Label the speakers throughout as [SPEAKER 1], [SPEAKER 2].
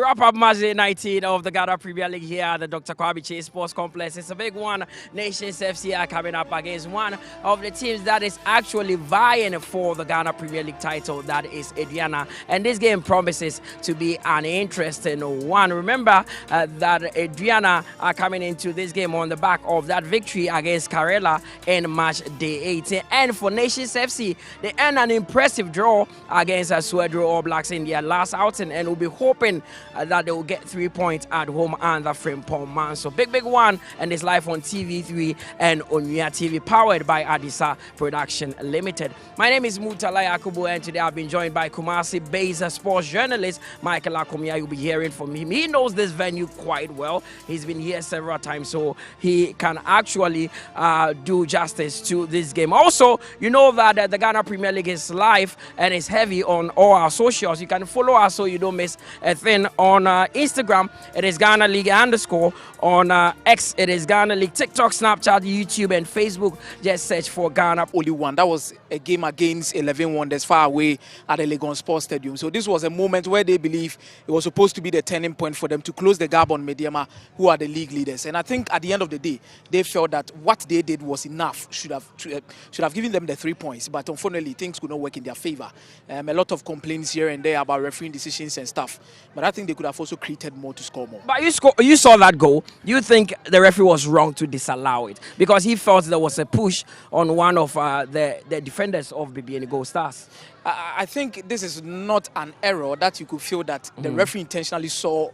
[SPEAKER 1] We wrap up match day 19 of the Ghana Premier League here at the Dr. Kwabi Chase Sports Complex. It's a big one. Nations FC are coming up against one of the teams that is actually vying for the Ghana Premier League title, that is Aduana. And this game promises to be an interesting one. Remember that Aduana are coming into this game on the back of that victory against Karela in match day 18. And for Nations FC, they earned an impressive draw against Swedro All Blacks in their last outing, and will be hoping that they will get 3 points at home under Frimpong Man. So big one, and it's live on TV3 and Onuya TV, powered by Adisa Production Limited. My name is Mutala Yakubu, and today I've been joined by Kumasi-based sports journalist Michael Akomia. You'll be hearing from him. He knows this venue quite well. He's been here several times, so he can actually do justice to this game. Also, you know that the Ghana Premier League is live and is heavy on all our socials. You can follow us so you don't miss a thing. On Instagram, it is Ghana League _. On X, it is Ghana League. TikTok, Snapchat, YouTube, and Facebook. Just search for Ghana.
[SPEAKER 2] Only one. That was a game against 11 Wonders far away at the Legon Sports Stadium. So this was a moment where they believe it was supposed to be the turning point for them to close the gap on Mediama, who are the league leaders. And I think at the end of the day, they felt that what they did was enough. Should have given them the 3 points. But unfortunately, things could not work in their favor. A lot of complaints here and there about refereeing decisions and stuff. But I think they could have also created more to score more.
[SPEAKER 1] But you saw that goal. Do you think the referee was wrong to disallow it? Because he felt there was a push on one of the defenders of BBN Gold Stars.
[SPEAKER 2] I think this is not an error that you could feel that the referee intentionally saw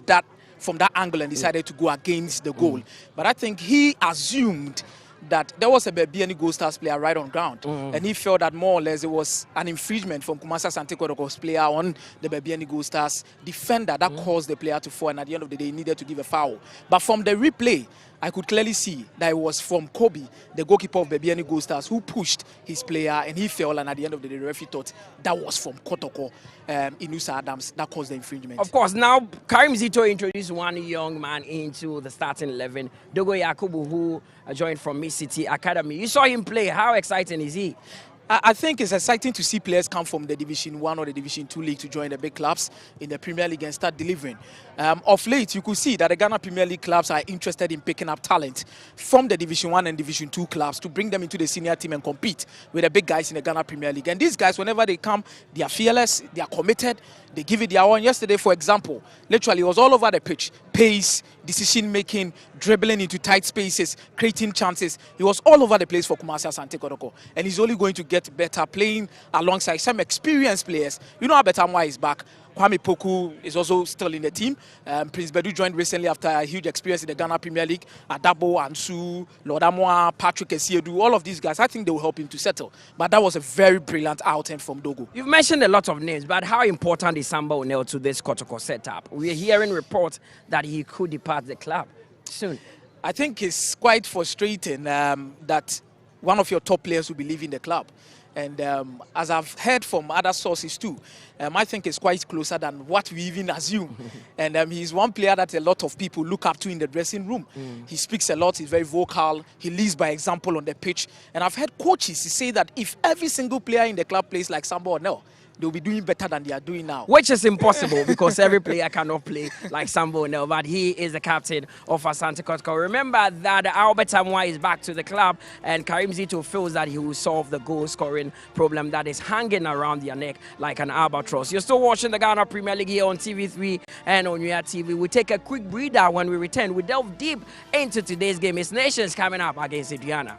[SPEAKER 2] that from that angle and decided to go against the goal. But I think he assumed that there was a BBN Gold Stars player right on ground, and he felt that more or less it was an infringement from Kumasa Sante Kodoko's player on the BBN Gold Stars defender that caused the player to fall, and at the end of the day he needed to give a foul. But from the replay, I could clearly see that it was from Kobe, the goalkeeper of BBN Gold Stars, who pushed his player and he fell, and at the end of the day the referee thought that was from Kotoko, Inusa Adams, that caused the infringement.
[SPEAKER 1] Of course, now Karim Zito introduced one young man into the starting 11, Dogo Yakubu, who joined from Miss City Academy. You saw him play. How exciting is he?
[SPEAKER 2] I think it's exciting to see players come from the Division 1 or the Division 2 league to join the big clubs in the Premier League and start delivering. Of late, you could see that the Ghana Premier League clubs are interested in picking up talent from the Division 1 and Division 2 clubs to bring them into the senior team and compete with the big guys in the Ghana Premier League. And these guys, whenever they come, they are fearless, they are committed, they give it their all. Yesterday, for example, literally it was all over the pitch. Pace, decision-making, dribbling into tight spaces, creating chances. He was all over the place for Kumasi Asante Kotoko. And he's only going to get better playing alongside some experienced players. You know how Betamwa is back. Kwame Poku is also still in the team. Prince Bedu joined recently after a huge experience in the Ghana Premier League. Adabo, Ansu, Lord Amoa, Patrick Esiedu, all of these guys, I think they will help him to settle. But that was a very brilliant outing from Dogo.
[SPEAKER 1] You've mentioned a lot of names, but how important is Samba Onel to this Kotoko setup? We're hearing reports that he could depart the club soon.
[SPEAKER 2] I think it's quite frustrating that one of your top players will be leaving the club. And as I've heard from other sources too, I think it's quite closer than what we even assume. And he's one player that a lot of people look up to in the dressing room. He speaks a lot, he's very vocal, he leads by example on the pitch. And I've heard coaches say that if every single player in the club plays like Samba Onel, they'll be doing better than they are doing now.
[SPEAKER 1] Which is impossible because every player cannot play like Sambo now, but he is the captain of Asante Kotoko. Remember that Albert Amwa is back to the club, and Karim Zito feels that he will solve the goal scoring problem that is hanging around their neck like an albatross. You're still watching the Ghana Premier League here on TV3 and on Onuya TV. We take a quick breather. When we return, we delve deep into today's game. It's Nations coming up against Aduana.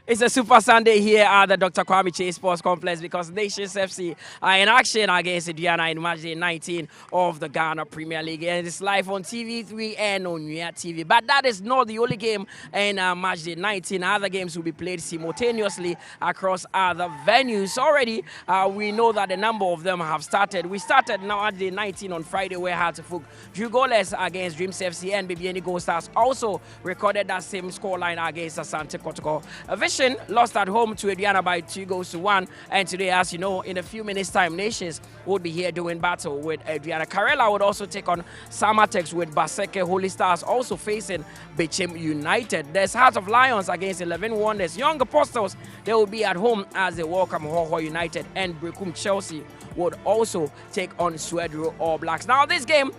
[SPEAKER 1] It's a Super Sunday here at the Dr. Kwame Chase Sports Complex because Nations FC are in action against Aduana in match day 19 of the Ghana Premier League. And it's live on TV3 and on Nuya TV. But that is not the only game in match day 19. Other games will be played simultaneously across other venues. Already, we know that a number of them have started. We started now at day 19 on Friday where Hartefuk drew goalless against Dreams FC and BBN Gold Stars also recorded that same scoreline against Asante Kotoko. Vision lost at home to Aduana by 2-1. And today, as you know, in a few minutes' time, Nations would be here doing battle with Aduana. Karela would also take on Samatex with Baseke Holy Stars also facing Bechim United. There's Heart of Lions against 11 Wonders. Young Apostles, they will be at home as they welcome Hoho United. And Brekum Chelsea would also take on Swedro All Blacks. Now, this game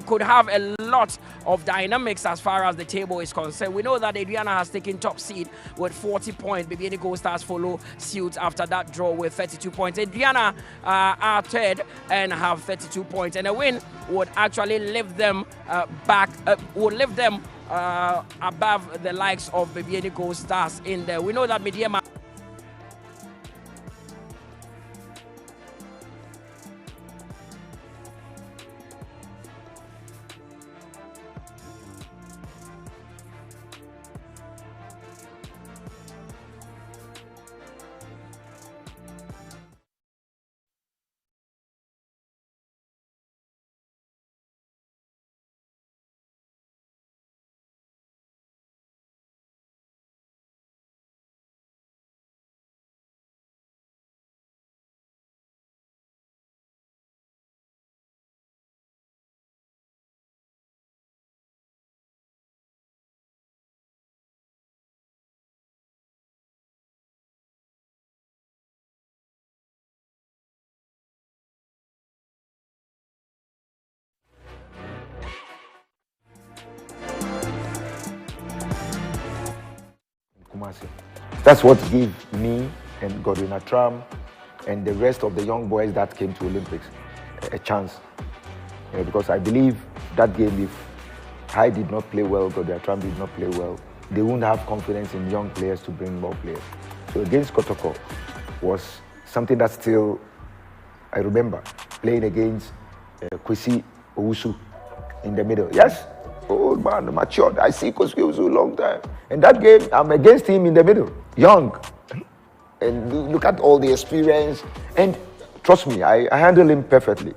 [SPEAKER 1] could have a lot of dynamics as far as the table is concerned. We know that Aduana has taken top seed with 40 points. BBN Gold Stars follow suit after that draw with 32 points. Aduana are third and have 32 points. And a win would actually lift them above the likes of BBN Gold Stars in there. We know that Mediema
[SPEAKER 3] That's what gave me and Godwin Atram and the rest of the young boys that came to Olympics a chance. Because I believe that game, if I did not play well, Godwin Atram did not play well, they wouldn't have confidence in young players to bring more players. So against Kotoko was something that still, I remember, playing against Kwesi Owusu in the middle. Yes, old man, matured. I see Kwesi Owusu a long time. And that game, I'm against him in the middle, young. And look at all the experience. And trust me, I handled him perfectly.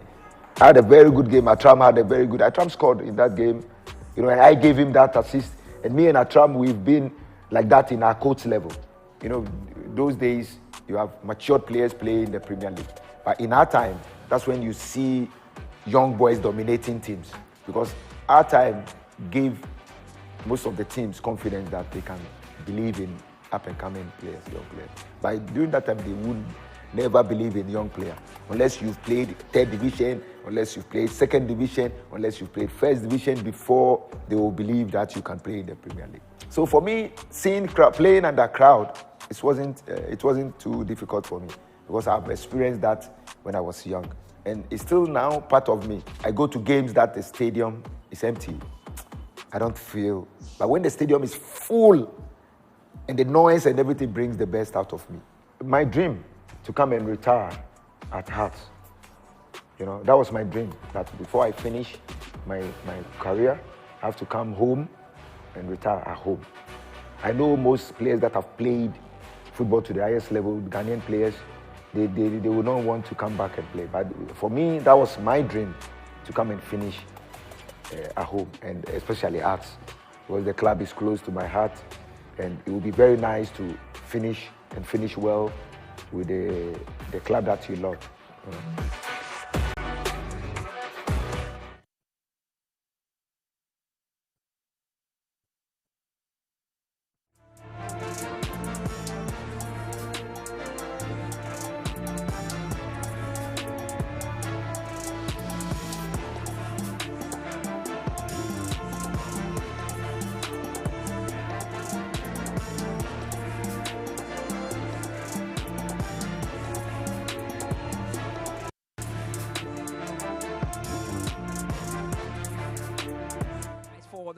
[SPEAKER 3] I had a very good game. Atram had a very good. Atram scored in that game. And I gave him that assist. And me and Atram, we've been like that in our coach level. Those days, you have matured players playing in the Premier League. But in our time, that's when you see young boys dominating teams. Because our time gave most of the teams confidence that they can believe in up-and-coming players, young players. But during that time, they would never believe in young players. Unless you've played third division, unless you've played second division, unless you've played first division before they will believe that you can play in the Premier League. So for me, playing under crowd, it wasn't too difficult for me because I've experienced that when I was young. And it's still now part of me. I go to games that the stadium is empty. I don't feel, but when the stadium is full and the noise and everything brings the best out of me. My dream to come and retire at Hearts. That was my dream, that before I finish my career, I have to come home and retire at home. I know most players that have played football to the highest level, Ghanaian players, they will not want to come back and play. But for me, that was my dream to come and finish at home, and especially Hearts, because the club is close to my heart, and it would be very nice to finish well with the club that you love.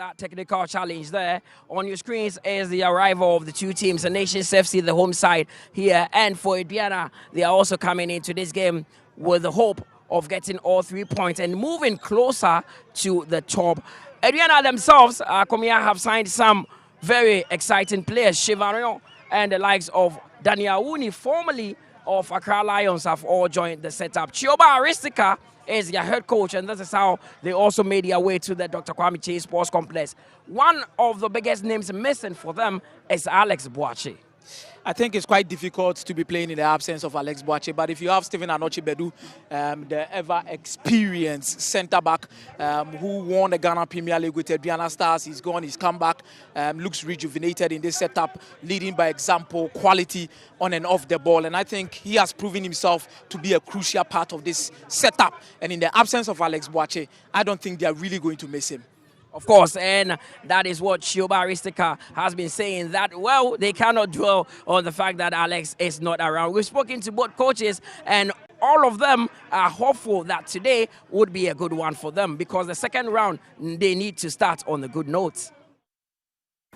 [SPEAKER 1] that technical challenge there. On your screens is the arrival of the two teams, the Nations FC, the home side here, and for Aduana, they are also coming into this game with the hope of getting all 3 points and moving closer to the top. Aduana themselves, Komia, have signed some very exciting players. Chevarion and the likes of Daniel Uni, formerly of Accra Lions, have all joined the setup. Chioba Aristika is their head coach, and this is how they also made their way to the Dr. Kwame Chase Sports Complex. One of the biggest names missing for them is Alex Boache.
[SPEAKER 2] I think it's quite difficult to be playing in the absence of Alex Boache, but if you have Stephen Anochi-Bedu, the ever-experienced centre-back who won the Ghana Premier League with Aduana Stars, he's gone, he's come back, looks rejuvenated in this setup, leading by example, quality on and off the ball, and I think he has proven himself to be a crucial part of this setup, and in the absence of Alex Boache, I don't think they are really going to miss him.
[SPEAKER 1] Of course, and that is what Chioba Aristika has been saying, that, well, they cannot dwell on the fact that Alex is not around. We've spoken to both coaches, and all of them are hopeful that today would be a good one for them, because the second round, they need to start on a good note.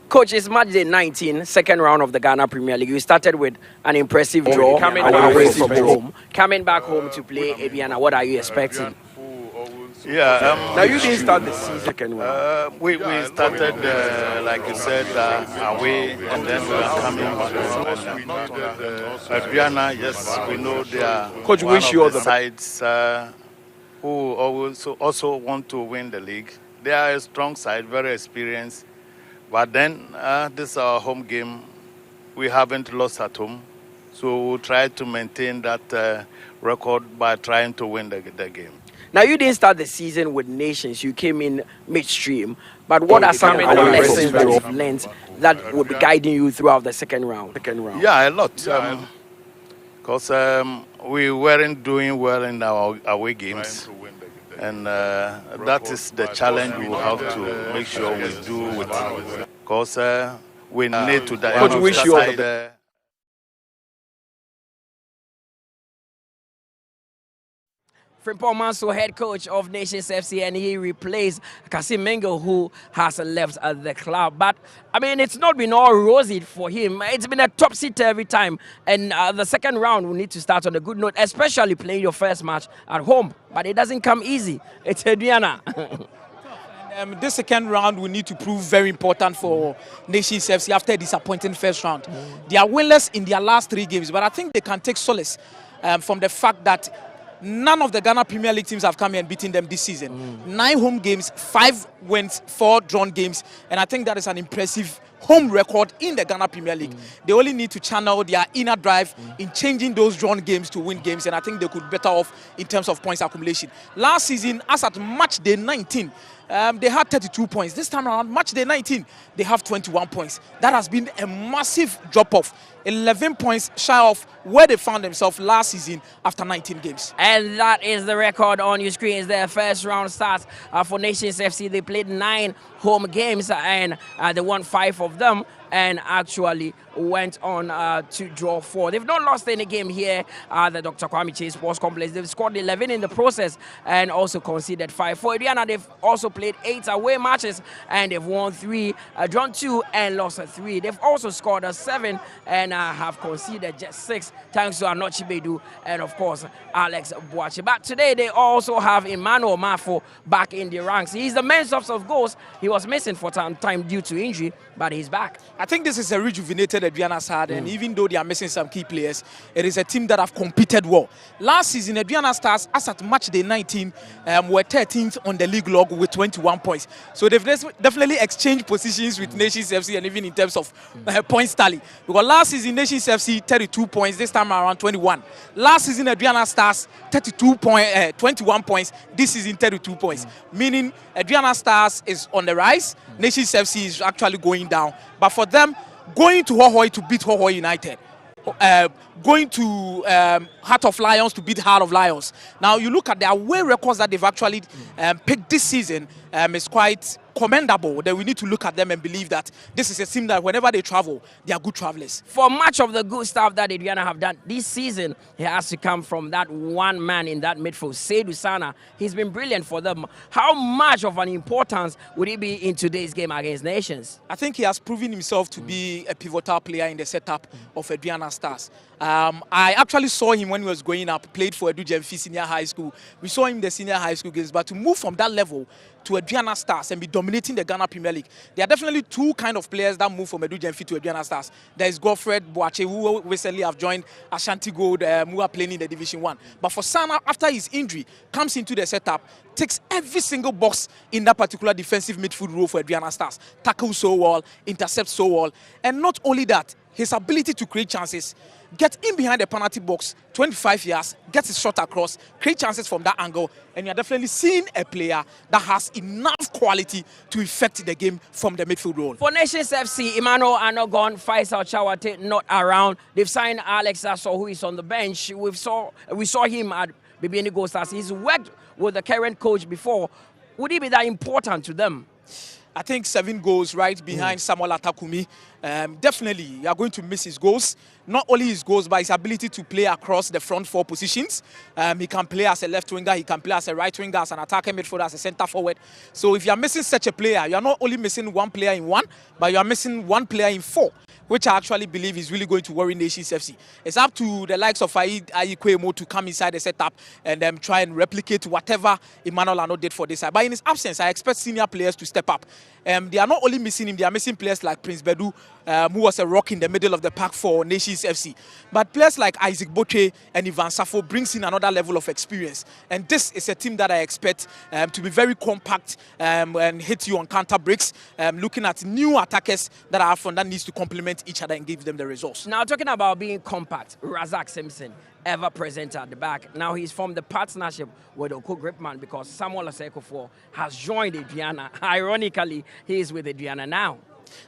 [SPEAKER 1] Coach, it's match day 19, second round of the Ghana Premier League. You started with an impressive draw away from home. Coming back home to play Aduana, what are you expecting?
[SPEAKER 4] Yeah.
[SPEAKER 1] Now you didn't start the season second round.
[SPEAKER 4] We started, like you said, away, and then we are coming back. Aduana, yes, we know they are
[SPEAKER 1] Coach,
[SPEAKER 4] one
[SPEAKER 1] wish you all
[SPEAKER 4] of
[SPEAKER 1] the
[SPEAKER 4] the sides who also want to win the league. They are a strong side, very experienced. But then this is our home game. We haven't lost at home, so we'll try to maintain that record by trying to win the game.
[SPEAKER 1] Now, you didn't start the season with Nations. You came in midstream. But what are some of the lessons that you've learned that will be guiding you throughout the second round?
[SPEAKER 4] Yeah, a lot. Because we weren't doing well in our away games. And that is the challenge we will have to make sure we do with it. Because we need to...
[SPEAKER 1] Coach, wish you all the Frimpong Manso, head coach of Nations FC, and he replaced Kasim Mengo, who has left the club. But, I mean, it's not been all rosy for him. It's been a top-seater every time. And the second round will need to start on a good note, especially playing your first match at home. But it doesn't come easy. It's Aduana.
[SPEAKER 2] This second round will need to prove very important for Nations FC after a disappointing first round. They are winless in their last 3 games, but I think they can take solace from the fact that none of the Ghana Premier League teams have come here and beaten them this season. 9 home games, 5 wins, 4 drawn games, and I think that is an impressive home record in the Ghana Premier League. They only need to channel their inner drive in changing those drawn games to win games, and I think they could be better off in terms of points accumulation. Last season, as at match day 19, they had 32 points. This time around, match day 19, they have 21 points. That has been a massive drop-off. 11 points shy of where they found themselves last season after 19 games.
[SPEAKER 1] And that is the record on your screens. Their first round starts for Nations FC. They played 9 home games and they won 5 of them, and actually went on to draw 4. They've not lost any game here at the Dr. Kwame Chase Sports Complex. They've scored 11 in the process and also conceded 5. For Aduana, they've also played 8 away matches and they've won 3, drawn 2 and lost 3. They've also scored 7 and have conceded just 6, thanks to Anochi-Bedu and, of course, Alex Boache. But today they also have Emmanuel Mafo back in the ranks. He's the main source of goals. He was missing for some time due to injury, but he's back.
[SPEAKER 2] I think this is a rejuvenated Aduana side, and even though they are missing some key players, it is a team that have competed well. Last season, Aduana Stars, as at match day 19, were 13th on the league log with 21 points. So they've definitely exchanged positions with Nations FC, and even in terms of points tally. Because last season, Nations FC 32 points, this time around 21. Last season, Aduana Stars 21 points, this season 32 points. Meaning Aduana Stars is on the rise, Nations FC is actually going down. But for them, going to Hohoi to beat Hohoi United, going to Heart of Lions to beat Heart of Lions. Now you look at the away records that they've actually picked this season, is quite commendable. That we need to look at them and believe that this is a team that whenever they travel, they are good travelers.
[SPEAKER 1] For much of the good stuff that Aduana have done this season, it has to come from that one man in that midfield, Seydou Sana. He's been brilliant for them. How much of an importance would he be in today's game against Nations?
[SPEAKER 2] I think he has proven himself to be a pivotal player in the setup of Aduana Stars. I actually saw him when he was growing up, played for Edu Jemfi Senior High School. We saw him in the senior high school games, but to move from that level to Aduana Stars and be dominating the Ghana Premier League, there are definitely two kind of players that move from Edu Jemfi to Aduana Stars. There is Godfred Boache, who recently have joined Ashanti Gold, who are playing in the Division 1. But for Sana, after his injury, comes into the setup, takes every single box in that particular defensive midfield role for Aduana Stars. Tackles so well, intercepts so well. And not only that, his ability to create chances, get in behind the penalty box, 25 yards, gets his shot across, create chances from that angle, and you're definitely seeing a player that has enough quality to affect the game from the midfield role.
[SPEAKER 1] For Nations FC, Emmanuel are not gone, Faisal Chawate not around. They've signed Alex Asso, who is on the bench. We saw him at BBN Gold Stars. He's worked with the current coach before. Would he be that important to them?
[SPEAKER 2] I think 7 goals right behind Samuel Atakumi. Definitely, you are going to miss his goals. Not only his goals, but his ability to play across the front 4 positions. He can play as a left winger, he can play as a right winger, as an attacking midfielder, as a centre forward. So if you are missing such a player, you are not only missing one player in 1, but you are missing one player in 4. Which I actually believe is really going to worry Nations FC. It's up to the likes of Ayikwemo to come inside the setup and try and replicate whatever Emmanuel Arnaud did for this side. But in his absence, I expect senior players to step up. They are not only missing him, they are missing players like Prince Bedu, who was a rock in the middle of the pack for Nations FC. But players like Isaac Boche and Ivan Safo brings in another level of experience. And this is a team that I expect to be very compact and hit you on counter breaks, looking at new attackers that are from that needs to complement each other and give them the results.
[SPEAKER 1] Now, talking about being compact, Razak Simpson, ever present at the back. Now he's formed the partnership with Oko Gripman because Samuel Osekofor has joined Aduana. Ironically, he is with Aduana now.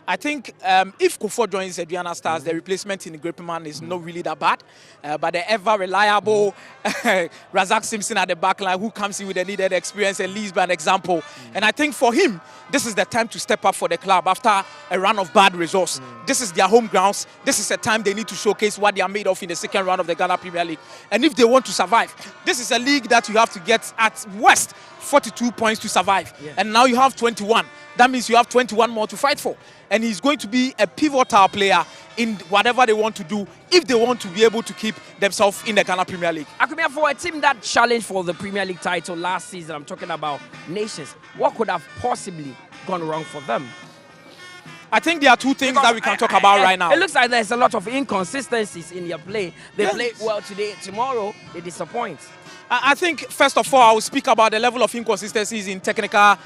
[SPEAKER 2] I think if Kofo joins Aduana Stars, the replacement in Gripman is not really that bad. But the ever reliable Razak Simpson at the back line, who comes in with the needed experience and leads by an example. And I think for him, this is the time to step up for the club after a run of bad results. This is their home grounds. This is a time they need to showcase what they are made of in the second round of the Ghana Premier League. And if they want to survive, this is a league that you have to get at worst 42 points to survive. Yeah. And now you have 21. That means you have 21 more to fight for. And he's going to be a pivotal player in whatever they want to do if they want to be able to keep themselves in the Ghana Premier League.
[SPEAKER 1] Akumia, for a team that challenged for the Premier League title last season, I'm talking about Nations, what could have possibly gone wrong for them?
[SPEAKER 2] I think there are two things that we can talk about right now.
[SPEAKER 1] It looks like there's a lot of inconsistencies in their play. They play well today, tomorrow they disappoint.
[SPEAKER 2] I think, first of all, I will speak about the level of inconsistencies in technical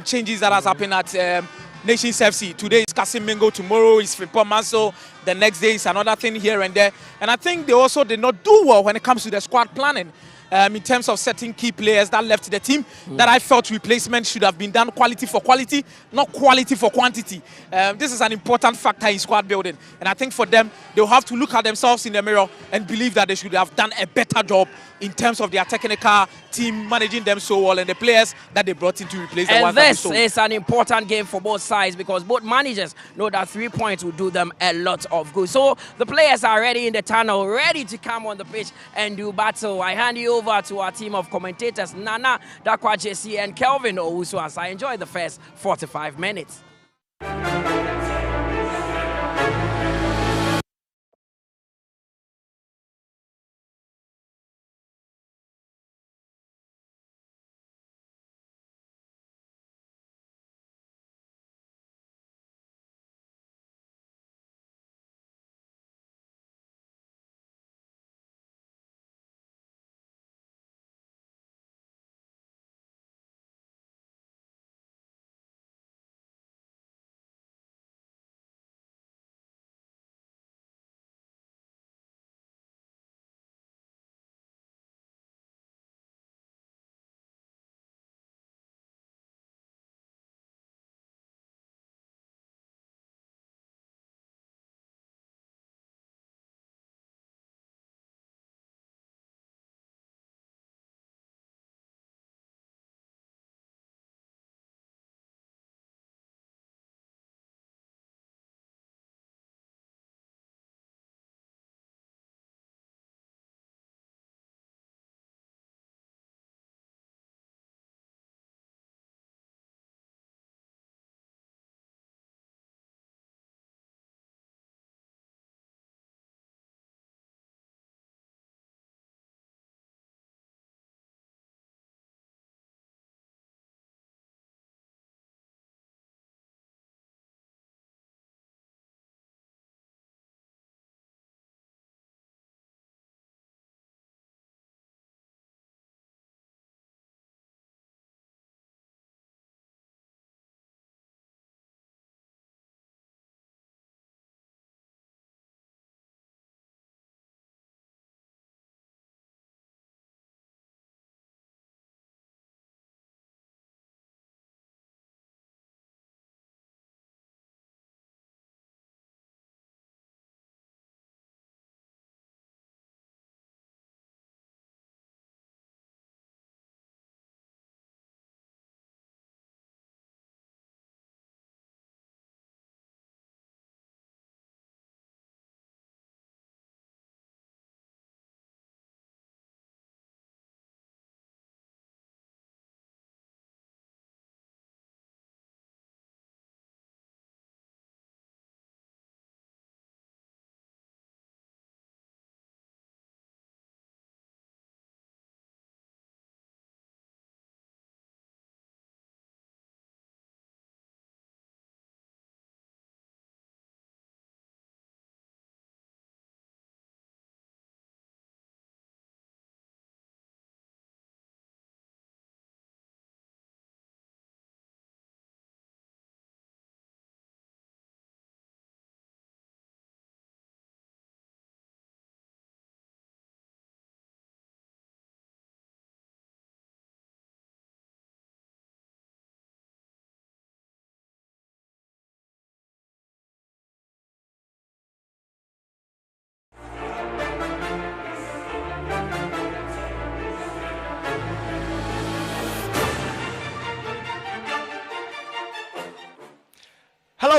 [SPEAKER 2] changes that has happened at Nations FC. Today is Kasim Mingo, tomorrow is Frimpong Manso, the next day is another thing here and there. And I think they also did not do well when it comes to the squad planning. In terms of setting key players that left the team, that I felt replacement should have been done quality for quality, not quality for quantity. This is an important factor in squad building. And I think for them, they'll have to look at themselves in the mirror and believe that they should have done a better job in terms of their technical team managing them so well and the players that they brought in to replace the ones that they sold.
[SPEAKER 1] And this is an important game for both sides because both managers know that 3 points will do them a lot of good. So the players are ready in the tunnel, ready to come on the pitch and do battle. I hand you over to our team of commentators, Nana, Dakwa JC and Kelvin Owusu, as I enjoy the first 45 minutes.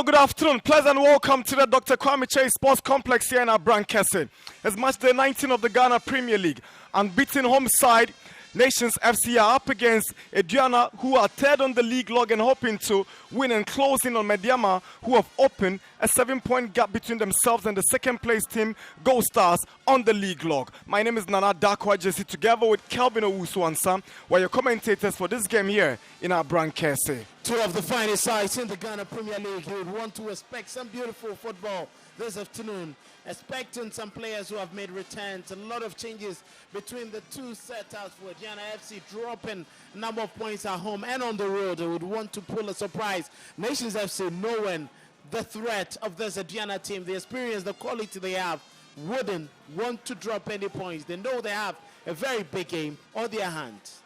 [SPEAKER 5] good afternoon. Pleasant welcome to the Dr. Kwame Chase Sports Complex here in Abrankese. It's match day 19 of the Ghana Premier League. Unbeaten home side, Nations FC are up against Aduana, who are third on the league log and hoping to win and close in on Mediama, who have opened a 7-point gap between themselves and the second place team, Gold Stars, on the league log. My name is Nana Dakwa Jesse, together with Kelvin Owusu-Ansah, who are your commentators for this game here in Abrankese.
[SPEAKER 6] Two of the finest sides in the Ghana Premier League. You would want to expect some beautiful football this afternoon. Expecting some players who have made returns. A lot of changes between the two setups for Aduana FC, dropping a number of points at home and on the road. They would want to pull a surprise. Nations FC, knowing the threat of this Aduana team, the experience, the quality they have, wouldn't want to drop any points. They know they have a very big game on their hands.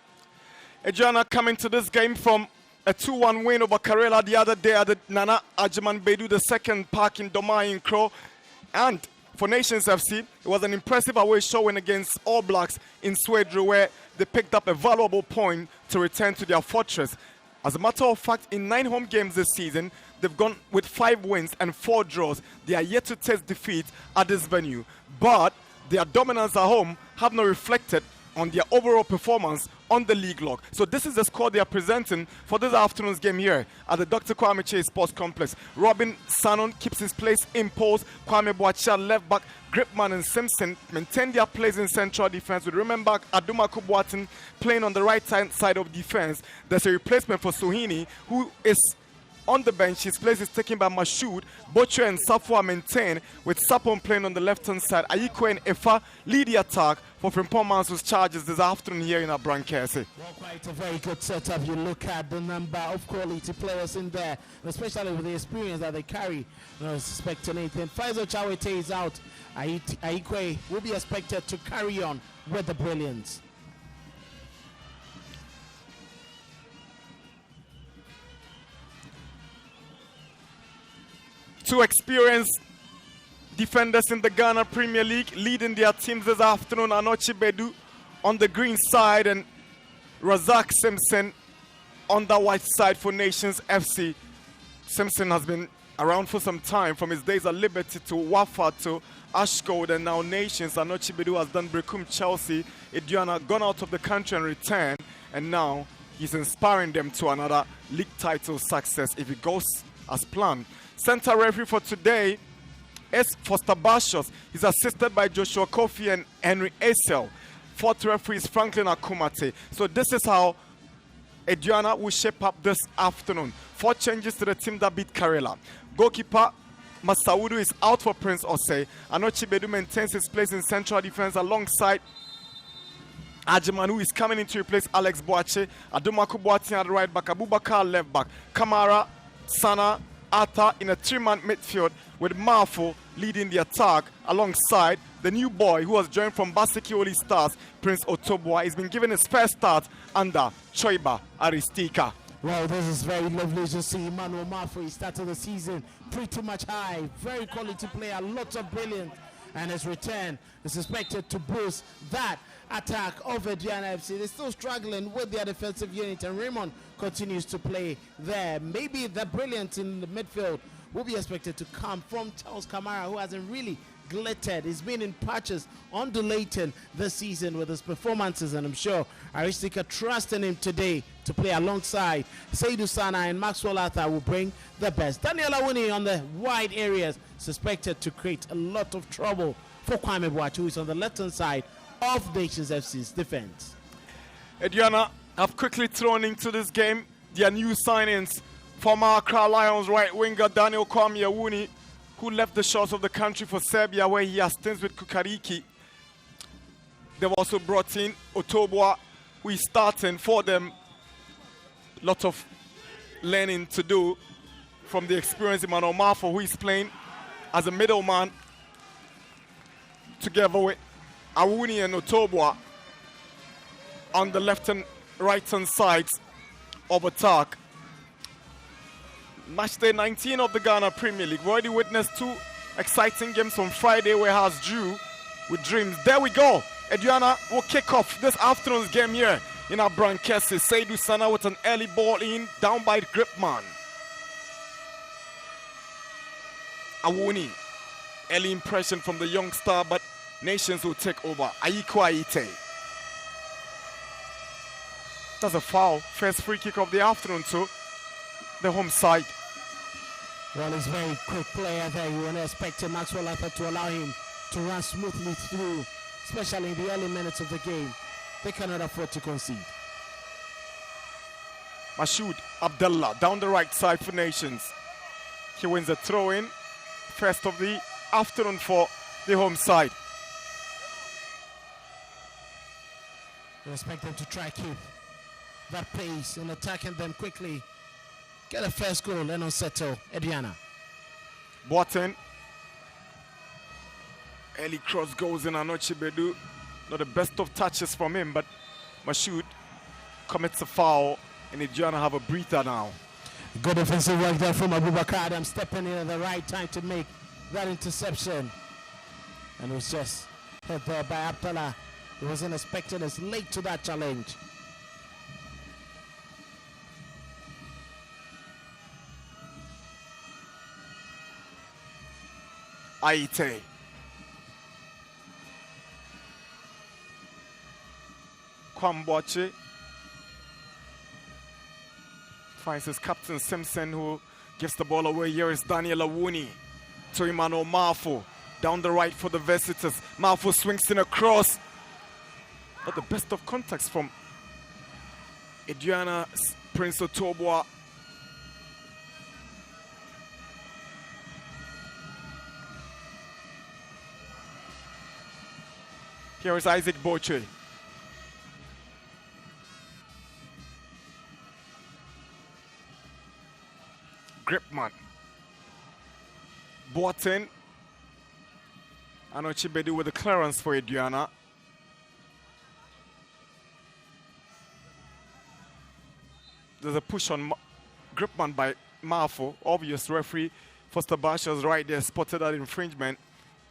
[SPEAKER 5] Aduana coming to this game from a 2-1 win over Karela the other day at the Nana Ajiman Bedu, the second park in Doma in Kro. And for Nations FC, it was an impressive away showing against All Blacks in Sweden, where they picked up a valuable point to return to their fortress. As a matter of fact, in 9 home games this season, they've gone with 5 wins and 4 draws. They are yet to taste defeat at this venue. But their dominance at home have not reflected on their overall performance on the league log. So this is the squad they are presenting for this afternoon's game here at the Dr. Kwame Chase Sports Complex. Robin Sanon keeps his place in post. Kwame Boacha left back. Gripman and Simpson maintain their place in central defense. We remember Aduma Kubuatin playing on the right side of defense. There's a replacement for Suhini, who is on the bench. His place is taken by Mashoud. Bocho and Safwa maintain, with Sapon playing on the left-hand side. Ayiko and Efa lead the attack for Frimpong Mansour's charges this afternoon here in Abrankese.
[SPEAKER 6] Well, quite a very good setup. You look at the number of quality players in there, especially with the experience that they carry. Suspect Nathan. Faisal Chawete is out. Ayiko will be expected to carry on with the brilliance.
[SPEAKER 5] Two experienced defenders in the Ghana Premier League leading their teams this afternoon. Anochi Bedu on the green side and Razak Simpson on the white side for Nations FC. Simpson has been around for some time, from his days at Liberty to Wafa to Ashcode and now Nations. Anochi Bedu has done Brecum, Chelsea. Aduana gone out of the country and returned, and now he's inspiring them to another league title success if it goes as planned. Center referee for today is Foster Bashos. He's assisted by Joshua Kofi and Henry Esel. Fourth referee is Franklin Akumate. So this is how Aduana will shape up this afternoon. 4 changes to the team that beat Karela. Goalkeeper Masaudu is out for Prince Osei. Anochi Bedu maintains his place in central defense alongside Ajiman, who is coming in to replace Alex Boache. Adumaku Boatin at the right back. Abubakar left back. Kamara, Sana, Ata in a 3-man midfield, with Marfo leading the attack alongside the new boy who was joined from Basiki Oli Stars, Prince Otobwa. He's been given his first start under Choiba Aristika.
[SPEAKER 6] Well, this is very lovely to see Emmanuel Marfo. He started the season pretty much high. Very quality player, lots of brilliance. And his return is expected to boost that attack of Aduana FC. They're still struggling with their defensive unit, and Raymond continues to play there. Maybe the brilliance in the midfield will be expected to come from Charles Kamara, who hasn't really glittered. He's been in patches, undulating this season with his performances, and I'm sure Aristika trusting him today to play alongside Seydou Sana and Maxwell Arthur will bring the best. Daniel Awuni on the wide areas, suspected to create a lot of trouble for Kwame Boachi, who is on the left-hand side of Nations FC's defense.
[SPEAKER 5] Aduana have quickly thrown into this game their new signings. Former Accra Lions right winger Daniel Kwame Awuni, who left the shores of the country for Serbia, where he has stints with Kukariki. They've also brought in Otobwa, who is starting for them. Lot of learning to do from the experience in Emmanuel Marfo, who is playing as a middleman together with Awuni and Otobwa on the left and right hand sides of attack. Match day 19 of the Ghana Premier League. We already witnessed 2 exciting games on Friday, where Hearts drew with Dreams. There we go. Aduana will kick off this afternoon's game here in Abrankese. Seydou Sana with an early ball in, down by Gripman. Awuni. Early impression from the young star, but Nations will take over. Aiko Aite. That's a foul. First free kick of the afternoon to the home side.
[SPEAKER 6] Well, he's a very quick player there. You wouldn't expect Maxwell Arthur to allow him to run smoothly through, especially in the early minutes of the game. They cannot afford to concede.
[SPEAKER 5] Mashoud Abdullah down the right side for Nations. He wins a throw-in. First of the afternoon for the home side.
[SPEAKER 6] You expect them to try keep that pace and attacking them quickly. Get a first goal and unsettle Aduana.
[SPEAKER 5] Boateng. Early cross goes in Anoche Bedu. Not the best of touches from him, but Mashoud commits a foul and Aduana have a breather now.
[SPEAKER 6] Good defensive work there from Abubakar Adam, stepping in at the right time to make that interception. And it was just hit there by Abdullah. He wasn't expecting us late to that challenge.
[SPEAKER 5] Aite. Kwamboche finds his captain Simpson, who gives the ball away. Here is Daniel Awuni to Emmanuel Marfo. Down the right for the visitors. Marfo swings in across. But the best of contacts from Aduana Prince Otobwa. Here is Isaac Boche. Gripman. Boateng. Anoche Bedu with the clearance for Aduana. There's a push on Gripman by Marfo. Obvious referee Foster Basha's right there spotted that infringement,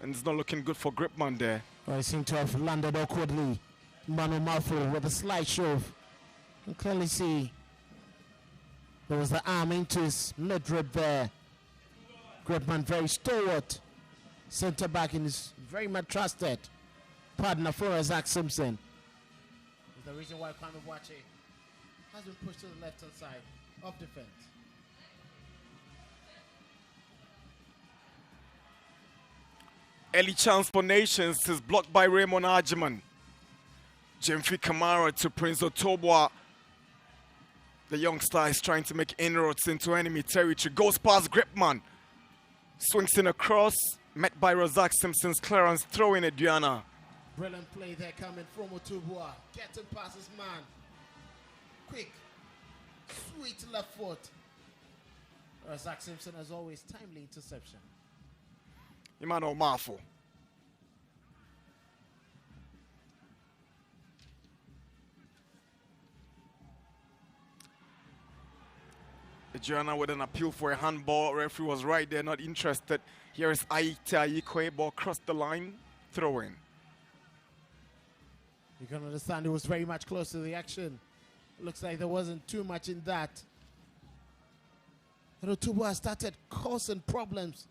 [SPEAKER 5] and it's not looking good for Gripman there.
[SPEAKER 6] Well, he seemed to have landed awkwardly. Manu Marfo with a slight shove. You can clearly see there was the arm into his mid-rib there. Gripman very stalwart. Centre back and is very much trusted partner for Zach Simpson. Is the reason why Kwame Boache has been pushed to the left-hand side of defense.
[SPEAKER 5] Early chance for Nations is blocked by Raymond Arjiman. Jemfi Kamara to Prince Otobwa. The young star is trying to make inroads into enemy territory. Goes past Gripman. Swings in across. Met by Razak Simpson's clearance. Throw in Aduana.
[SPEAKER 6] Brilliant play there coming from Otobwa. Getting past his man. Quick. Sweet left foot. Razak Simpson, as always, timely interception.
[SPEAKER 5] Emmanuel Marfo. Aduana with an appeal for a handball. Referee was right there, not interested. Here is Aite Ayikwe. Ball crossed the line. Throw in.
[SPEAKER 6] You can understand it was very much close to the action. Looks like there wasn't too much in that. And Otobwa started causing problems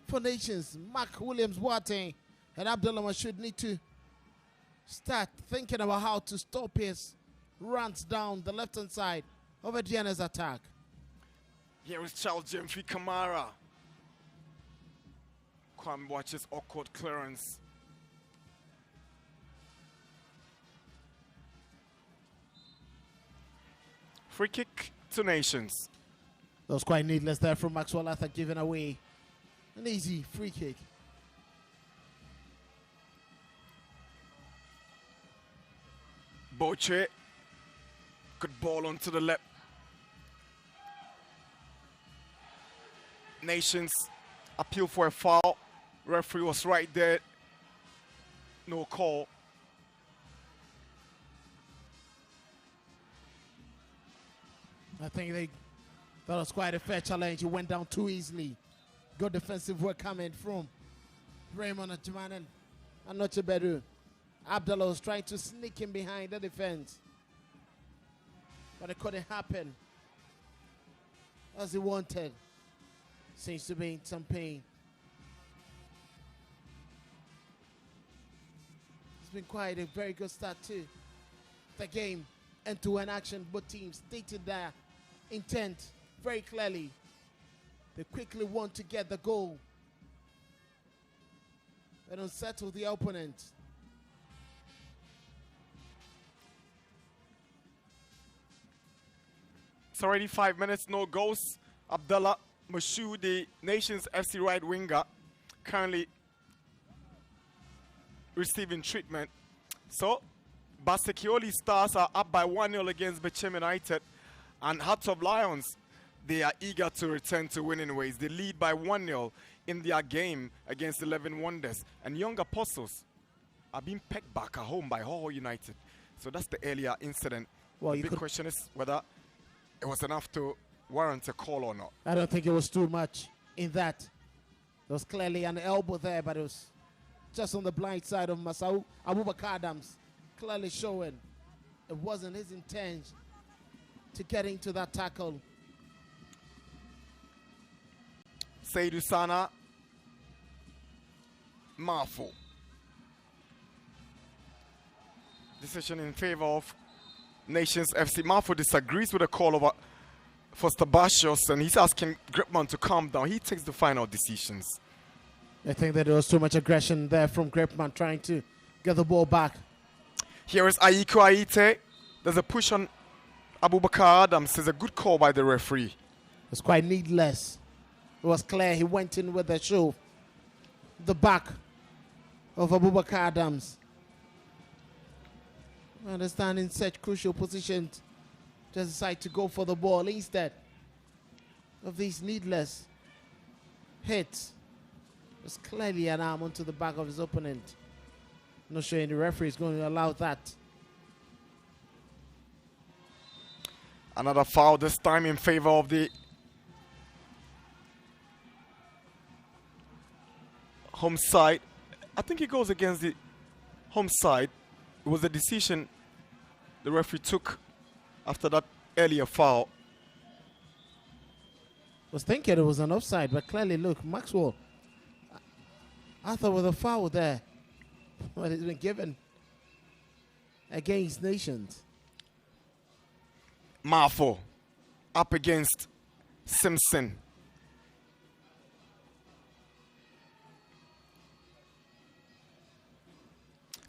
[SPEAKER 6] for Nations. Mark Williams Boateng and Abdullah Mashoud need to start thinking about how to stop his runs down the left-hand side of Aduana's attack.
[SPEAKER 5] Here is Charles Jemfi Kamara. Kwame watches awkward clearance. Free kick to Nations.
[SPEAKER 6] That was quite needless there from Maxwell Arthur, giving away an easy free kick.
[SPEAKER 5] Boche. Good ball onto the left. Nations appeal for a foul. Referee was right there. No call.
[SPEAKER 6] I think that was quite a fair challenge. He went down too easily. Good defensive work coming from Raymond Arjiman and Anoche Bedu. Abdullah was trying to sneak in behind the defense, but it couldn't happen as he wanted. Seems to be in some pain. been quite a very good start to the game. End-to-end action, both teams stated their intent very clearly. They quickly want to get the goal. They don't settle the opponent.
[SPEAKER 5] It's already 5 minutes, no goals. Abdallah Mashu, the nation's FC right winger, currently receiving treatment. So, Basekioli Stars are up by 1-0 against Bechem United. And Hearts of Lions, they are eager to return to winning ways. They lead by 1-0 in their game against 11 Wonders. And Young Apostles are being pecked back at home by Hoho United. So that's the earlier incident.
[SPEAKER 6] Well,
[SPEAKER 5] the big question is whether it was enough to warrant a call or not.
[SPEAKER 6] I don't think it was too much in that. There was clearly an elbow there, but it was just on the blind side of Masau Abubakar Adams, clearly showing it wasn't his intent to get into that tackle.
[SPEAKER 5] Seydou Sana, Marfo. Decision in favor of Nations FC. Marfo disagrees with the call over Foster Bashos, and he's asking Gripman to calm down. He takes the final decisions.
[SPEAKER 6] I think that there was too much aggression there from Gripman trying to get the ball back.
[SPEAKER 5] Here is Aiko Aite. There's a push on Abubakar Adams. It's a good call by the referee.
[SPEAKER 6] It was quite needless. It was clear he went in with the shoe. The back of Abubakar Adams. I understand in such crucial positions, just decide to go for the ball instead of these needless hits. It was clearly an arm onto the back of his opponent. Not sure any referee is going to allow that.
[SPEAKER 5] Another foul, this time in favor of the home side. I think it goes against the home side. It was a decision the referee took after that earlier foul.
[SPEAKER 6] Was thinking it was an offside, but clearly, look, Maxwell, I thought with a foul there, but it's been given against Nations.
[SPEAKER 5] Marfo up against Simpson.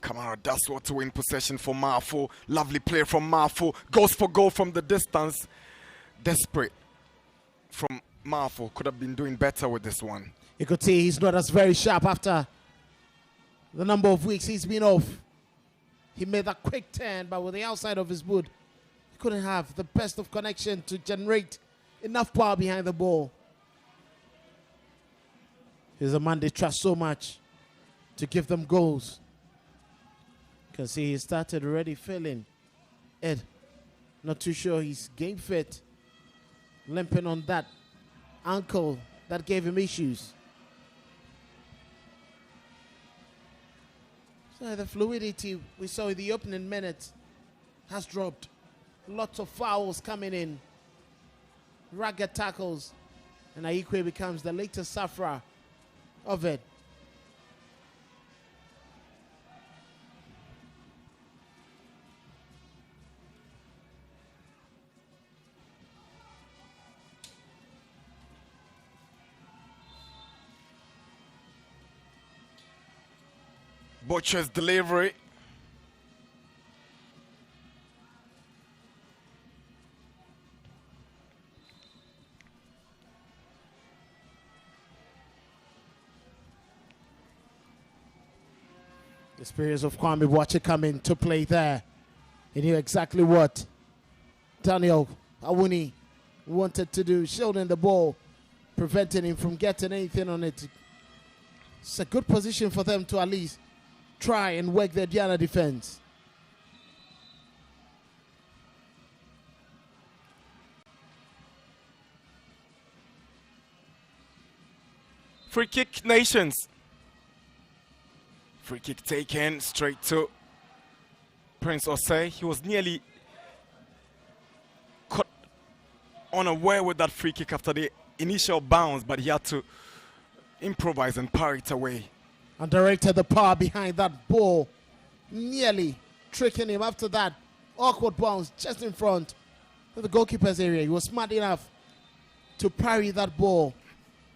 [SPEAKER 5] Kamara does what to win possession for Marfo. Lovely play from Marfo. Goes for goal from the distance. Desperate from Marfo. Could have been doing better with this one.
[SPEAKER 6] You could see he's not as very sharp after the number of weeks he's been off. He made that quick turn, but with the outside of his boot, he couldn't have the best of connection to generate enough power behind the ball. He's a man they trust so much to give them goals. You can see he started already feeling it. Not too sure he's game fit. Limping on that ankle that gave him issues. So the fluidity we saw in the opening minutes has dropped. Lots of fouls coming in. Ragged tackles. And Aikwe becomes the latest sufferer of it.
[SPEAKER 5] Butcher's delivery.
[SPEAKER 6] The spirits of Kwame Boache come into play there. He knew exactly what Daniel Awuni wanted to do, shielding the ball, preventing him from getting anything on it. It's a good position for them to at least try and work their Diana defense.
[SPEAKER 5] Free kick, Nations. Free kick taken straight to Prince Osei. He was nearly caught unaware with that free kick after the initial bounce, but he had to improvise and parry it away.
[SPEAKER 6] And directed the power behind that ball nearly tricking him after that awkward bounce just in front of the goalkeeper's area. He was smart enough to parry that ball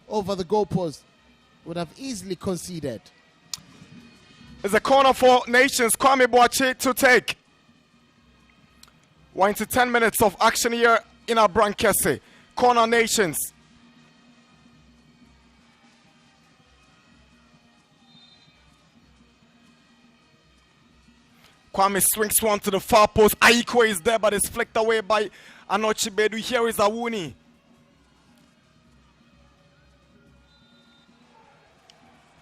[SPEAKER 6] over the goalpost. Would have easily conceded.
[SPEAKER 5] It's a corner for Nations. Kwame Boache to take. We're into 10 minutes of action here in our Brankese. Corner Nations. Kwame swings one to the far post. Aiko is there, but it's flicked away by Anochi Bedu. Here is Awuni.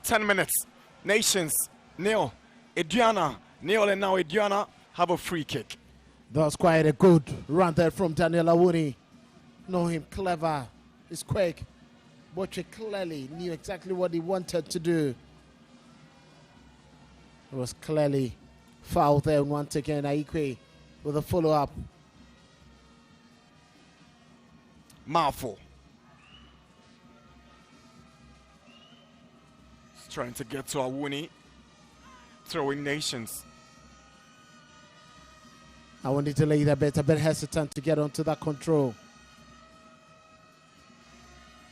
[SPEAKER 5] 10 minutes. Nations, nil. Aduana, nil, and now Aduana have a free kick.
[SPEAKER 6] That was quite a good run there from Daniel Awuni. Know him clever. He's quick. Boche clearly knew exactly what he wanted to do. It was clearly foul there once again. Aikwe with a follow-up.
[SPEAKER 5] Mafo. He's trying to get to Awuni. Throwing Nations.
[SPEAKER 6] I wanted to lay that a bit hesitant to get onto that control.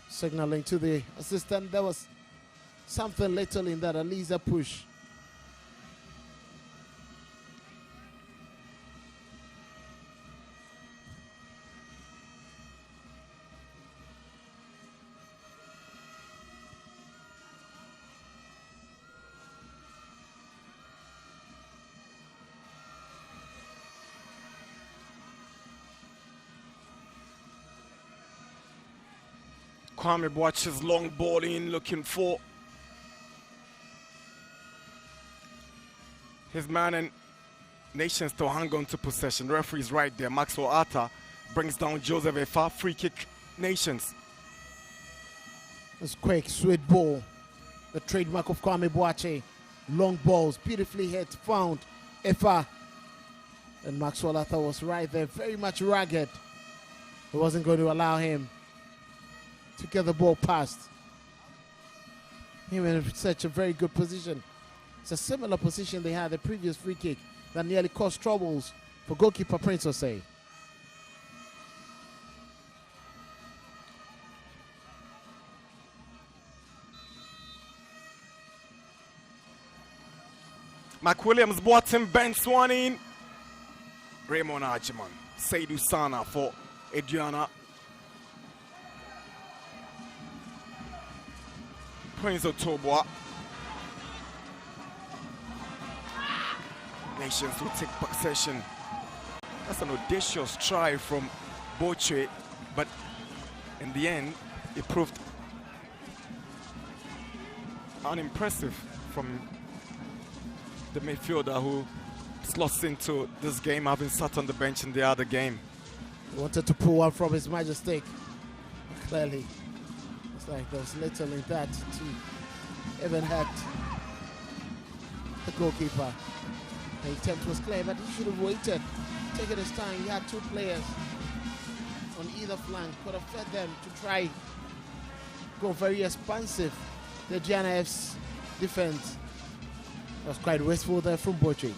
[SPEAKER 6] Signaling to the assistant. There was something little in that Aliza push.
[SPEAKER 5] Kwame Boache's long ball in, looking for his man, and Nations to hang on to possession. Referee's right there. Maxwell Atta brings down Joseph Efa. Free kick, Nations.
[SPEAKER 6] This quick, sweet ball. The trademark of Kwame Boache. Long balls, beautifully hit, found Efa. And Maxwell Atta was right there, very much ragged. He wasn't going to allow him to get the ball past. He was in such a very good position. It's a similar position they had the previous free kick that nearly caused troubles for goalkeeper Prince Osei.
[SPEAKER 5] McWilliams Boatem bends one in. Raymond Ajiman. Seydou Sana for Aduana. Prince Otobwa. Nations will take possession. That's an audacious try from Boche, but in the end, it proved unimpressive from the midfielder who slots into this game, having sat on the bench in the other game.
[SPEAKER 6] He wanted to pull one from his majestic. Clearly, it's like there was little in that to even hurt the goalkeeper. The attempt was clear, but he should have waited, taken his time. He had two players on either flank, could have fed them to try go very expansive. The GNF's defense was quite wasteful there from Boche.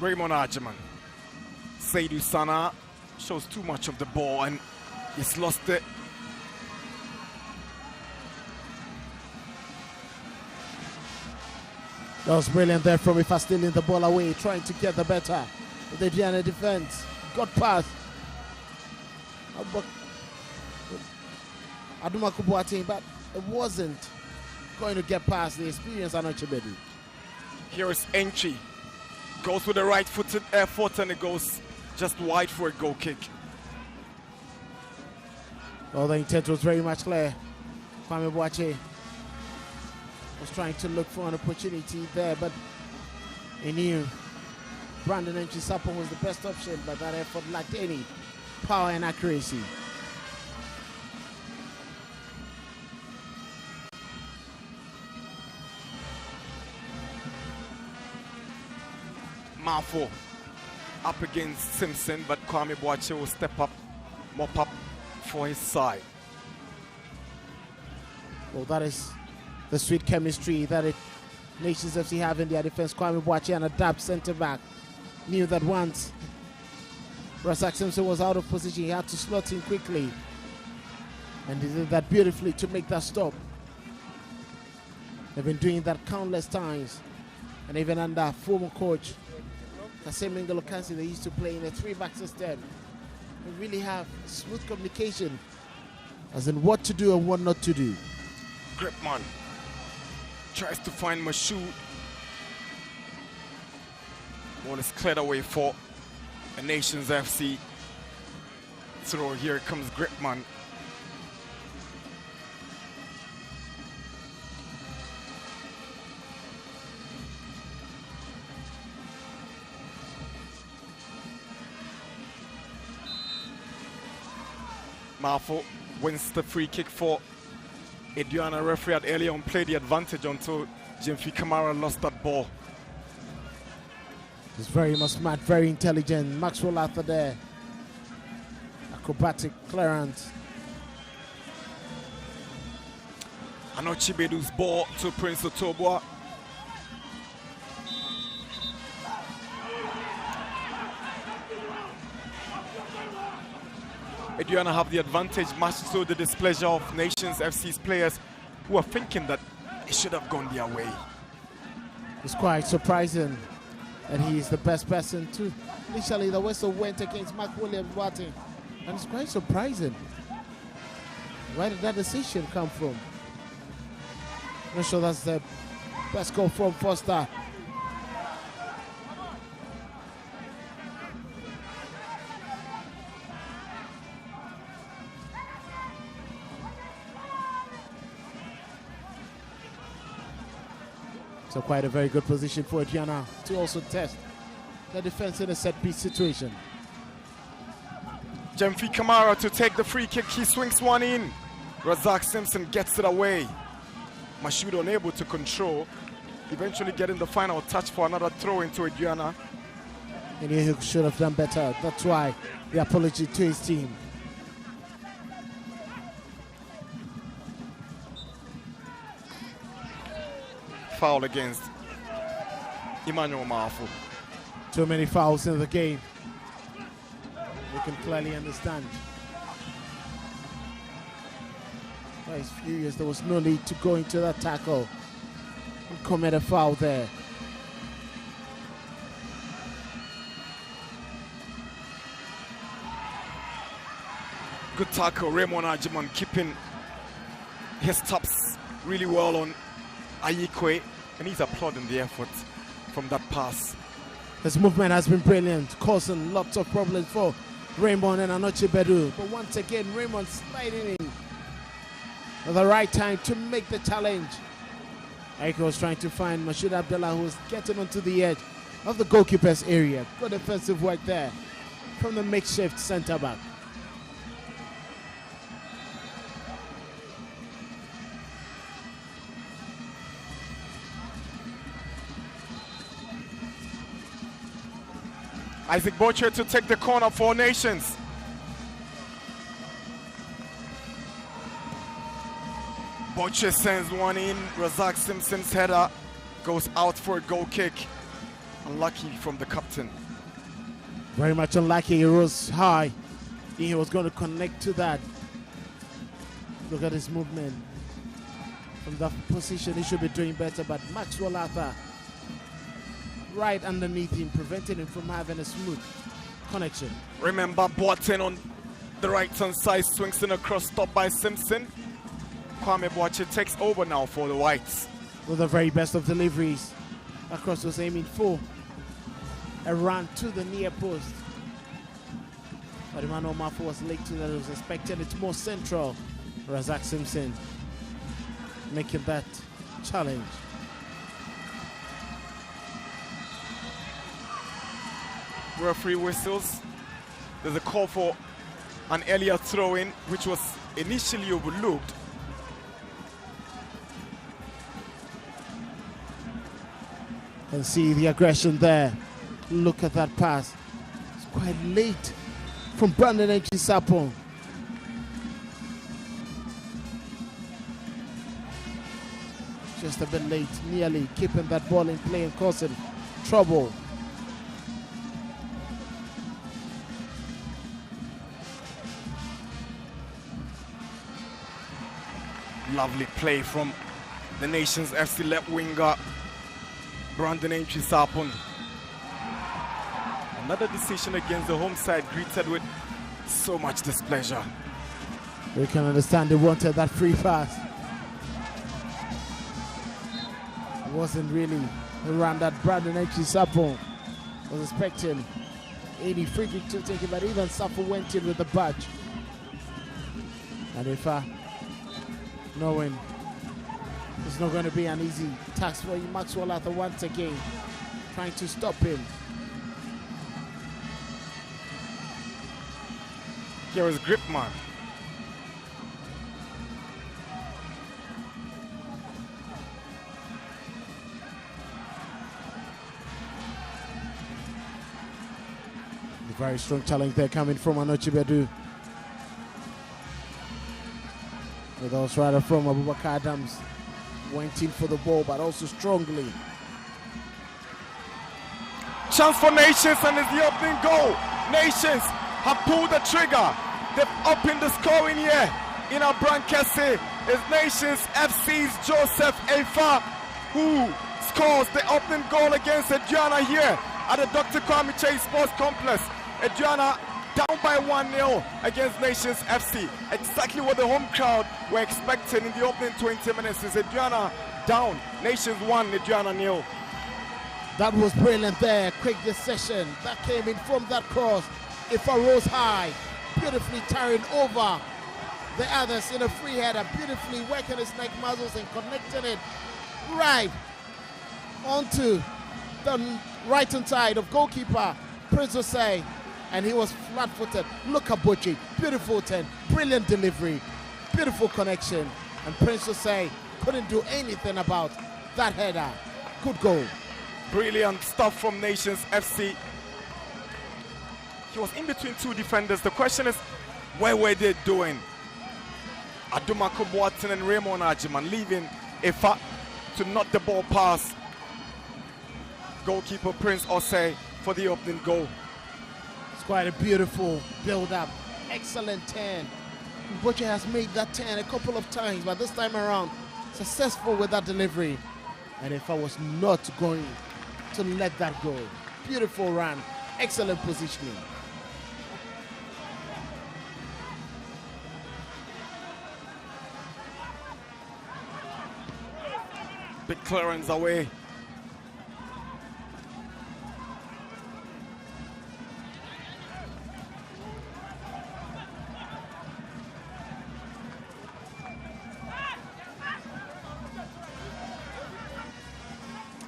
[SPEAKER 5] Raymond Ajiman. Seydou Sana shows too much of the ball and he's lost it.
[SPEAKER 6] That was brilliant there from Ifa, stealing the ball away, trying to get the better. The Diana defense got past Aduma Kubuating, but it wasn't going to get past the experience Anoche Bedu.
[SPEAKER 5] Here is entry. Goes with the right footed effort and it goes just wide for a goal kick.
[SPEAKER 6] Well, the intent was very much clear. Kwame Boache was trying to look for an opportunity there, but he knew Brandon Entry Sapon was the best option, but that effort lacked any power and accuracy.
[SPEAKER 5] Mafo up against Simpson, but Kwame Boache will step up, mop up for his side.
[SPEAKER 6] Well, that is the sweet chemistry that Nations FC have in their defense. Kwame Boakye, an adapt centre back, knew that once Razak Simpson was out of position, he had to slot in quickly. And he did that beautifully to make that stop. They've been doing that countless times. And even under former coach Kasem Ngolo, they used to play in a 3-back system. They really have smooth communication as in what to do and what not to do.
[SPEAKER 5] Gripman tries to find Mashoud. Ball is cleared away for a Nations FC throw. Here comes Gripman. Marfo wins the free kick for Aduana. Referee had earlier on played the advantage until Jemfi Kamara lost that ball.
[SPEAKER 6] He's very much smart, very intelligent. Maxwell Arthur there. Acrobatic clearance.
[SPEAKER 5] Anochi Bedu's ball to Prince Otobwa. Aduana have the advantage, much to the displeasure of Nations FC's players who are thinking that it should have gone their way.
[SPEAKER 6] It's quite surprising that he is the best person to. Initially, the whistle went against Mark Williams Boateng, and it's quite surprising. Where did that decision come from? I'm not sure that's the best goal from Foster. So quite a very good position for Aduana to also test the defense in a set-piece situation.
[SPEAKER 5] Jemfi Kamara to take the free kick. He swings one in. Razak Simpson gets it away. Mashoud unable to control. Eventually getting the final touch for another throw into Aduana.
[SPEAKER 6] And he should have done better. That's why the apology to his team.
[SPEAKER 5] Foul against Emmanuel Marfo.
[SPEAKER 6] Too many fouls in the game. We can clearly understand. Last few years there was no need to go into that tackle and commit a foul there.
[SPEAKER 5] Good tackle, Raymond Ajiman keeping his tops really well on Ayikwe, and he's applauding the effort from that pass.
[SPEAKER 6] His movement has been brilliant, causing lots of problems for Raymond and Anochi Bedu. But once again, Raymond sliding in at the right time to make the challenge. Ayikwe was trying to find Mashoud Abdullah, who was getting onto the edge of the goalkeeper's area. Good defensive work there from the makeshift centre back.
[SPEAKER 5] Isaac Boakye to take the corner for Nations. Boakye sends one in. Razak Simpson's header goes out for a goal kick. Unlucky from the captain.
[SPEAKER 6] Very much unlucky. He rose high. He was going to connect to that. Look at his movement. From that position, he should be doing better. But Maxwell Arthur right underneath him, preventing him from having a smooth connection.
[SPEAKER 5] Remember, Boateng on the right-hand side swings in across, stopped by Simpson. Kwame Boakye takes over now for the Whites.
[SPEAKER 6] With the very best of deliveries. Across was aiming for a run to the near post. But Emmanuel Marfo was late to that. He was expecting it more central. Razak Simpson making that challenge.
[SPEAKER 5] Referee whistles. There's a call for an earlier throw-in, which was initially overlooked.
[SPEAKER 6] And see the aggression there. Look at that pass. It's quite late from Brandon Enchi Sapong. Just a bit late, nearly keeping that ball in play and causing trouble.
[SPEAKER 5] Lovely play from the nation's FC left winger, Brandon Sapon. Another decision against the home side greeted with so much displeasure.
[SPEAKER 6] We can understand they wanted that free pass. It wasn't really around that Brandon Sapon was expecting any free kick to take it, but even Sapon went in with the badge. And if knowing it's not going to be an easy task for Maxwell Arthur once again, trying to stop him.
[SPEAKER 5] Here is Gripman.
[SPEAKER 6] A very strong challenge there coming from Anochi Bedu. With us rather from Abubakar Adams. Went in for the ball, but also strongly.
[SPEAKER 5] Chance for Nations, and it's the opening goal. Nations have pulled the trigger. They've opened the scoring here in our Brankese. It's Nations FC's Joseph Efa who scores the opening goal against Aduana here at the Dr. Kwame Chase Sports Complex. Aduana down by 1-0 against Nations FC. Exactly what the home crowd were expecting in the opening 20 minutes. Is Aduana down, Nations 1, Aduana 0.
[SPEAKER 6] That was brilliant there. Quick decision. That came in from that cross. If I rose high, beautifully turning over the others in a free header, beautifully working his neck muscles and connecting it right onto the right hand side of goalkeeper Prince Osei. And he was flat-footed. Look at Bochi, beautiful 10, brilliant delivery, beautiful connection. And Prince Osei couldn't do anything about that header. Good goal.
[SPEAKER 5] Brilliant stuff from Nations FC. He was in between two defenders. The question is, where were they doing? Aduma Kobuatin and Raymond Ajiman leaving Efa to knock the ball past goalkeeper Prince Osei for the opening goal.
[SPEAKER 6] Quite a beautiful build-up, excellent turn. Butcher has made that turn a couple of times, but this time around, successful with that delivery. And if I was not going to let that go, beautiful run, excellent positioning.
[SPEAKER 5] Big clearance away.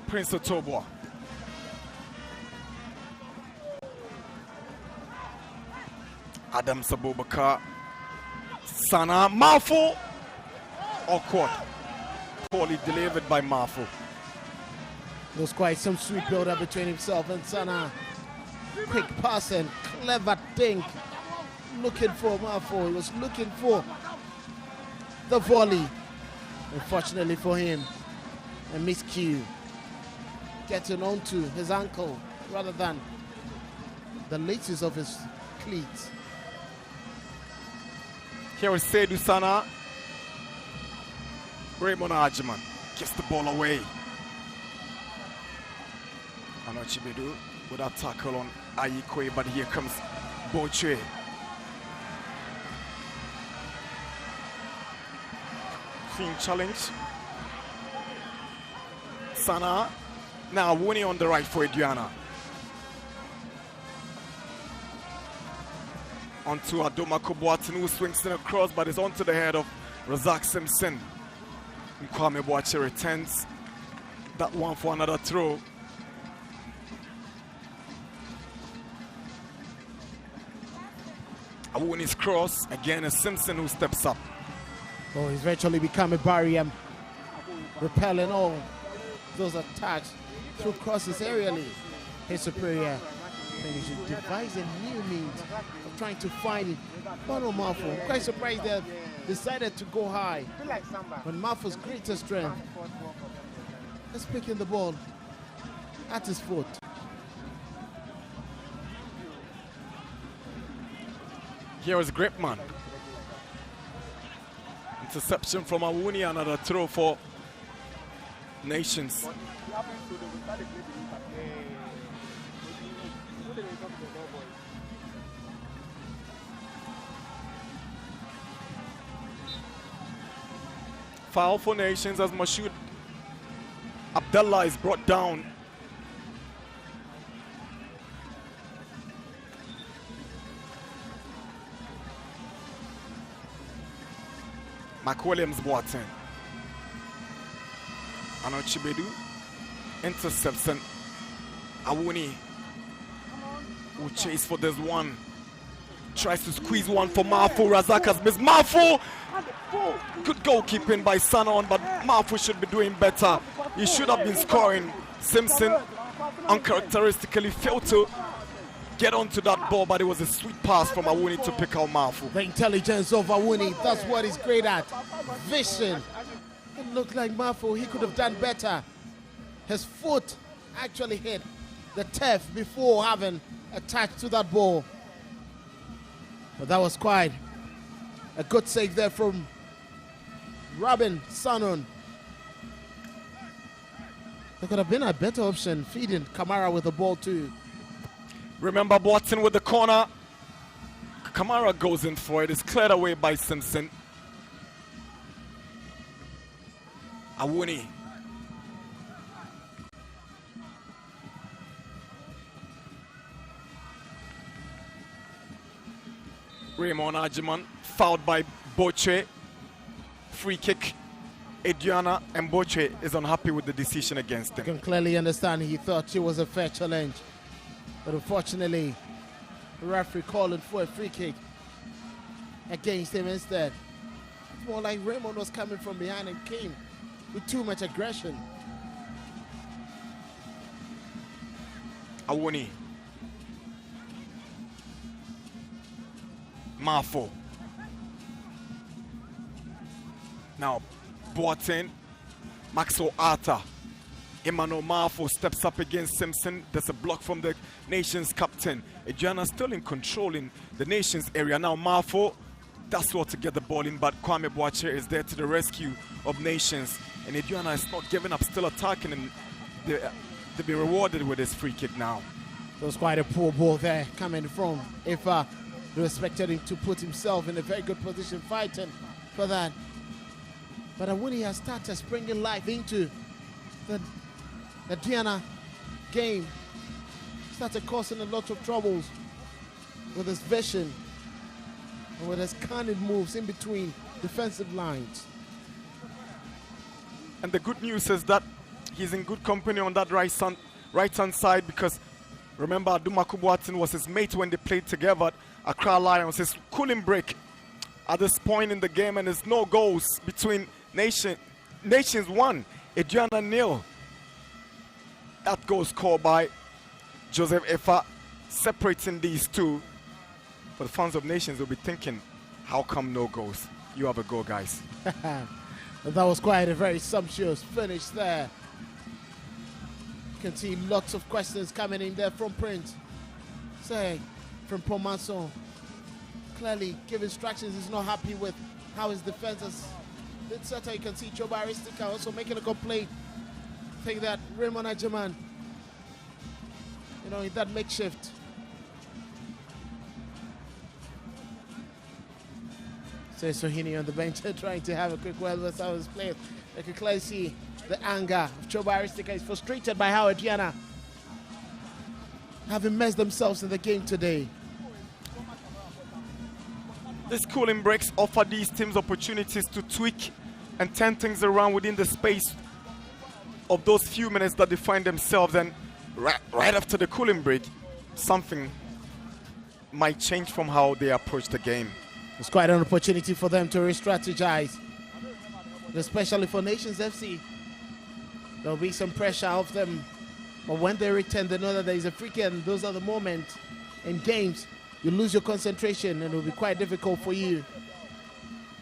[SPEAKER 5] Prince Otobwa. Adam Abubakar. Sana Mafu. Awkward. Poorly delivered by Mafu.
[SPEAKER 6] There was quite some sweet build-up between himself and Sana. Quick pass and clever dink. Looking for Mafu. He was looking for the volley. Unfortunately for him, a miscue. Getting onto his ankle rather than the laces of his cleats.
[SPEAKER 5] Here is Seydou Sana. Raymond Ajiman gives the ball away. Anochi Bedu with a tackle on Ayikwe, but here comes Boche. Clean challenge. Sana now winning on the right for Aduana. Onto Adoma Kobuatin, who swings in across, but is onto the head of Razak Simpson. Kwame Boache returns that one for another throw. Awuni's cross, again a Simpson who steps up.
[SPEAKER 6] Oh, he's virtually become a barrier, repelling all those attacks through crosses aerially. His superior think they should devise a new means of trying to find it. Mano Marfo, I'm quite surprised they decided to go high. When Marfo's greatest strength is picking the ball at his foot.
[SPEAKER 5] Here is Gripman. Interception from Awuni, another throw for Nations. Foul for Nations as Mashoud Abdullah is brought down. McWilliams Boateng. Anochibedu intercepts and Awuni will chase for this one. Tries to squeeze one for Marfo. Razak has missed. Marfo! Good goalkeeping by Sanon, but Marfo should be doing better. He should have been scoring. Simpson uncharacteristically failed to get onto that ball, but it was a sweet pass from Awuni to pick out Marfo.
[SPEAKER 6] The intelligence of Awuni, that's what he's great at. Vision. It looked like Marfo, he could have done better. His foot actually hit the turf before having attached to that ball. But that was quite a good save there from Robin Sanon. There could have been a better option, feeding Kamara with the ball too.
[SPEAKER 5] Remember Boateng with the corner. Kamara goes in for it. It's cleared away by Simpson. Awuni. Raymond Ajiman fouled by Boche. Free kick. Aduana, and Boche is unhappy with the decision against him.
[SPEAKER 6] You can clearly understand he thought it was a fair challenge. But unfortunately, the referee calling for a free kick against him instead. It's more like Raymond was coming from behind and came with too much aggression.
[SPEAKER 5] Awuni. Marfo. Now, Boateng, Maxwell Arthur. Emmanuel Marfo steps up against Simpson. There's a block from the Nations captain. Aduana still in control in the Nations area. Now Marfo, that's what to get the ball in, but Kwame Boache is there to the rescue of Nations. And Aduana is not giving up, still attacking, and to be rewarded with his free kick now.
[SPEAKER 6] It was quite a poor ball there coming from Ifa. They expected him to put himself in a very good position fighting for that. But Awuni has started springing life into the Diana game. Started causing a lot of troubles with his vision and with his cunning moves in between defensive lines.
[SPEAKER 5] And the good news is that he's in good company on that right-hand side, because remember Adumaku Boateng was his mate when they played together at Accra Lions. His cooling break at this point in the game, and there's no goals between Nations 1, Aduana 0. That goal scored by Joseph Efa, separating these two. For the fans of Nations, will be thinking, how come no goals? You have a goal, guys.
[SPEAKER 6] That was quite a very sumptuous finish there. You can see lots of questions coming in there from Prince. Say, from Pomanson. Clearly give instructions, he's not happy with how his defense has been set. You can see Choba Aristika also making a complaint. I think that Raymond Ajiman, in that makeshift. So Sohini on the bench trying to have a quick word with how his players. You can clearly see the anger of Choba Aristika. He's frustrated by how Aduana having messed themselves in the game today.
[SPEAKER 5] These cooling breaks offer these teams opportunities to tweak and turn things around within the space of those few minutes that they find themselves. And right after the cooling break, something might change from how they approach the game.
[SPEAKER 6] It's quite an opportunity for them to re-strategize, especially for Nations FC. There'll be some pressure of them But when they return, they know that there is a free kick, and those are the moments in games you lose your concentration, and it will be quite difficult for you.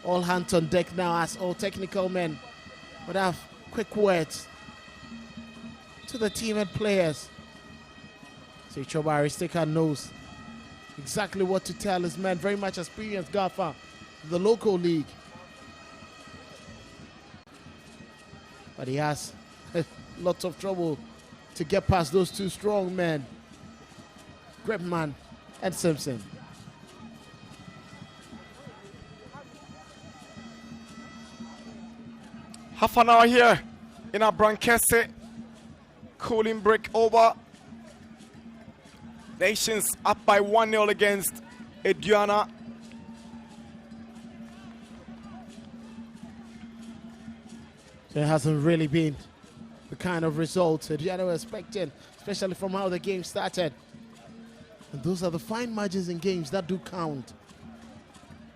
[SPEAKER 6] All hands on deck now as all technical men would have quick words to the team and players. So Chobari Sticker knows exactly what to tell his men. Very much experienced golfer, the local league. But he has lots of trouble to get past those two strong men, Gripman and Simpson.
[SPEAKER 5] Half an hour here in Abrankese. Cooling break over. Nations up by 1-0 against Aduana.
[SPEAKER 6] So it hasn't really been the kind of result Aduana were expecting, especially from how the game started. And those are the fine margins in games that do count.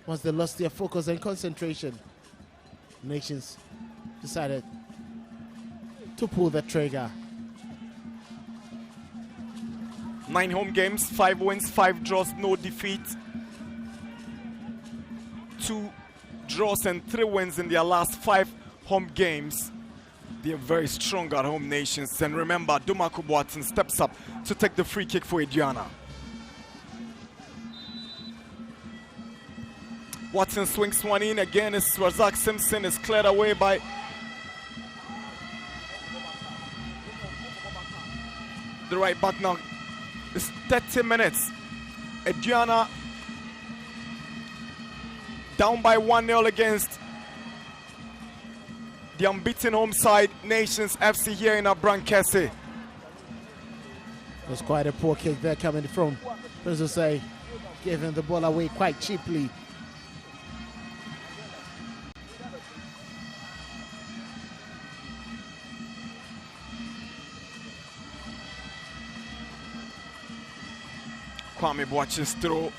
[SPEAKER 6] Once they lost their focus and concentration, Nations decided to pull the trigger.
[SPEAKER 5] 9 home games, 5 wins, 5 draws, no defeat. 2 draws and 3 wins in their last 5 home games. They are very strong at home, Nations. And remember, Dumaku Watson steps up to take the free kick for Aduana. Watson swings one in. Again, it's Razak Simpson is cleared away by the right back now. It's 30 minutes. Aduana down by 1-0 against the unbeaten home side, Nations FC here in Abrankese.
[SPEAKER 6] There's quite a poor kick there coming from Prince say, giving the ball away quite cheaply.
[SPEAKER 5] Kwame watches through.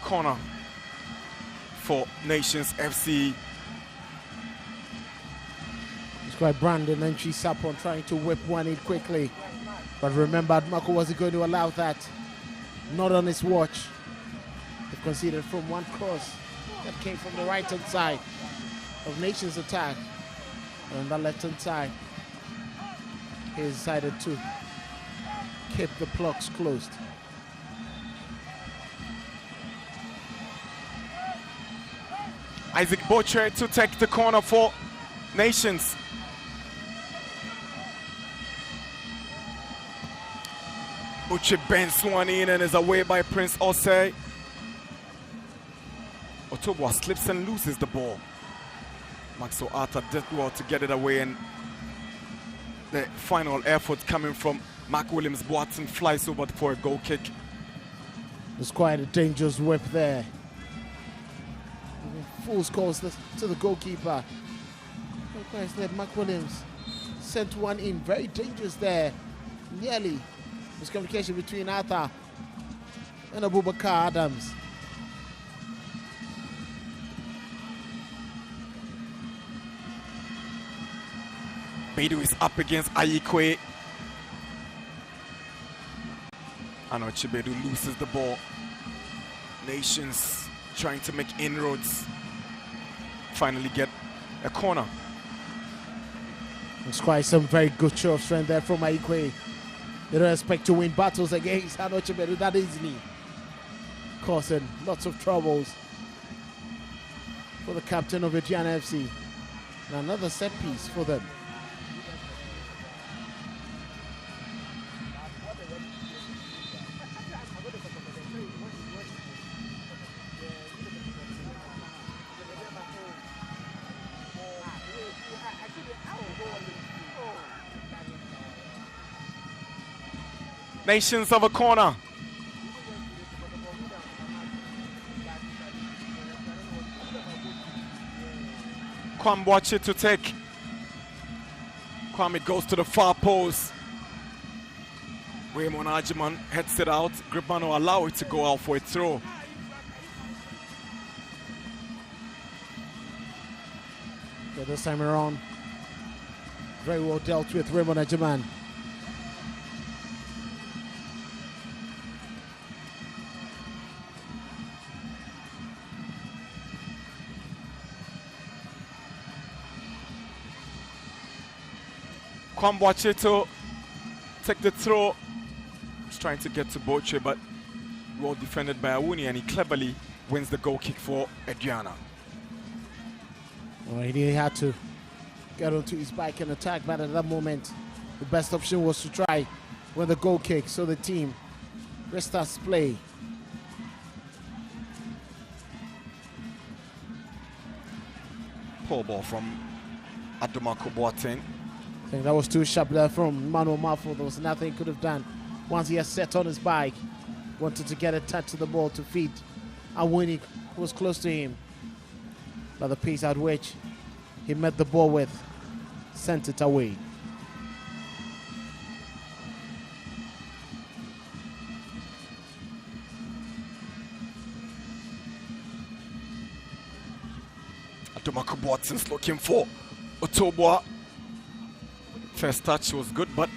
[SPEAKER 5] Corner for Nations FC.
[SPEAKER 6] It's quite Brandon and she's up on trying to whip one in quickly. But remember, Mako wasn't going to allow that. Not on his watch. They conceded from one cross that came from the right-hand side of Nations attack. And on the left-hand side, he decided to keep the blocks closed.
[SPEAKER 5] Isaac Boche to take the corner for Nations. Boche bends one in and is away by Prince Osei. Otobwa slips and loses the ball. Maxo Arthur did well to get it away, and the final effort coming from Mark Williams. Watson flies over for a goal kick.
[SPEAKER 6] It's quite a dangerous whip there. Full scores to the goalkeeper. Mark Williams sent one in. Very dangerous there. Nearly miscommunication between Arthur and Abubakar Adams.
[SPEAKER 5] Beidou is up against Ayikwe. Anoche Beidou loses the ball. Nations trying to make inroads. Finally get a corner.
[SPEAKER 6] It's quite some very good show of strength there from Ayikwe. They don't expect to win battles against Anoche Beidou that easily, causing lots of troubles for the captain of Aduana FC. And another set piece for them.
[SPEAKER 5] Nations of a corner. Kwame watch it to take. Kwame goes to the far post. Raymond Ajiman heads it out. Gripman will allow it to go out for a throw.
[SPEAKER 6] But this time around, very well dealt with Raymond Ajaman.
[SPEAKER 5] Kwambwacheto take the throw. He's trying to get to Boche, but well defended by Awuni, and he cleverly wins the goal kick for Aduana.
[SPEAKER 6] Well, he had to get onto his bike and attack, but at that moment, the best option was to try with the goal kick, so the team restarts play.
[SPEAKER 5] Poor ball from Adomako Boateng.
[SPEAKER 6] I think that was too sharp there from Manuel Mafo. There was nothing he could have done once he had set on his bike. Wanted to get a touch to the ball to feed Awuni, who was close to him. But the pace at which he met the ball with sent it away.
[SPEAKER 5] Adomako Boateng's looking for Otobwa. First touch was good, but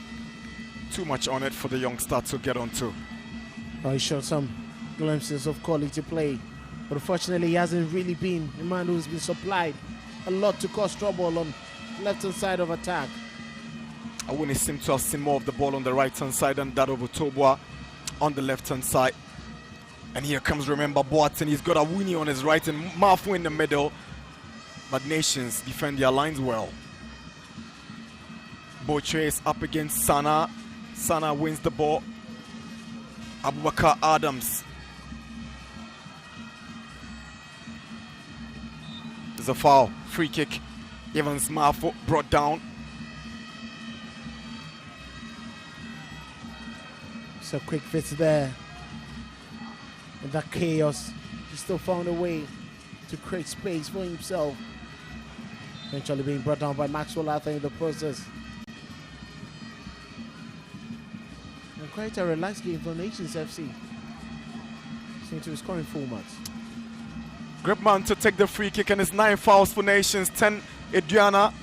[SPEAKER 5] too much on it for the youngster to get onto.
[SPEAKER 6] He showed some glimpses of quality play, but unfortunately he hasn't really been a man who's been supplied a lot to cause trouble on left-hand side of attack.
[SPEAKER 5] Awuni seemed to have seen more of the ball on the right-hand side than that of Otobwa on the left-hand side. And here comes, remember, Boateng. He's got Awuni on his right and Mafu in the middle, but Nations defend their lines well. Boche is up against Sana. Sana wins the ball. Abubakar Adams. There's a foul. Free kick. Evans Mafo brought down.
[SPEAKER 6] So quick fits there. In that chaos, he still found a way to create space for himself. Eventually being brought down by Maxwell Arthur in the process. And quite a relaxed game for Nations FC. Seems to be scoring full marks.
[SPEAKER 5] Gripman to take the free kick, and it's 9 fouls for Nations, 10 Aduana.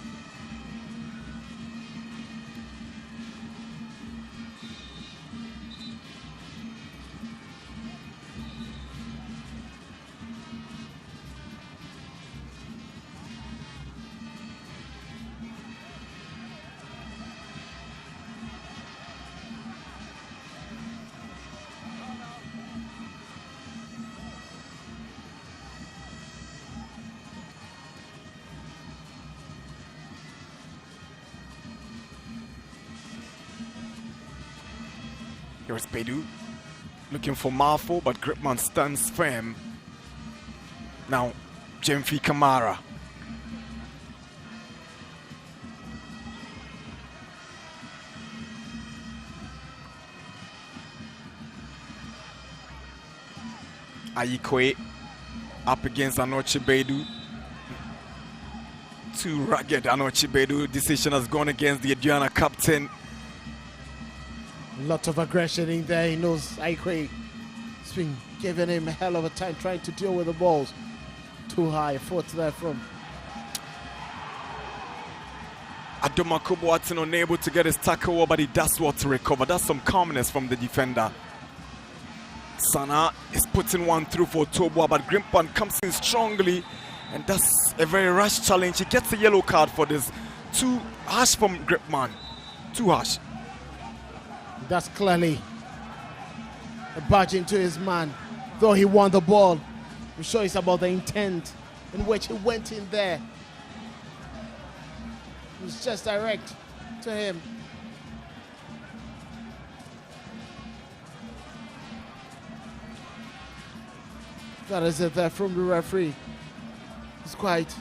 [SPEAKER 5] Here's Bedu looking for Mafo, but Gripman stands firm. Now, Jemfi Kamara. Ayikwe up against Anoche Bedu. Too rugged Anoche Bedu. Decision has gone against the Aduana captain.
[SPEAKER 6] Lot of aggression in there. He knows Aikwe has been giving him a hell of a time trying to deal with the balls. Too high, fought there from
[SPEAKER 5] Adomako Boateng unable to get his tackle, but he does well to recover. That's some calmness from the defender. Sana is putting one through for Toboa, but Grimpan comes in strongly, and that's a very rash challenge. He gets a yellow card for this. Too harsh from Gripman. Too harsh.
[SPEAKER 6] That's clearly a barge into his man. Though he won the ball, I'm sure it's about the intent in which he went in there. It was just direct to him. That is it there from the referee. It's quite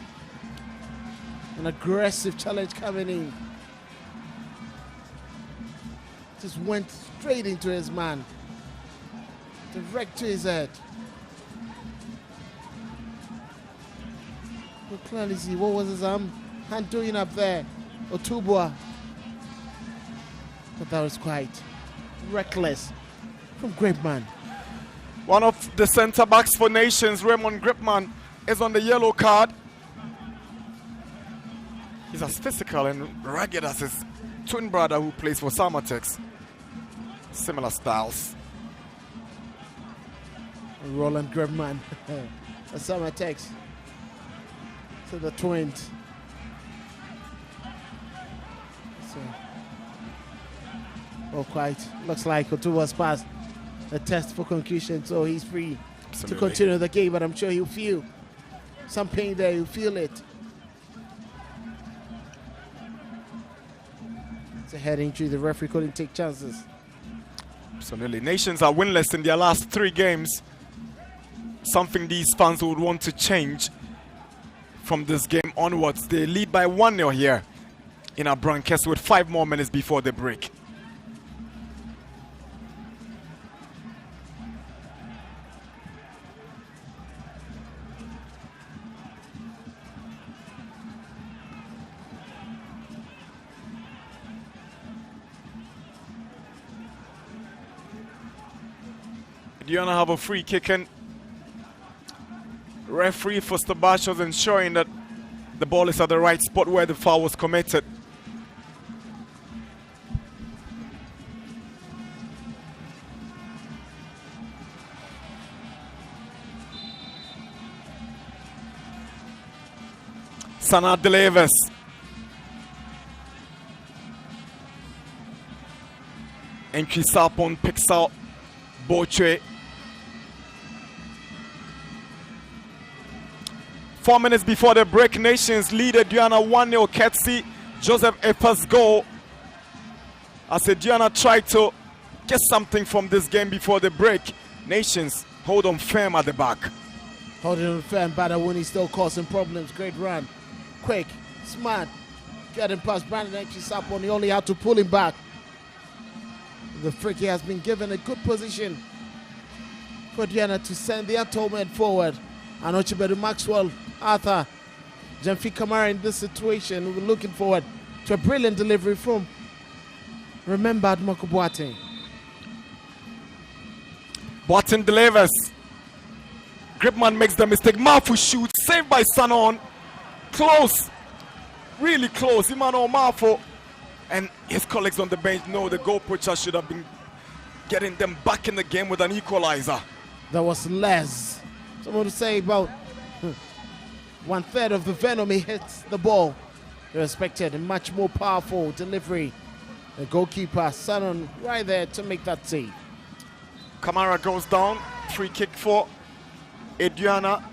[SPEAKER 6] an aggressive challenge coming in. Just went straight into his man, direct to his head. You clearly see what was his hand doing up there, Otubwa. But that was quite reckless from Gripman.
[SPEAKER 5] One of the centre backs for Nations, Raymond Gripman, is on the yellow card. He's as physical and rugged as his twin brother who plays for Samatex. Similar styles.
[SPEAKER 6] Roland Gribman, a Samatex. So the twins. So, quite. Looks like Otu has passed the test for concussion, so he's free to continue the game, but I'm sure he'll feel some pain there, he'll feel it. It's a head injury, the referee couldn't take chances.
[SPEAKER 5] Absolutely. Nations are winless in their last 3 games. Something these fans would want to change from this game onwards. They lead by 1-0 here in our broadcast with 5 more minutes before the break. Aduana have a free kick, and referee Foster-Bash was ensuring that the ball is at the right spot where the foul was committed. Sana delivers. And Kisapon picks out Boche. 4 minutes before the break, Nations lead Aduana 1-0 courtesy Joseph Epa's goal. As Aduana tried to get something from this game before the break, Nations hold on firm at the back.
[SPEAKER 6] Holding on firm, Badawuni still causing problems. Great run. Quick, smart. Getting past Brandon Enchisapon. He only had to pull him back. The Friki has been given a good position for Aduana to send the atonement forward. And Ochibedu Maxwell, Arthur, Jamfi Kamara in this situation. We're looking forward to a brilliant delivery from remembered Moko Boateng.
[SPEAKER 5] Boateng delivers. Gripman makes the mistake. Mafu shoots. Saved by Sanon. Close. Really close. Emmanuel Mafu and his colleagues on the bench know the goal poacher should have been getting them back in the game with an equalizer.
[SPEAKER 6] That was less. Someone to say about 1/3 of the venom he hits the ball. They expected a much more powerful delivery. The goalkeeper, Sanon, right there to make that save.
[SPEAKER 5] Kamara goes down. Free kick for Aduana.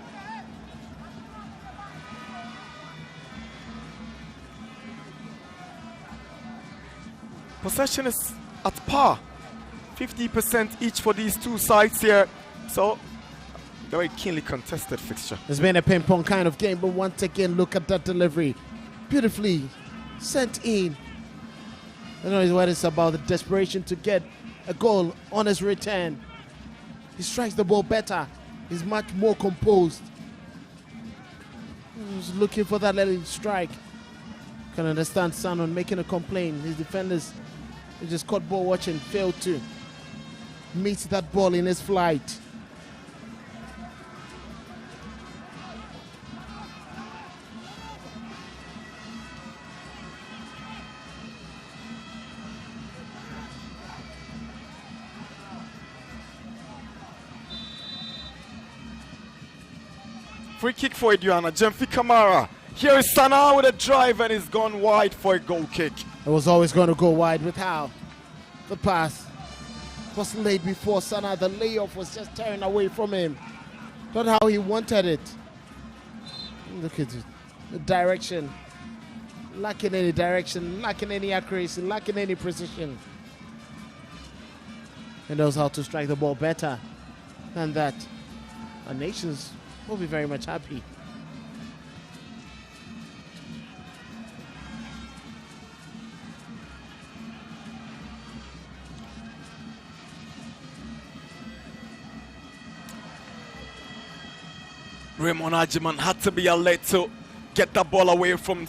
[SPEAKER 5] Possession is at par. 50% each for these two sides here. So, very keenly contested fixture.
[SPEAKER 6] It's been a ping-pong kind of game, but once again, look at that delivery. Beautifully sent in. I don't know what it's about, the desperation to get a goal on his return. He strikes the ball better. He's much more composed. He's looking for that little strike. Can understand Sanon making a complaint. His defenders, he just caught ball watching, failed to meet that ball in his flight.
[SPEAKER 5] Free kick for Aduana. Jamfi Kamara. Here is Sana with a drive and he's gone wide for a goal kick.
[SPEAKER 6] It was always going to go wide with how the pass was laid before Sana. The layoff was just tearing away from him. Not how he wanted it. Look at it. The direction. Lacking any direction, lacking any accuracy, lacking any precision. He knows how to strike the ball better than that. Our nations will be very much happy.
[SPEAKER 5] Raymond Ajiman had to be alert to get that ball away from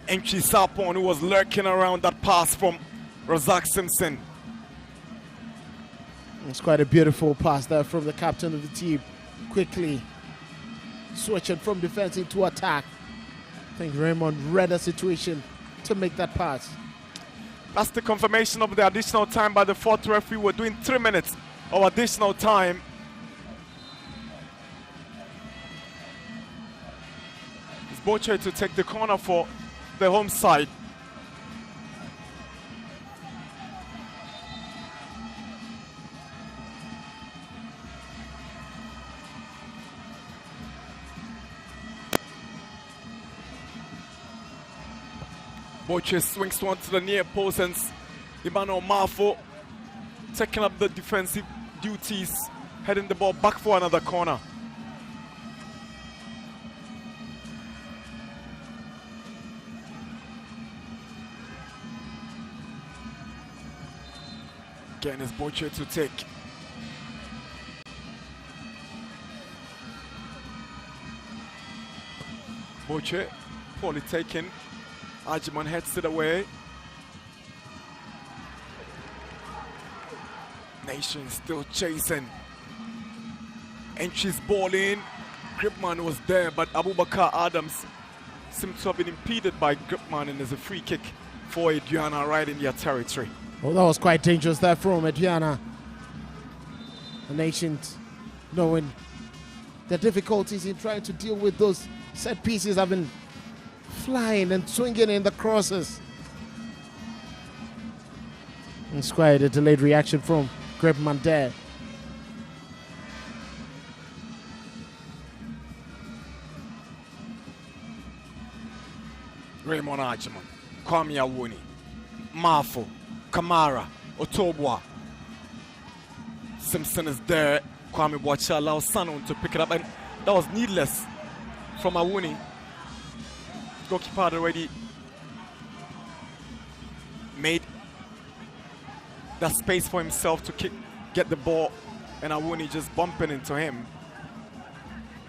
[SPEAKER 5] Enchi Sapon, who was lurking around that pass from Razak Simpson.
[SPEAKER 6] It's quite a beautiful pass there from the captain of the team. Quickly switching from defense into attack. think Raymond read the situation to make that pass.
[SPEAKER 5] That's the confirmation of the additional time by the fourth referee. We're doing 3 minutes of additional time. It's Boche to take the corner for the home side. Boche swings one to the near post and Emmanuel Marfo taking up the defensive duties, heading the ball back for another corner. Again, it's Boche to take. Boche, poorly taken. Ajiman heads it away. Nation still chasing. Entries ball in. Gripman was there, but Abubakar Adams seemed to have been impeded by Gripman, and there's a free kick for Aduana right in their territory.
[SPEAKER 6] Well, that was quite dangerous there from Aduana. The Nation knowing the difficulties in trying to deal with those set pieces have been flying and swinging in the crosses. It's quite a delayed reaction from Gripman there.
[SPEAKER 5] Raymond Ajiman, Kwame Awuni, Marfo, Kamara, Otobwa. Simpson is there. Kwame Boacha allows Sanon to pick it up, and that was needless from Awuni. Goalkeeper had already made that space for himself to get the ball, and Awuni just bumping into him.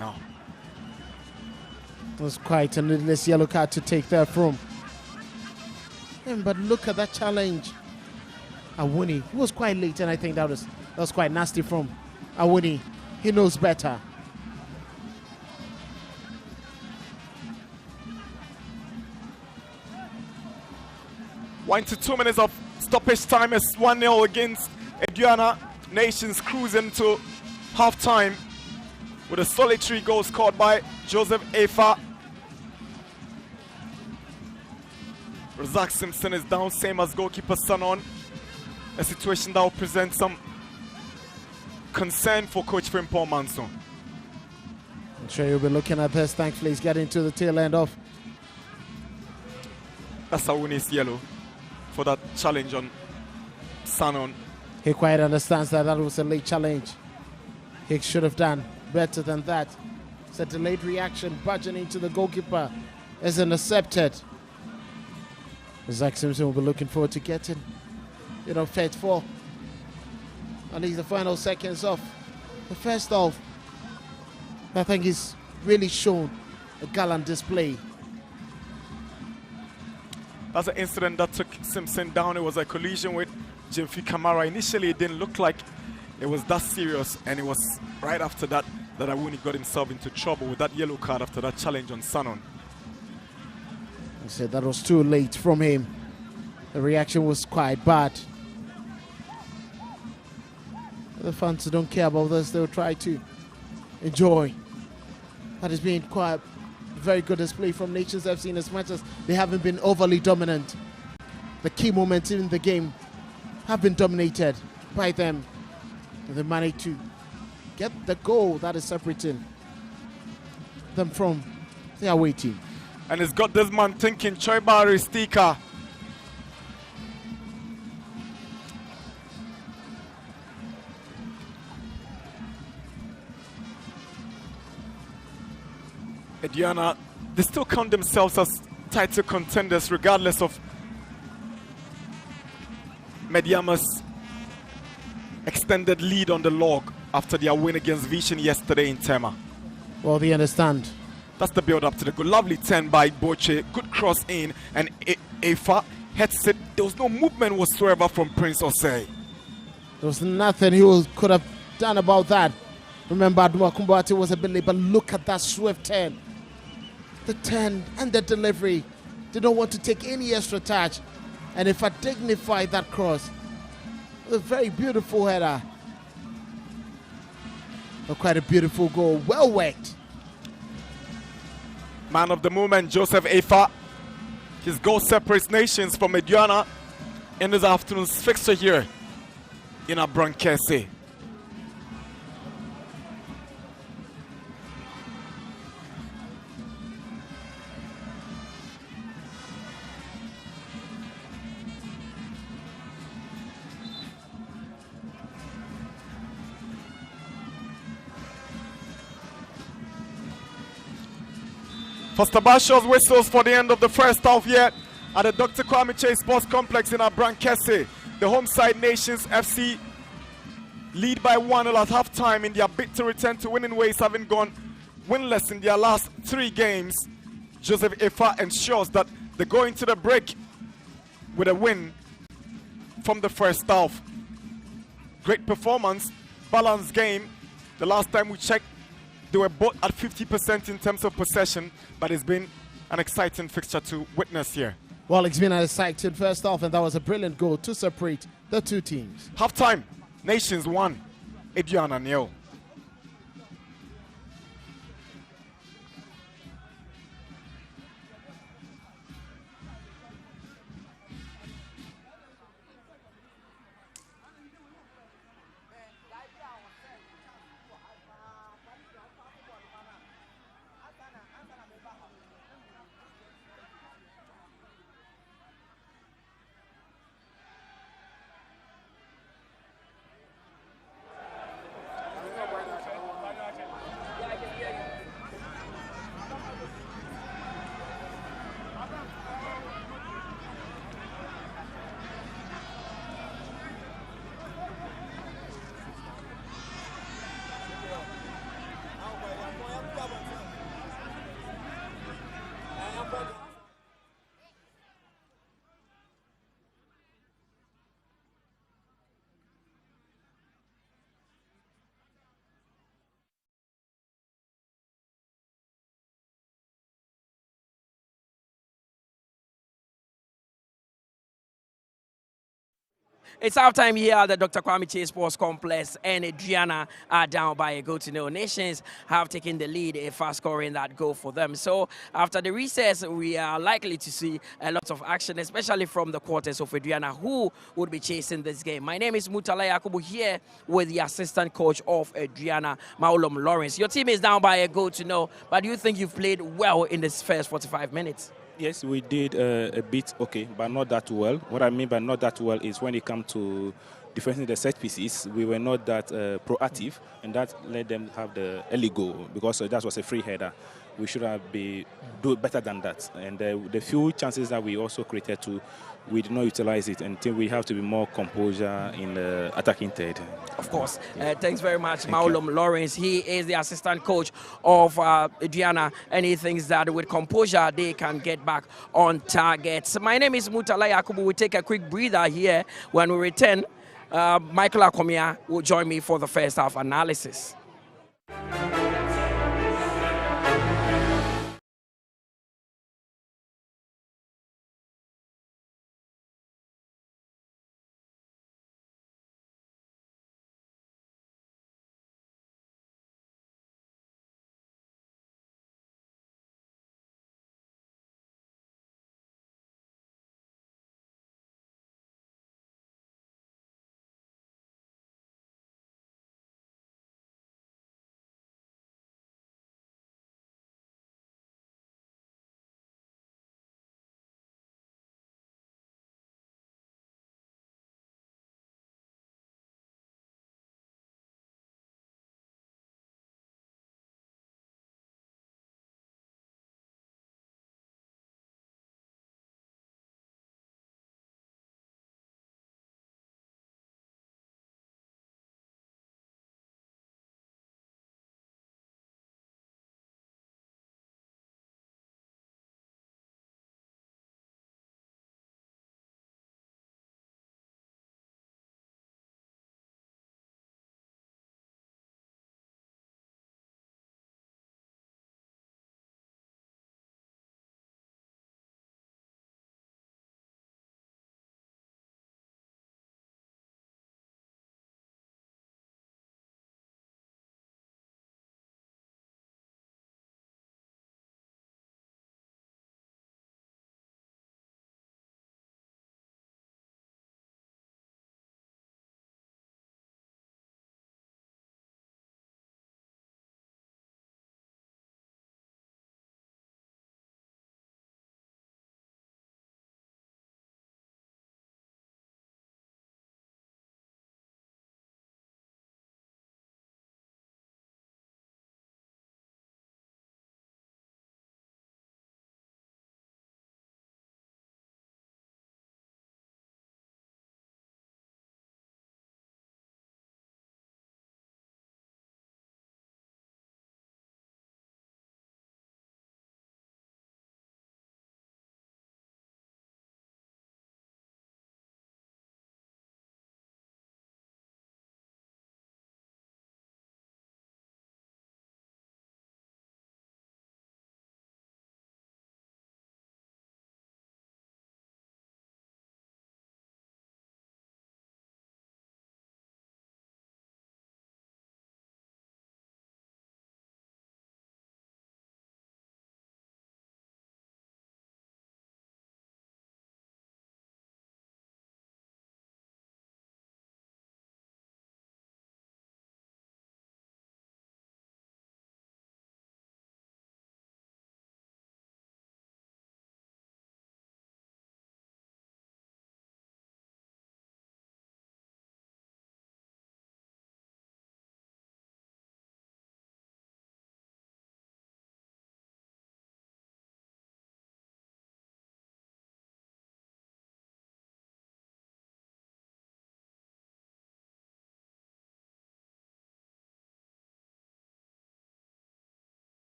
[SPEAKER 5] No.
[SPEAKER 6] It was quite a needless yellow card to take there from him, but look at that challenge. Awuni, he was quite late, and I think that was quite nasty from Awuni. He knows better.
[SPEAKER 5] One to 2 minutes of stoppage time is 1-0 against Aduana. Nations cruising to half-time with a solitary goal scored by Joseph Efa. Razak Simpson is down, same as goalkeeper Sanon. A situation that will present some concern for Coach Frimpong Manson.
[SPEAKER 6] I'm sure you'll be looking at this. Thankfully, he's getting to the tail end of.
[SPEAKER 5] That's Awuni's yellow for that challenge on Sanon.
[SPEAKER 6] He quite understands that was a late challenge. He should have done better than that. It's a delayed reaction, budging into the goalkeeper. Is intercepted. Zach Simpson will be looking forward to getting, fit for at least the final seconds of the first half. I think he's really shown a gallant display.
[SPEAKER 5] That's an incident that took Simpson down. It was a collision with Jimfi Kamara. Initially, it didn't look like it was that serious, and it was right after that that Awuni got himself into trouble with that yellow card after that challenge on Sanon.
[SPEAKER 6] I said that was too late from him. The reaction was quite bad. The fans who don't care about this, they'll try to enjoy. That has been quite a very good display from Nations FC in as much as they haven't been overly dominant. The key moments in the game have been dominated by them. They managed to get the goal that is separating them from the away team.
[SPEAKER 5] And it's got this man thinking, Choibari Stika. Aduana, they still count themselves as title contenders regardless of Mediama's extended lead on the log after their win against Vision yesterday in Tema.
[SPEAKER 6] Well, they understand.
[SPEAKER 5] That's the build up to the goal. Lovely 10 by Boche. Good cross in, and Efa heads it. There was no movement whatsoever from Prince Osei.
[SPEAKER 6] There was nothing he could have done about that. Remember, Aduana Kumbati was a bit late, but look at that swift turn the turn and the delivery. Did not want to take any extra touch. And if I dignify that cross, a very beautiful header. Quite a beautiful goal, well worked.
[SPEAKER 5] Man of the moment, Joseph Efa. His goal separates nations from Aduana in this afternoon's fixture here in Abrankese. First Tabasha's whistles for the end of the first half here at the Dr. Kwame Chase Sports Complex in Abrankese. The home side Nations FC lead by 1-0 at halftime in their bid to return to winning ways, having gone winless in their last 3 games. Joseph Efa ensures that they go into the break with a win from the first half. Great performance, balanced game. The last time we checked, they were both at 50% in terms of possession, but it's been an exciting fixture to witness here.
[SPEAKER 6] Well, it's been an exciting first half, and that was a brilliant goal to separate the two teams.
[SPEAKER 5] Halftime, Nations 1, Aduana 0.
[SPEAKER 1] It's halftime here at the Dr. Kwame Chase Sports Complex, and Aduana are down by a goal to nil. Nations have taken the lead, a fast scoring that goal for them. So after the recess, we are likely to see a lot of action, especially from the quarters of Aduana, who would be chasing this game. My name is Mutala Yakubu, here with the assistant coach of Aduana, Maulom Lawrence. Your team is down by a goal to nil, but do you think you've played well in this first 45 minutes?
[SPEAKER 7] Yes, we did a bit okay, but not that well. What I mean by not that well is when it comes to defending the set pieces, we were not that proactive, and that let them have the early goal because that was a free header. We should have do better than that. And the few chances that we also created we did not utilize it, and we have to be more composure in the attacking third.
[SPEAKER 1] Of course. Thanks very much, Maulom Lawrence. He is the assistant coach of Aduana, and he thinks that with composure, they can get back on target. My name is Mutala Yakubu. We take a quick breather here. When we return, Michael Akomia will join me for the first half analysis.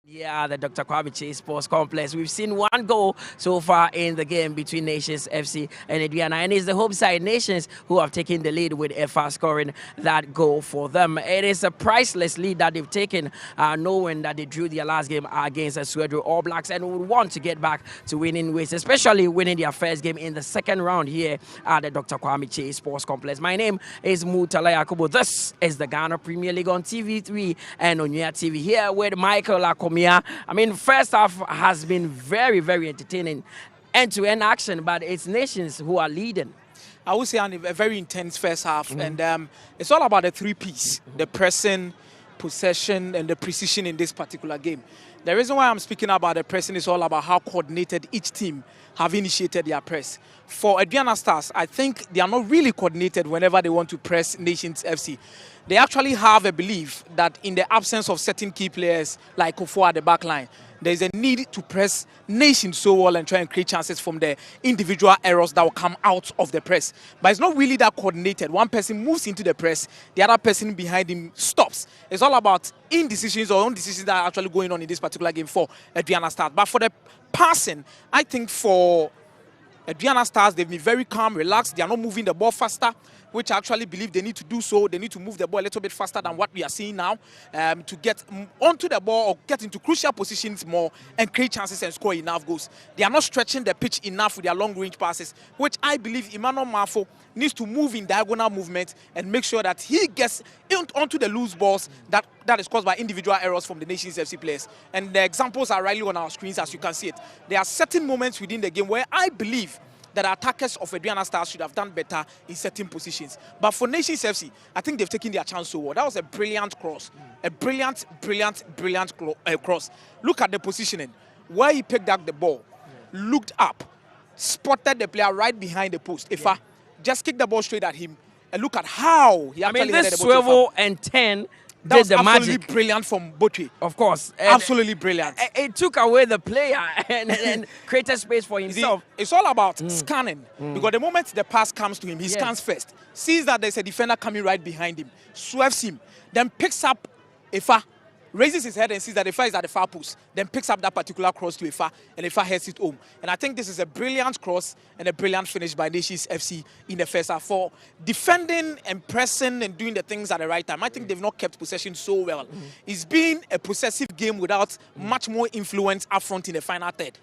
[SPEAKER 1] Yeah, the Dr. Kwame Chase Sports Complex. We've seen one goal so far in the game between Nations FC and Aduana, and it's the home side Nations who have taken the lead with FA scoring that goal for them. It is a priceless lead that they've taken, knowing that they drew their last game against the Swedru All Blacks and would want to get back to winning ways, especially winning their first game in the second round here at the Dr. Kwame Chase Sports Complex. My name is Mutala Yakubu. This is the Ghana Premier League on TV3 and on Onya TV, here with Michael Akomi. I mean, first half has been very, very entertaining, end-to-end action, but it's Nations who are leading.
[SPEAKER 2] I would say a very intense first half, and it's all about the three-piece, the pressing, possession, and the precision in this particular game. The reason why I'm speaking about the pressing is all about how coordinated each team have initiated their press. For Aduana Stars, I think they are not really coordinated whenever they want to press Nations FC. They actually have a belief that in the absence of certain key players like Kofo at the back line, there is a need to press Nations so well and try and create chances from the individual errors that will come out of the press. But it's not really that coordinated. One person moves into the press, the other person behind him stops. It's all about indecisions or indecisions that are actually going on in this particular game for Aduana Stars. But for the passing, I think for Aduana Stars, they've been very calm, relaxed. They are not moving the ball faster, which I actually believe they need to do so. They need to move the ball a little bit faster than what we are seeing now to get onto the ball or get into crucial positions more and create chances and score enough goals. They are not stretching the pitch enough with their long-range passes, which I believe Emmanuel Mafo needs to move in diagonal movement and make sure that he gets onto the loose balls that is caused by individual errors from the Nations FC players. And the examples are rightly on our screens as you can see it. There are certain moments within the game where I believe that attackers of Aduana Stars should have done better in certain positions. But for Nations FC, I think they've taken their chance so well. That was a brilliant cross. A brilliant cross. Look at the positioning. Where he picked up the ball, looked up, spotted the player right behind the post. If I just kick the ball straight at him, and look at how he actually headed the ball.
[SPEAKER 1] This swivel and 10
[SPEAKER 2] that was
[SPEAKER 1] the
[SPEAKER 2] absolutely
[SPEAKER 1] magic.
[SPEAKER 2] Brilliant from Botwe.
[SPEAKER 1] Of course.
[SPEAKER 2] Absolutely brilliant.
[SPEAKER 1] It took away the player and created space for himself.
[SPEAKER 2] It's all about scanning. Because the moment the pass comes to him, he scans first, sees that there's a defender coming right behind him, swerves him, then picks up Efa, raises his head and sees that Efa is at the far post, then picks up that particular cross to Efa, and Efa heads it home. And I think this is a brilliant cross and a brilliant finish by Nations FC in the first half for defending and pressing and doing the things at the right time. I think they've not kept possession so well. It's been a possessive game without much more influence up front in the final third.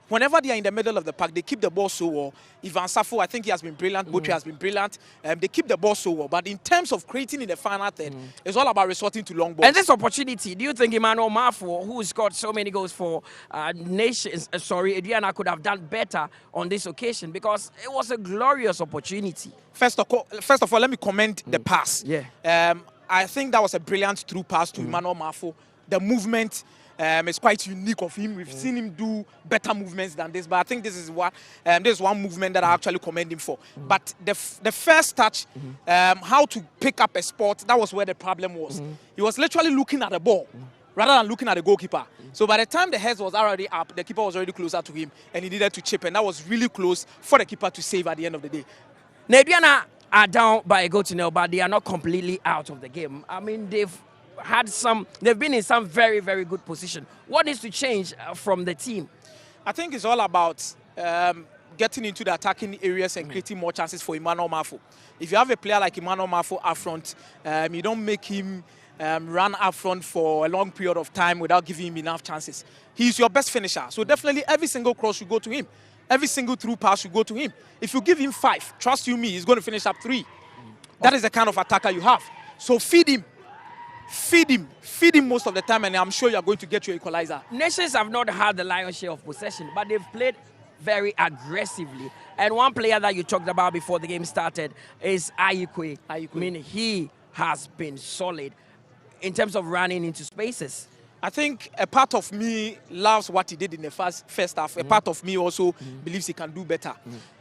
[SPEAKER 2] Whenever they are in the middle of the park, they keep the ball so well. Ivan Safo, I think he has been brilliant. Botwe has been brilliant. They keep the ball so well. But in terms of creating in the final third, it's all about resorting to long balls.
[SPEAKER 1] And this opportunity, do you think Emmanuel Mafo, who scored so many goals for Aduana, could have done better on this occasion? Because it was a glorious opportunity.
[SPEAKER 2] First of all, let me comment the pass.
[SPEAKER 1] Yeah.
[SPEAKER 2] I think that was a brilliant through pass to Emmanuel Mafo. The movement is quite unique of him. We've seen him do better movements than this, but I think this is one movement that I actually commend him for. But the first touch, how to pick up a spot, that was where the problem was. He was literally looking at the ball rather than looking at the goalkeeper. So by the time the head was already up, the keeper was already closer to him, and he needed to chip, and that was really close for the keeper to save at the end of the day.
[SPEAKER 1] Aduana are down by a goal to nil, but they are not completely out of the game. I mean, they've been in some very, very good position. What needs to change from the team?
[SPEAKER 2] I think it's all about getting into the attacking areas and creating more chances for Emmanuel Mafo. If you have a player like Emmanuel Mafo up front, you don't make him run up front for a long period of time without giving him enough chances. He's your best finisher. So definitely every single cross should go to him. Every single through pass should go to him. If you give him 5, trust you me, he's going to finish up 3. That is the kind of attacker you have. So feed him most of the time, and I'm sure you're going to get your equalizer.
[SPEAKER 1] Nations have not had the lion's share of possession, but they've played very aggressively. And one player that you talked about before the game started is Ayikwe. I mean, he has been solid in terms of running into spaces.
[SPEAKER 2] I think a part of me loves what he did in the first half. A part of me also believes he can do better.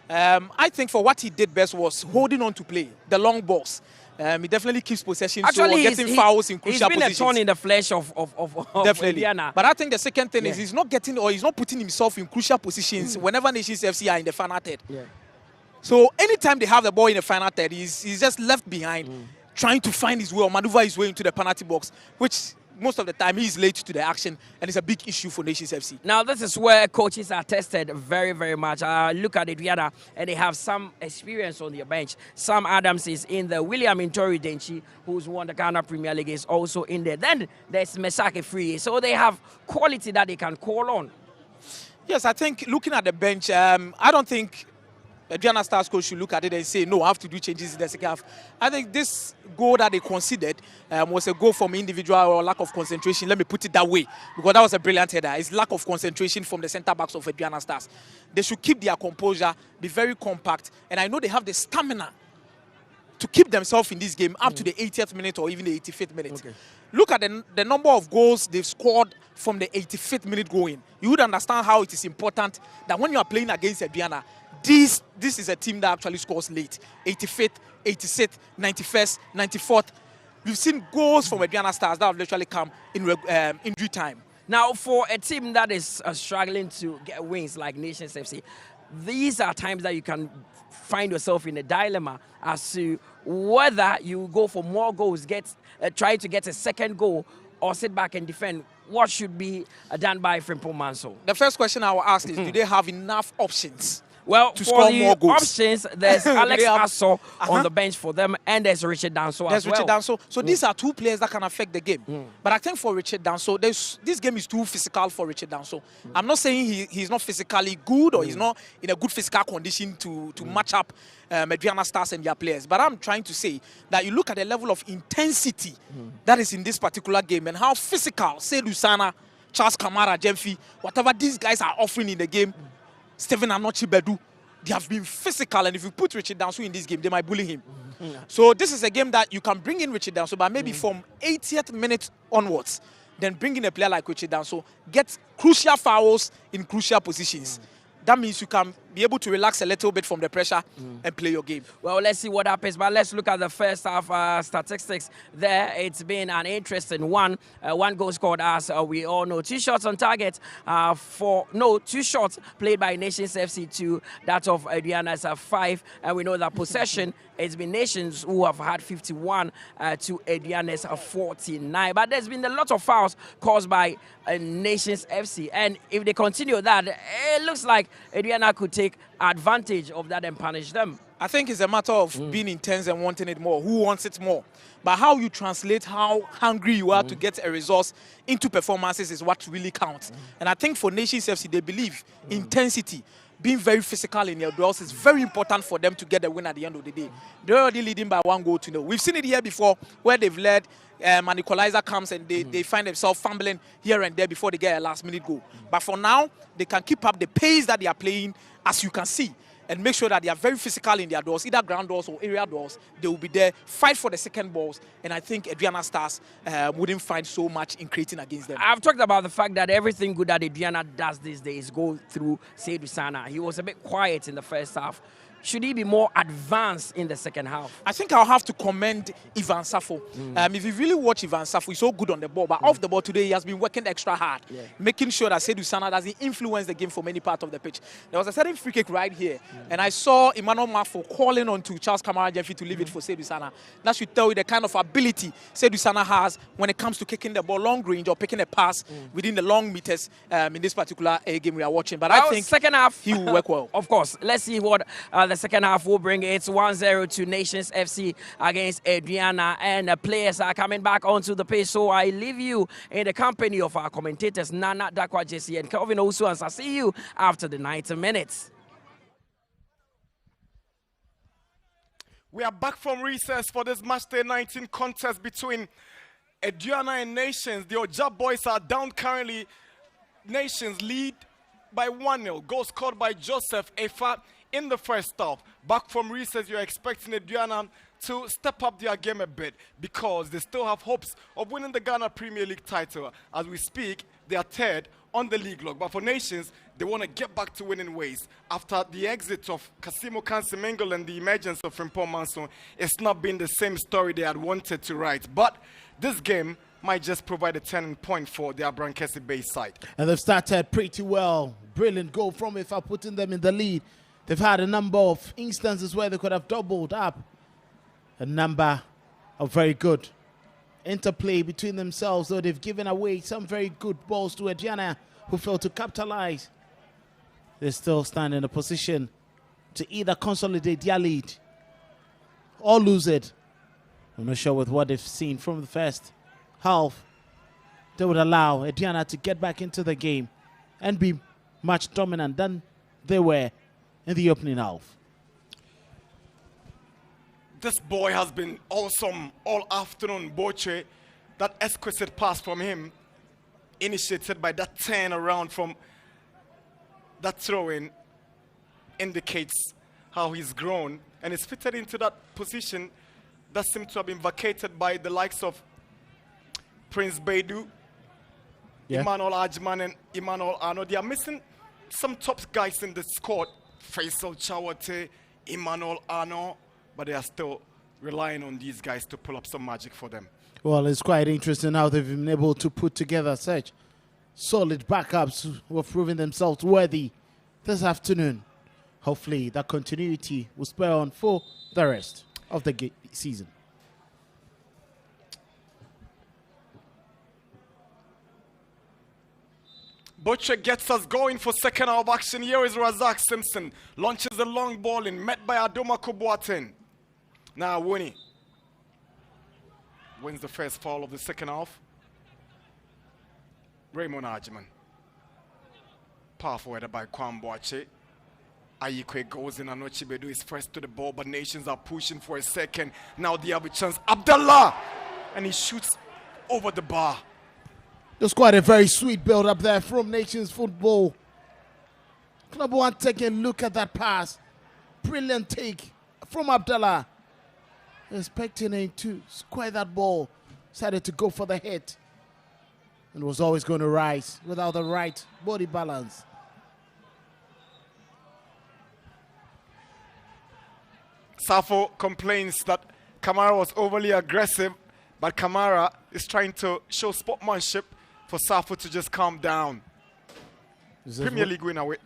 [SPEAKER 2] I think for what he did best was holding on to play, the long balls. He definitely keeps possession,
[SPEAKER 1] actually,
[SPEAKER 2] so getting fouls in crucial positions.
[SPEAKER 1] He's been a thorn in the flesh of
[SPEAKER 2] definitely.
[SPEAKER 1] Aduana.
[SPEAKER 2] But I think the second thing is he's not putting himself in crucial positions whenever Nations FC are in the final third. So anytime they have the ball in the final third, he's just left behind, trying to find his way or maneuver his way into the penalty box, which most of the time he's late to the action, and it's a big issue for Nations FC.
[SPEAKER 1] Now, this is where coaches are tested very, very much. Look at Aduana, and they have some experience on their bench. Sam Adams is in there. William Intori Denchi, who's won the Ghana Premier League, is also in there. Then there's Mesake Free. So they have quality that they can call on.
[SPEAKER 2] Yes, I think looking at the bench, I don't think Aduana Stars coach should look at it and say, no, I have to do changes in the second half. I think this goal that they considered was a goal from individual or lack of concentration. Let me put it that way, because that was a brilliant header. It's lack of concentration from the centre-backs of Aduana Stars. They should keep their composure, be very compact, and I know they have the stamina to keep themselves in this game up to the 80th minute or even the 85th minute. Okay. Look at the number of goals they've scored from the 85th minute going. You would understand how it is important that when you are playing against Aduana, this is a team that actually scores late. 85th, 86th, 91st, 94th. We've seen goals from Aduana Stars that have literally come in injury time.
[SPEAKER 1] Now, for a team that is struggling to get wins like Nations FC, these are times that you can find yourself in a dilemma as to whether you go for more goals, try to get a second goal, or sit back and defend. What should be done by Frimpong Manso?
[SPEAKER 2] The first question I will ask is, do they have enough options?
[SPEAKER 1] Well,
[SPEAKER 2] to
[SPEAKER 1] for
[SPEAKER 2] score
[SPEAKER 1] the
[SPEAKER 2] more goals?
[SPEAKER 1] Options, there's Alex Asso on the bench for them, and there's Richard Danso as well.
[SPEAKER 2] Richard Danso. So these are two players that can affect the game. But I think for Richard Danso, this game is too physical for Richard Danso. I'm not saying he's not physically good or he's not in a good physical condition to match up Aduana Stars and their players. But I'm trying to say that you look at the level of intensity that is in this particular game and how physical, say Lusana, Charles Kamara, Jemfi, whatever these guys are offering in the game, Stephen Anochi Bedu, they have been physical, and if you put Richard Danso in this game, they might bully him. So this is a game that you can bring in Richard Danso, but maybe from 80th minute onwards, then bring in a player like Richard Danso, get crucial fouls in crucial positions. That means you can be able to relax a little bit from the pressure and play your game.
[SPEAKER 1] Well, let's see what happens, but let's look at the first half statistics there. It's been an interesting one. One goal scored, as we all know. 2 shots on target 2 shots played by Nations FC to that of Aduana's 5. And we know that possession, it's been Nations who have had 51 to Aduana's 49. But there's been a lot of fouls caused by Nations FC. And if they continue that, it looks like Aduana could take advantage of that and punish them.
[SPEAKER 2] I think it's a matter of being intense and wanting it more. Who wants it more? But how you translate how hungry you are to get a resource into performances is what really counts. And I think for Nations FC, they believe intensity, being very physical in their duels is very important for them to get a win at the end of the day. They're already leading by 1 goal to 0. We've seen it here before where they've led, an equalizer comes and they find themselves fumbling here and there before they get a last-minute goal. But for now, they can keep up the pace that they are playing, as you can see, and make sure that they are very physical in their duels, either ground duels or area duels. They will be there, fight for the second balls, and I think Aduana Stars wouldn't find so much in creating against them.
[SPEAKER 1] I've talked about the fact that everything good that Aduana does these days go through Seydou Sana. He was a bit quiet in the first half. Should he be more advanced in the second half?
[SPEAKER 2] I think I'll have to commend Ivan Safo. If you really watch Ivan Safo, he's so good on the ball, but off the ball today, he has been working extra hard, making sure that Seydou Sana doesn't influence the game from any part of the pitch. There was a certain free kick right here, and I saw Emmanuel Mafo calling on to Charles Kamara Jemfi to leave it for Seydou Sana. That should tell you the kind of ability Seydou Sana has when it comes to kicking the ball long range or picking a pass within the long meters in this particular game we are watching. But I think
[SPEAKER 1] second half,
[SPEAKER 2] he will work well.
[SPEAKER 1] Of course. Let's see what the second half will bring. It's 1-0 to Nations FC against Aduana, and the players are coming back onto the pitch. So I leave you in the company of our commentators, Nana Dakwa JC and Kelvin Osu, and I'll see you after the 90 minutes.
[SPEAKER 5] We are back from recess for this matchday 19 contest between Aduana and Nations. The Ojab boys are down currently. Nations lead by 1-0. Goal scored by Joseph Efa in the first half. Back from recess, you're expecting Aduana to step up their game a bit because they still have hopes of winning the Ghana Premier League title. As we speak, they are third on the league log. But for Nations, they want to get back to winning ways. After the exit of Kasimo Kansimengo and the emergence of Frimpong Manso, it's not been the same story they had wanted to write. But this game might just provide a turning point for the Abrankesi Bay side.
[SPEAKER 6] And they've started pretty well. Brilliant goal from Ifa, putting them in the lead. They've had a number of instances where they could have doubled up. A number of very good interplay between themselves, though they've given away some very good balls to Aduana, who failed to capitalize. They still stand in a position to either consolidate their lead or lose it. I'm not sure with what they've seen from the first half. They would allow Aduana to get back into the game and be much dominant than they were in the opening half.
[SPEAKER 5] This boy has been awesome all afternoon, Boche. That exquisite pass from him, initiated by that turn around from that throw-in, indicates how he's grown and is fitted into that position that seemed to have been vacated by the likes of Prince Baidu, Emmanuel Ajman and Emmanuel Arno. They are missing some top guys in the squad. Faisal Chawate, Emmanuel Arno, but they are still relying on these guys to pull up some magic for them.
[SPEAKER 6] Well, it's quite interesting how they've been able to put together such solid backups who have proven themselves worthy this afternoon. Hopefully that continuity will spur on for the rest of the season.
[SPEAKER 5] Butcher gets us going for second half action. Here is Razak Simpson. Launches a long ball in, met by Adoma Kubuaten. Now Winnie wins the first foul of the second half. Raymond Ajman. Powerful header by Kwamboache. Ayikwe goes in. Anochi Bedu is first to the ball, but Nations are pushing for a second. Now they have a chance. Abdallah! And he shoots over the bar.
[SPEAKER 6] There's quite a very sweet build up there from Nations Football. Club One taking a look at that pass. Brilliant take from Abdallah. Expecting him to square that ball. Decided to go for the hit. And was always going to rise without the right body balance.
[SPEAKER 5] Safo complains that Kamara was overly aggressive, but Kamara is trying to show sportsmanship for Safo to just calm down. Premier League winner with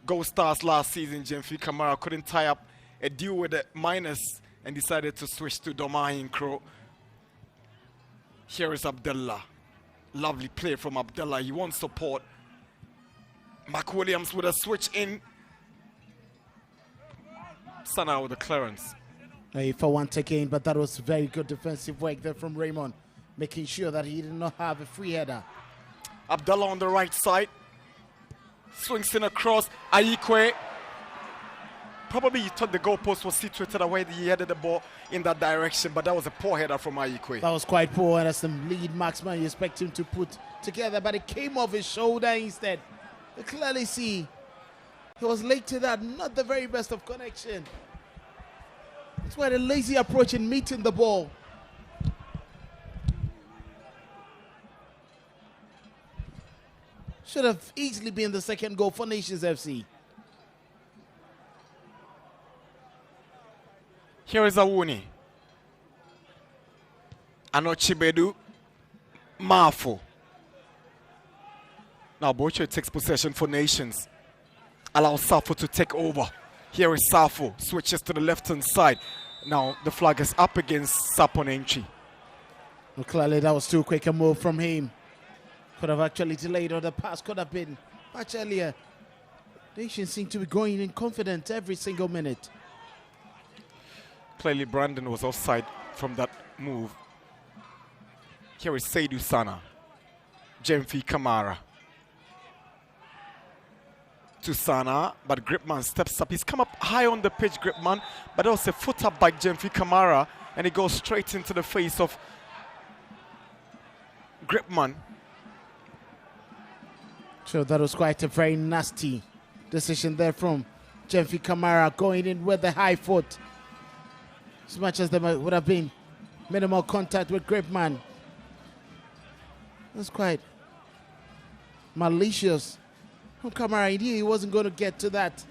[SPEAKER 5] Gold Stars last season, Jemfi Kamara couldn't tie up a deal with the miners and decided to switch to Domahin Crow. Here is Abdullah. Lovely play from Abdullah. He wants support. Mark Williams with a switch in. Sana with the clearance.
[SPEAKER 6] For one taking, but that was very good defensive work there from Raymond, making sure that he did not have a free header.
[SPEAKER 5] Abdullah on the right side. Swings in across. Ayikwe. Probably he thought the goalpost was situated away. He headed the ball in that direction, but that was a poor header from Ayikwe.
[SPEAKER 6] That was quite poor, and that's some lead marksman you expect him to put together, but it came off his shoulder instead. You clearly see he was late to that, not the very best of connection. It's quite a lazy approach in meeting the ball. Should have easily been the second goal for Nations FC.
[SPEAKER 5] Here is Awuni. Anochibedu. Mafo. Now Boche takes possession for Nations. Allows Safo to take over. Here is Safo. Switches to the left-hand side. Now the flag is up against Saponenchi.
[SPEAKER 6] Well, clearly that was too quick a move from him. Could have actually delayed, or the pass could have been much earlier. Nations seem to be going in confident every single minute.
[SPEAKER 5] Clearly Brandon was offside from that move. Here is Seydou Sana. Jemfi Kamara. To Sana, but Gripman steps up. He's come up high on the pitch, Gripman, but that was a foot up by Jemfi Kamara, and he goes straight into the face of Gripman.
[SPEAKER 6] So that was quite a very nasty decision there from Jemfi Kamara, going in with the high foot. As much as there would have been minimal contact with Gripman. That's quite malicious. Kamara, he knew he wasn't going to get to that.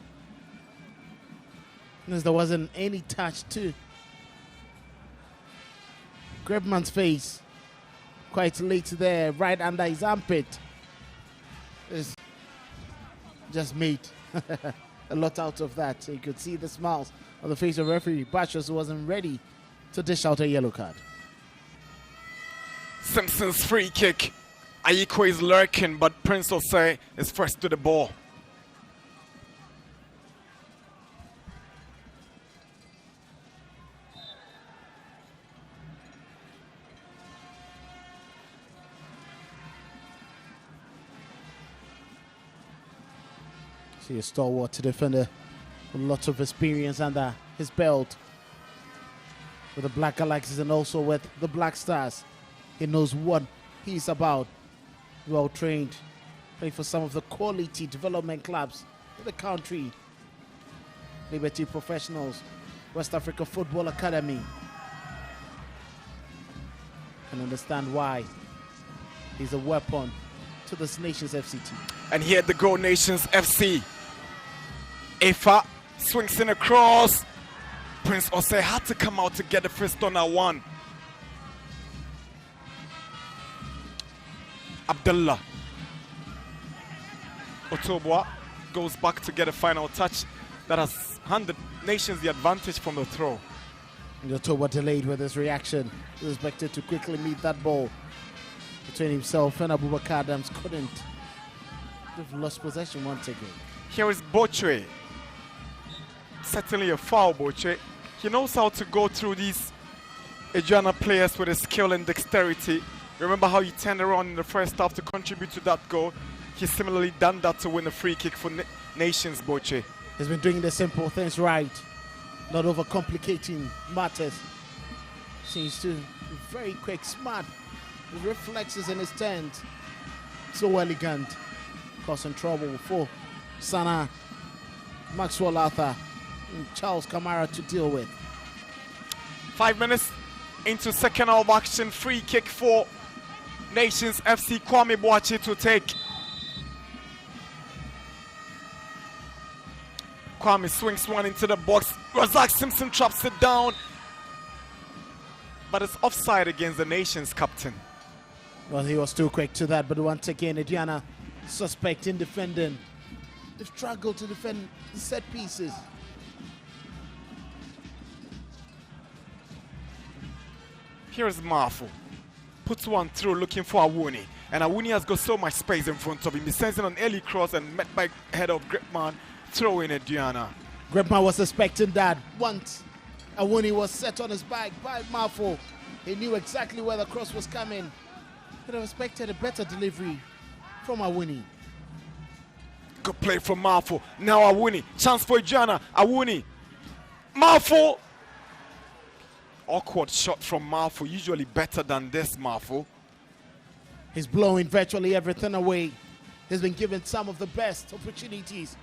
[SPEAKER 6] Because there wasn't any touch to Gripman's face. Quite late there, right under his armpit. It's just made a lot out of that. So you could see the smiles on the face of referee Bashos, who wasn't ready to dish out a yellow card.
[SPEAKER 5] Simpson's free kick. Ayiko is lurking, but Prince Osei is first to the ball.
[SPEAKER 6] See a stalwart defender with lots of experience under his belt with the Black Galaxies and also with the Black Stars. He knows what he's about. Well trained, playing for some of the quality development clubs in the country. Liberty Professionals, West Africa Football Academy. Can understand why he's a weapon to this Nations FC team.
[SPEAKER 5] And here the Go Nations FC. Efa swings in across. Prince Osei had to come out to get the first on that one. Abdullah Otobwa goes back to get a final touch that has handed Nations the advantage from the throw.
[SPEAKER 6] And Otobwa delayed with his reaction. He was expected to quickly meet that ball between himself and Abubakar Adams. Couldn't. They've lost possession once again.
[SPEAKER 5] Here is Bochwe. Certainly a foul, Bochwe. He knows how to go through these Aduana players with his skill and dexterity. Remember how he turned around in the first half to contribute to that goal? He's similarly done that to win a free kick for Nations, Boche.
[SPEAKER 6] He's been doing the simple things right, not overcomplicating matters. Seems to be very quick, smart, his reflexes and his turns. So elegant, causing trouble for Sana, Maxwell Arthur, and Charles Kamara to deal with.
[SPEAKER 5] 5 minutes into second half action, free kick for Nations FC. Kwame Boachi to take. Kwame swings one into the box. Razak Simpson traps it down. But it's offside against the Nations captain.
[SPEAKER 6] Well, he was too quick to that, but once again, Aduana suspect in defending. They've struggled to defend the set pieces.
[SPEAKER 5] Here's Mafu. Puts one through looking for Awuni. And Awuni has got so much space in front of him. He sends in an early cross and met by head of Gripman, throwing Aduana.
[SPEAKER 6] Gripman was expecting that. Once Awuni was set on his back by Mafu, he knew exactly where the cross was coming. Could have expected a better delivery from Awuni.
[SPEAKER 5] Good play from Mafu. Now Awuni. Chance for Aduana. Awuni. Mafu. Awkward shot from Mafu. Usually better than this, Mafu.
[SPEAKER 6] He's blowing virtually everything away. He's been given some of the best opportunities.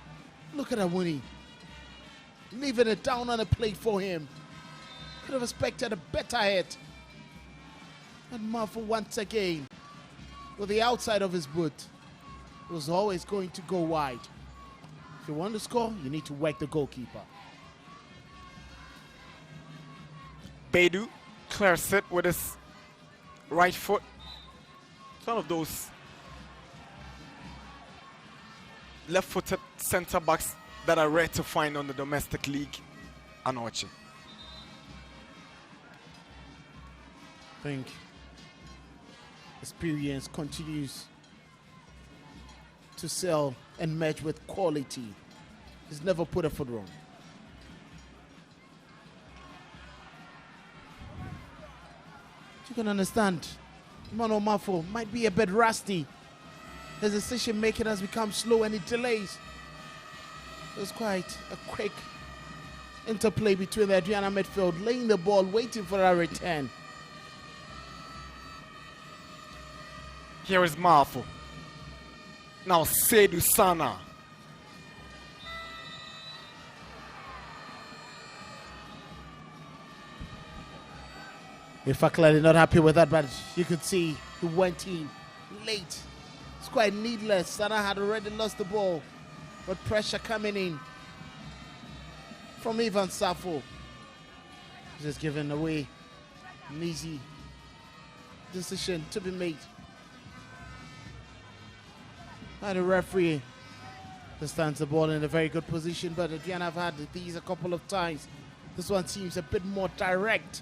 [SPEAKER 6] Look at Awuni. Leaving it down on a plate for him. Could have expected a better hit. And Mafu once again, with the outside of his boot, was always going to go wide. If you want to score, you need to work the goalkeeper.
[SPEAKER 5] Bedu clears it with his right foot. It's one of those left-footed centre-backs that are rare to find on the domestic league. Anoche.
[SPEAKER 6] I think experience continues to sell and match with quality. He's never put a foot wrong. You can understand, Mano Mafo might be a bit rusty. His decision making has become slow and it delays. It was quite a quick interplay between the Aduana midfield, laying the ball, waiting for a return.
[SPEAKER 5] Here is Mafu. Now Seydou Sana.
[SPEAKER 6] If clearly not happy with that, but you could see he went in late. It's quite needless. Sana had already lost the ball, but pressure coming in from Ivan Safo. Just giving away an easy decision to be made by the referee. Just stands the ball in a very good position, but Aduana have had these a couple of times. This one seems a bit more direct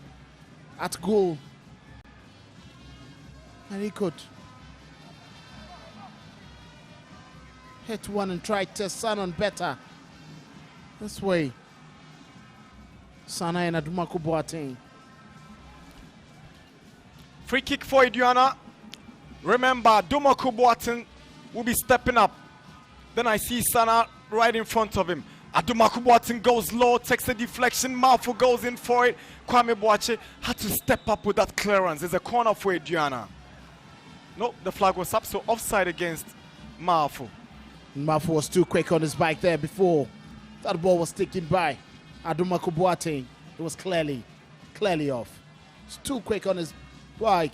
[SPEAKER 6] at goal. And he could hit one and try to Sanon better. This way. Sana and Adumaku Boateng.
[SPEAKER 5] Free kick for Aduana. Remember, Adumaku Boateng will be stepping up. Then I see Sana right in front of him. Adumaku Boateng goes low, takes a deflection. Malfo goes in for it. Kwame Boache had to step up with that clearance. There's a corner for Aduana. Nope, the flag was up, so offside against Malfo.
[SPEAKER 6] Malfo was too quick on his bike there before that ball was taken by Adumaku Boateng. It was clearly off. It's too quick on his bike.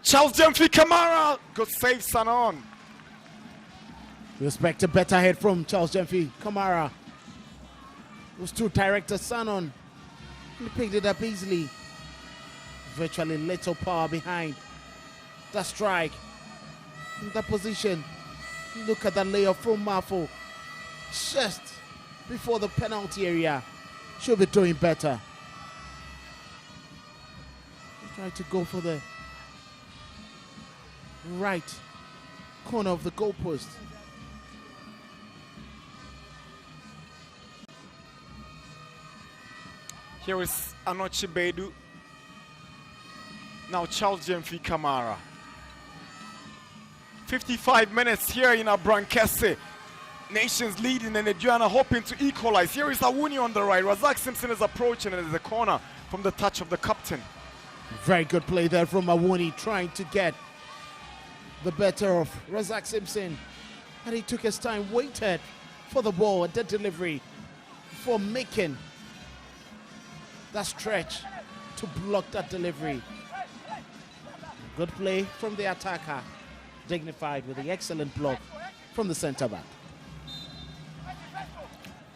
[SPEAKER 5] Charles Jemfi Kamara, good save, Sanon.
[SPEAKER 6] We expect a better head from Charles Jemfi Kamara. Those two directors, Sanon. He picked it up easily. Virtually little power behind that strike. In that position, look at that layoff from Mafo. Just before the penalty area. Should be doing better. Try to go for the right corner of the goalpost.
[SPEAKER 5] Here is Anochi Bedu. Now Charles Jemfi Kamara. 55 minutes here in Abrankese. Nations leading and Aduana hoping to equalize. Here is Awuni on the right. Razak Simpson is approaching and there's a corner from the touch of the captain.
[SPEAKER 6] Very good play there from Awuni, trying to get the better of Razak Simpson. And he took his time, waited for the ball at the delivery before making that stretch to block that delivery. Good play from the attacker, dignified with the excellent block from the centre back.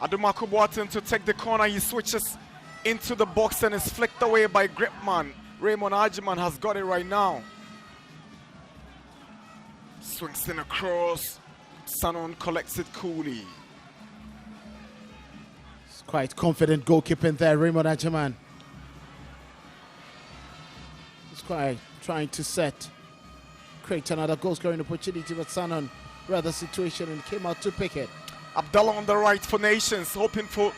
[SPEAKER 5] Adumaku Boateng to take the corner. He switches into the box and is flicked away by Gripman. Raymond Ajiman has got it right now. Swings in across. Sanon collects it coolly.
[SPEAKER 6] It's quite confident goalkeeping there, Raymond Ajiman. He's quite trying to create another goal-scoring opportunity, but Sanon read the situation and came out to pick it.
[SPEAKER 5] Abdallah on the right for Nations, hoping for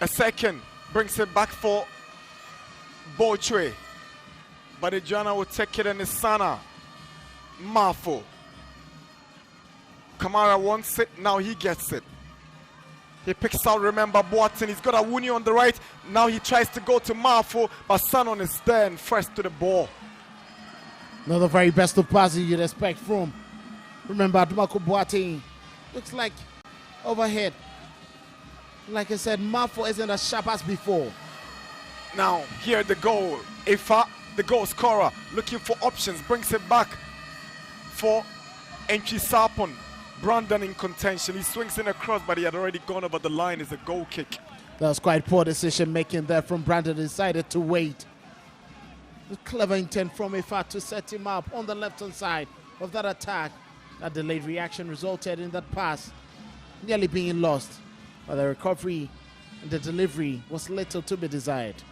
[SPEAKER 5] a second. Brings it back for Bochwe. But Aduana will take it and it's Sana. Mafo. Kamara wants it, now he gets it. He picks out, remember, Boateng. He's got Awuni on the right. Now he tries to go to Mafo, but Sanon is there and first to the ball.
[SPEAKER 6] Not the very best of passes you'd expect from, remember, Adumaku Boateng. Looks like overhead. Like I said, Mafo isn't as sharp as before.
[SPEAKER 5] Now, here the goal. Ifa, the goal scorer, looking for options, brings it back for Entry Sapon. Brandon in contention. He swings in across, but he had already gone over the line. It's a goal kick.
[SPEAKER 6] That was quite poor decision making there from Brandon. Decided to wait. A clever intent from Ifa to set him up on the left-hand side of that attack. That delayed reaction resulted in that pass nearly being lost. But the recovery and the delivery was little to be desired.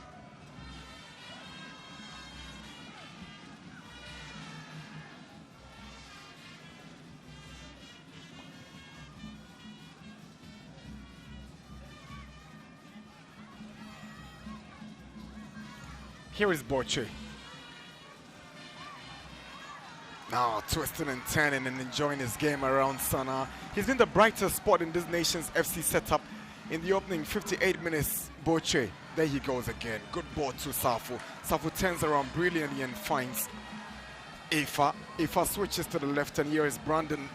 [SPEAKER 5] Here is Boche. Now twisting and turning and enjoying his game around Sana. He's been the brightest spot in this nation's FC setup in the opening 58 minutes. Boche, there he goes again. Good ball to Safo. Safo turns around brilliantly and finds Ifa. Ifa switches to the left and here is Brandon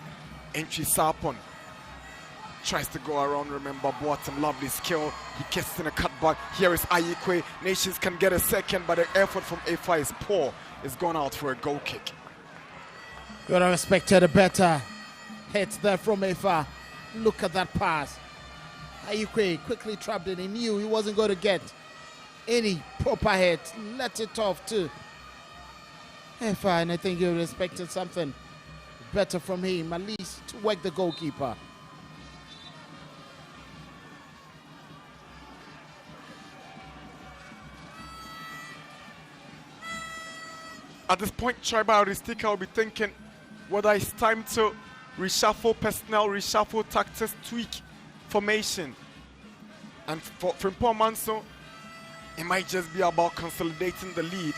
[SPEAKER 5] Entry Sapon. Tries to go around, remember, Boateng, lovely skill. He gets in a cutback. Here is Ayikwe. Nations can get a second, but the effort from Ifa is poor. It's gone out for a goal kick.
[SPEAKER 6] You would have expected a better hit there from Ifa. Look at that pass. Ayikwe quickly trapped it. He knew he wasn't going to get any proper hit. Let it off too. And I think you expected something better from him, at least to work the goalkeeper.
[SPEAKER 5] At this point, Tribalistic, I'll be thinking whether it's time to reshuffle personnel, reshuffle tactics, tweak formation. And for Frimpong Manso, it might just be about consolidating the lead,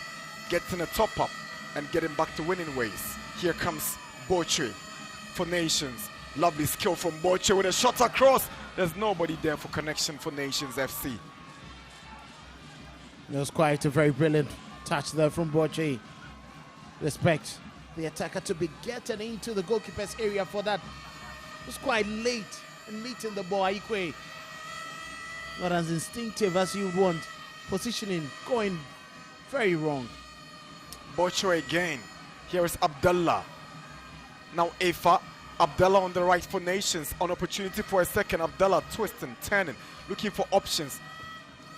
[SPEAKER 5] getting a top up, and getting back to winning ways. Here comes Boche for Nations. Lovely skill from Boche with a shot across. There's nobody there for connection for Nations FC.
[SPEAKER 6] It was quite a very brilliant touch there from Boche. Respect the attacker to be getting into the goalkeeper's area for that. It was quite late in meeting the ball. Ikwe, not as instinctive as you would want. Positioning going very wrong.
[SPEAKER 5] Bocho again. Here is Abdullah. Now Efa. Abdullah on the right for Nations. An opportunity for a second. Abdullah twisting, turning, looking for options.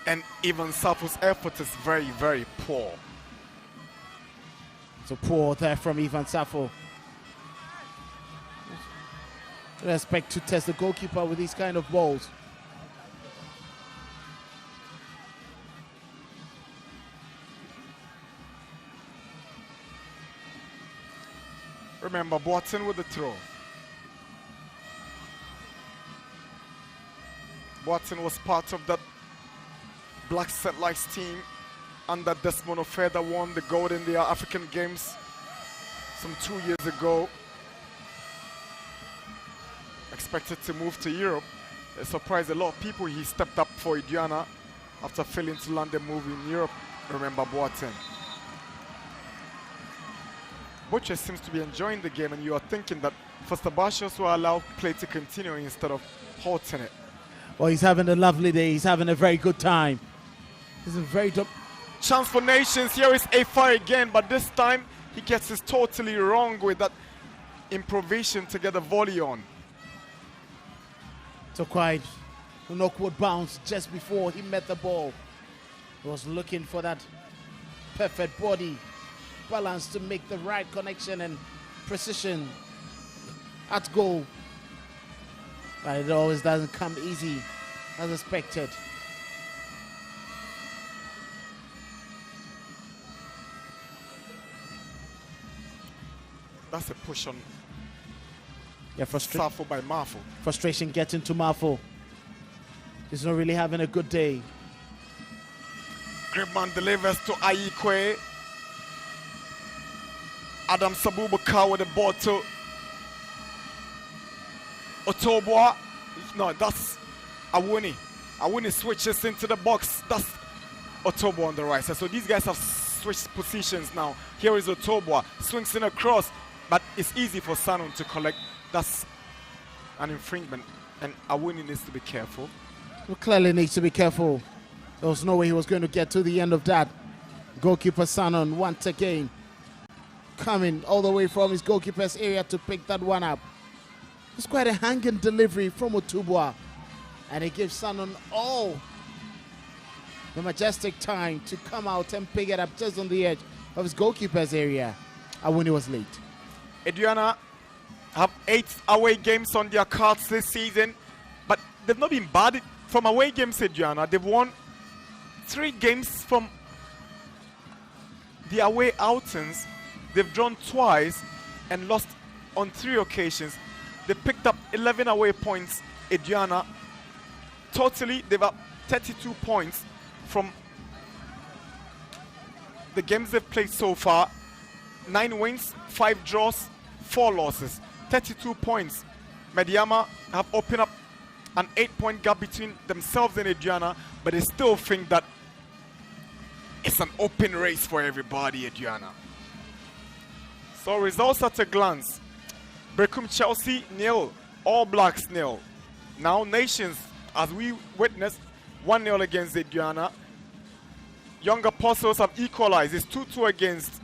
[SPEAKER 5] And even Safo's effort is very, very poor.
[SPEAKER 6] So poor there from Ivan Safo. Respect to test the goalkeeper with these kind of balls.
[SPEAKER 5] Remember, Boateng with the throw. Boateng was part of that Black Setlights team under Desmond Ofer that won the gold in the African Games some 2 years ago. Expected to move to Europe. It surprised a lot of people. He stepped up for Aduana after failing to land a move in Europe. Remember Boateng. Butcher seems to be enjoying the game, and you are thinking that Foster Barshos will allow play to continue instead of halting it.
[SPEAKER 6] Well, he's having a lovely day. He's having a very good time. He's a very
[SPEAKER 5] chance for Nations. Here is A5 again, but this time he gets it totally wrong with that improvisation to get the volley on.
[SPEAKER 6] So quite an awkward bounce just before he met the ball. He was looking for that perfect body balance to make the right connection and precision at goal. But it always doesn't come easy as expected.
[SPEAKER 5] That's a push on.
[SPEAKER 6] Yeah,
[SPEAKER 5] Safo by Mafo.
[SPEAKER 6] Frustration getting to Mafo. He's not really having a good day.
[SPEAKER 5] Gripman delivers to Ayikwe. Adam Sabubakar with the ball to Otobwa. No, that's Awuni. Awuni switches into the box. That's Otobwa on the right side. So these guys have switched positions now. Here is Otobwa. Swings in across. But it's easy for Sanon to collect. That's an infringement. And Awuni needs to be careful.
[SPEAKER 6] Well, clearly needs to be careful. There was no way he was going to get to the end of that. Goalkeeper Sanon once again coming all the way from his goalkeeper's area to pick that one up. It's quite a hanging delivery from Otubwa. And it gives Sanon all the majestic time to come out and pick it up just on the edge of his goalkeeper's area. Awuni was late.
[SPEAKER 5] Aduana have 8 away games on their cards this season, but they've not been bad from away games, Aduana. They've won 3 games from the away outings. They've drawn twice and lost on 3 occasions. They picked up 11 away points, Aduana. Totally, they've got 32 points from the games they've played so far. 9 wins, 5 draws, 4 losses. 32 points. Mediama have opened up an 8-point gap between themselves and Aduana, but they still think that it's an open race for everybody, Aduana. So results at a glance. Brecum Chelsea 0, All Blacks 0. Now Nations, as we witnessed, 1-0 against Aduana. Young Apostles have equalized. It's 2-2 against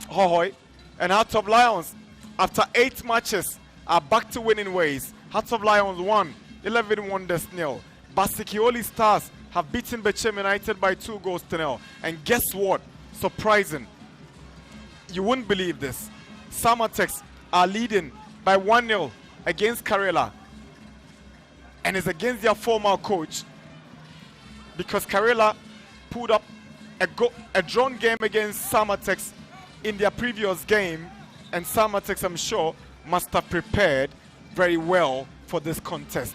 [SPEAKER 5] Hohoi. And Hearts of Lions, after 8 matches, are back to winning ways. Hearts of Lions 1, 11 Wonders 0. Basikioli Stars have beaten Bechem United by 2-0. And guess what? Surprising. You wouldn't believe this. Samatex are leading by 1-0 against Karela. And it's against their former coach, because Karela pulled up a drawn game against Samatex in their previous game, and Samatex, I'm sure, must have prepared very well for this contest.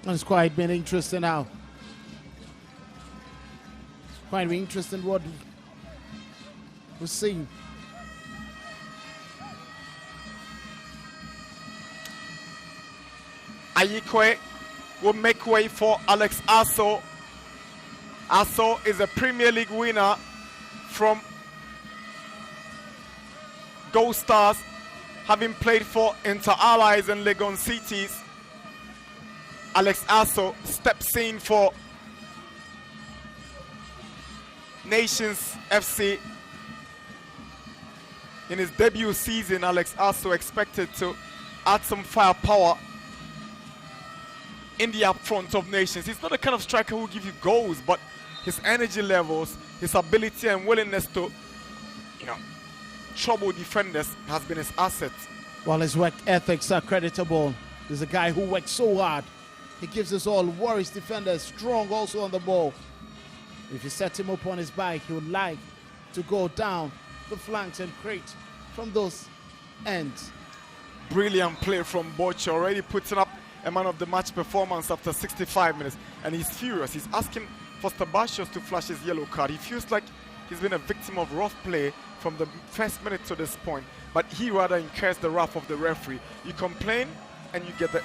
[SPEAKER 6] It's quite been interesting now. It's quite been interesting what we're seeing.
[SPEAKER 5] Ayikwe will make way for Alex Asso. Asso is a Premier League winner from Gold Stars, having played for Inter Allies and Legon Cities. Alex Asso steps in for Nations FC. In his debut season, Alex Asso expected to add some firepower in the up front of Nations. He's not the kind of striker who will give you goals, but his energy levels, his ability and willingness to, trouble defenders has been his asset.
[SPEAKER 6] While his work ethics are creditable, there's a guy who works so hard. He gives us all worries defenders, strong also on the ball. If you set him up on his bike, he would like to go down the flanks and create from those ends.
[SPEAKER 5] Brilliant play from Boche, already putting up a man of the match performance after 65 minutes, and he's furious. He's asking for Stabasios to flash his yellow card. He feels like he's been a victim of rough play from the first minute to this point, but he rather incurs the wrath of the referee. You complain and you get the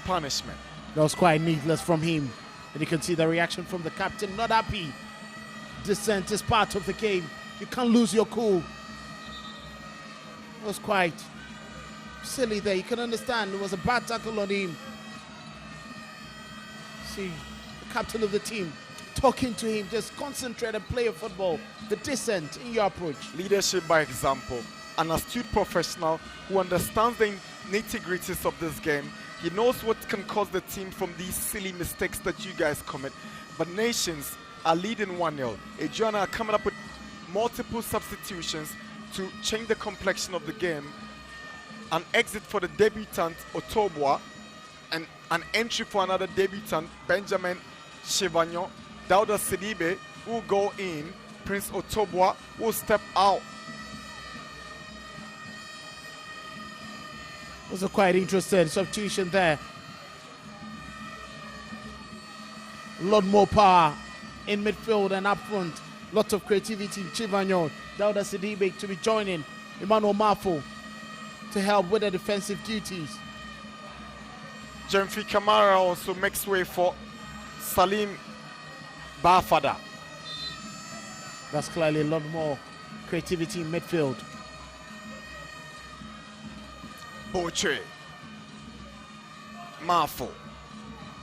[SPEAKER 5] punishment.
[SPEAKER 6] That was quite needless from him, and you can see the reaction from the captain. Not happy. Dissent is part of the game. You can't lose your cool. It was quite silly there. You can understand it was a bad tackle on him. See the captain of the team talking to him, just concentrate and play your football. The dissent in your approach.
[SPEAKER 5] Leadership by example. An astute professional who understands the nitty-gritties of this game. He knows what can cause the team from these silly mistakes that you guys commit. But Nations are leading 1-0. Aduana are coming up with multiple substitutions to change the complexion of the game. An exit for the debutant Otobwa, and an entry for another debutant, Benjamin Chivagnon. Dauda Sidibe will go in. Prince Otobwa will step out.
[SPEAKER 6] It was a quite interesting substitution there. A lot more power in midfield and up front. Lots of creativity. Chivagnon, Dauda Sidibe to be joining Emmanuel Mafo to help with the defensive duties.
[SPEAKER 5] Jemfi Kamara also makes way for Salim Bafada.
[SPEAKER 6] That's clearly a lot more creativity in midfield.
[SPEAKER 5] Boche, Mafo,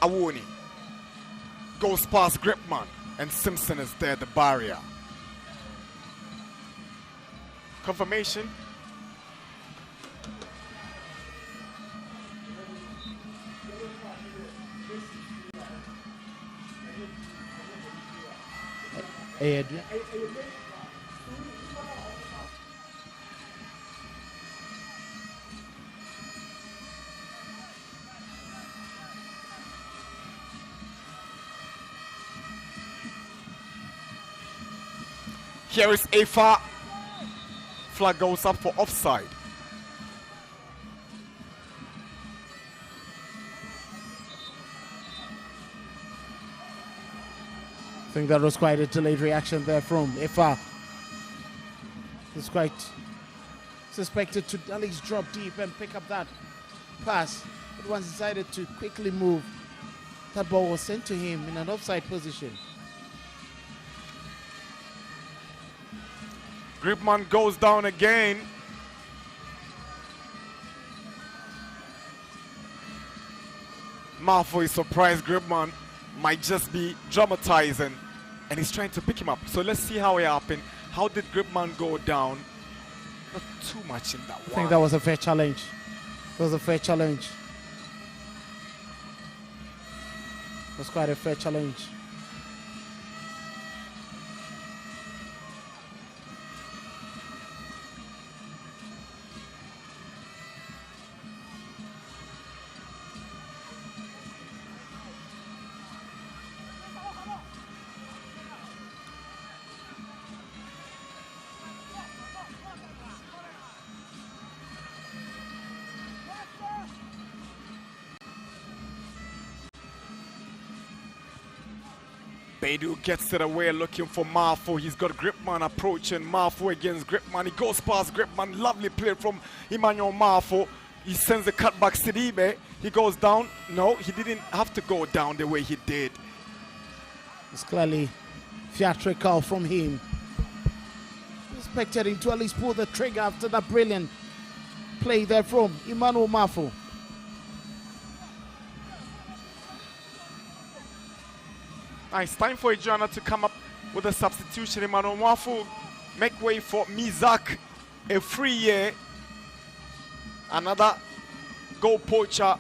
[SPEAKER 5] Awoni, goes past Gripman, and Simpson is there, the barrier. Confirmation.
[SPEAKER 6] Hey,
[SPEAKER 5] here is Afa. Flag goes up for offside.
[SPEAKER 6] I think that was quite a delayed reaction there from Ifa. It's quite suspected to at least drop deep and pick up that pass, but once decided to quickly move, that ball was sent to him in an offside position.
[SPEAKER 5] Gripman goes down again. Mafo is surprised. Gripman might just be dramatizing, and he's trying to pick him up. So let's see how it happened. How did Gripman go down? Not too much in that one.
[SPEAKER 6] I think that was a fair challenge. It was a fair challenge. Was quite a fair challenge.
[SPEAKER 5] Beidou gets it away looking for Marfo. He's got Gripman approaching. Marfo against Gripman. He goes past Gripman. Lovely play from Emmanuel Marfo. He sends the cut back Sidibe. He goes down. No, he didn't have to go down the way he did.
[SPEAKER 6] It's clearly theatrical from him. Expected him to at least pull the trigger after that brilliant play there from Emmanuel Marfo.
[SPEAKER 5] Nice time for Aduana to come up with a substitution. Emmanuel Marfo make way for Mizak, a free year. Another goal poacher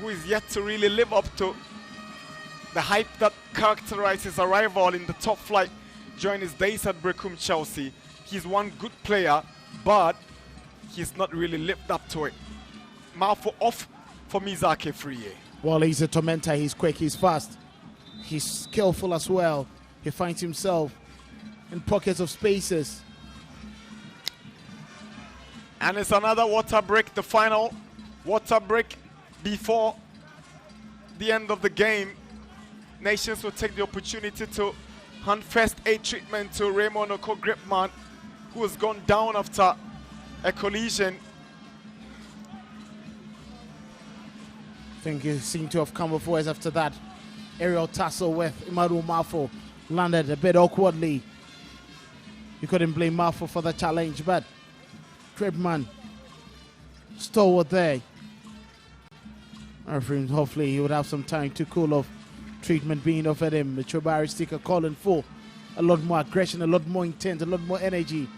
[SPEAKER 5] who is yet to really live up to the hype that characterized his arrival in the top flight during his days at Brecum Chelsea. He's one good player, but he's not really lived up to it. Marfo off for Mizak, a free year.
[SPEAKER 6] Well, he's a tormentor. He's quick. He's fast. He's skillful as well. He finds himself in pockets of spaces.
[SPEAKER 5] And it's another water break, the final water break before the end of the game. Nations will take the opportunity to hand first aid treatment to Raymond Oko Gripman, who has gone down after a collision.
[SPEAKER 6] I think he seemed to have come off worse after that. Aerial tussle with Emmanuel Marfo landed a bit awkwardly. You couldn't blame Marfo for the challenge, but Gripman stalwart there. Hopefully he would have some time to cool off. Treatment being offered him. The Chobari sticker calling for a lot more aggression, a lot more intent, a lot more energy. You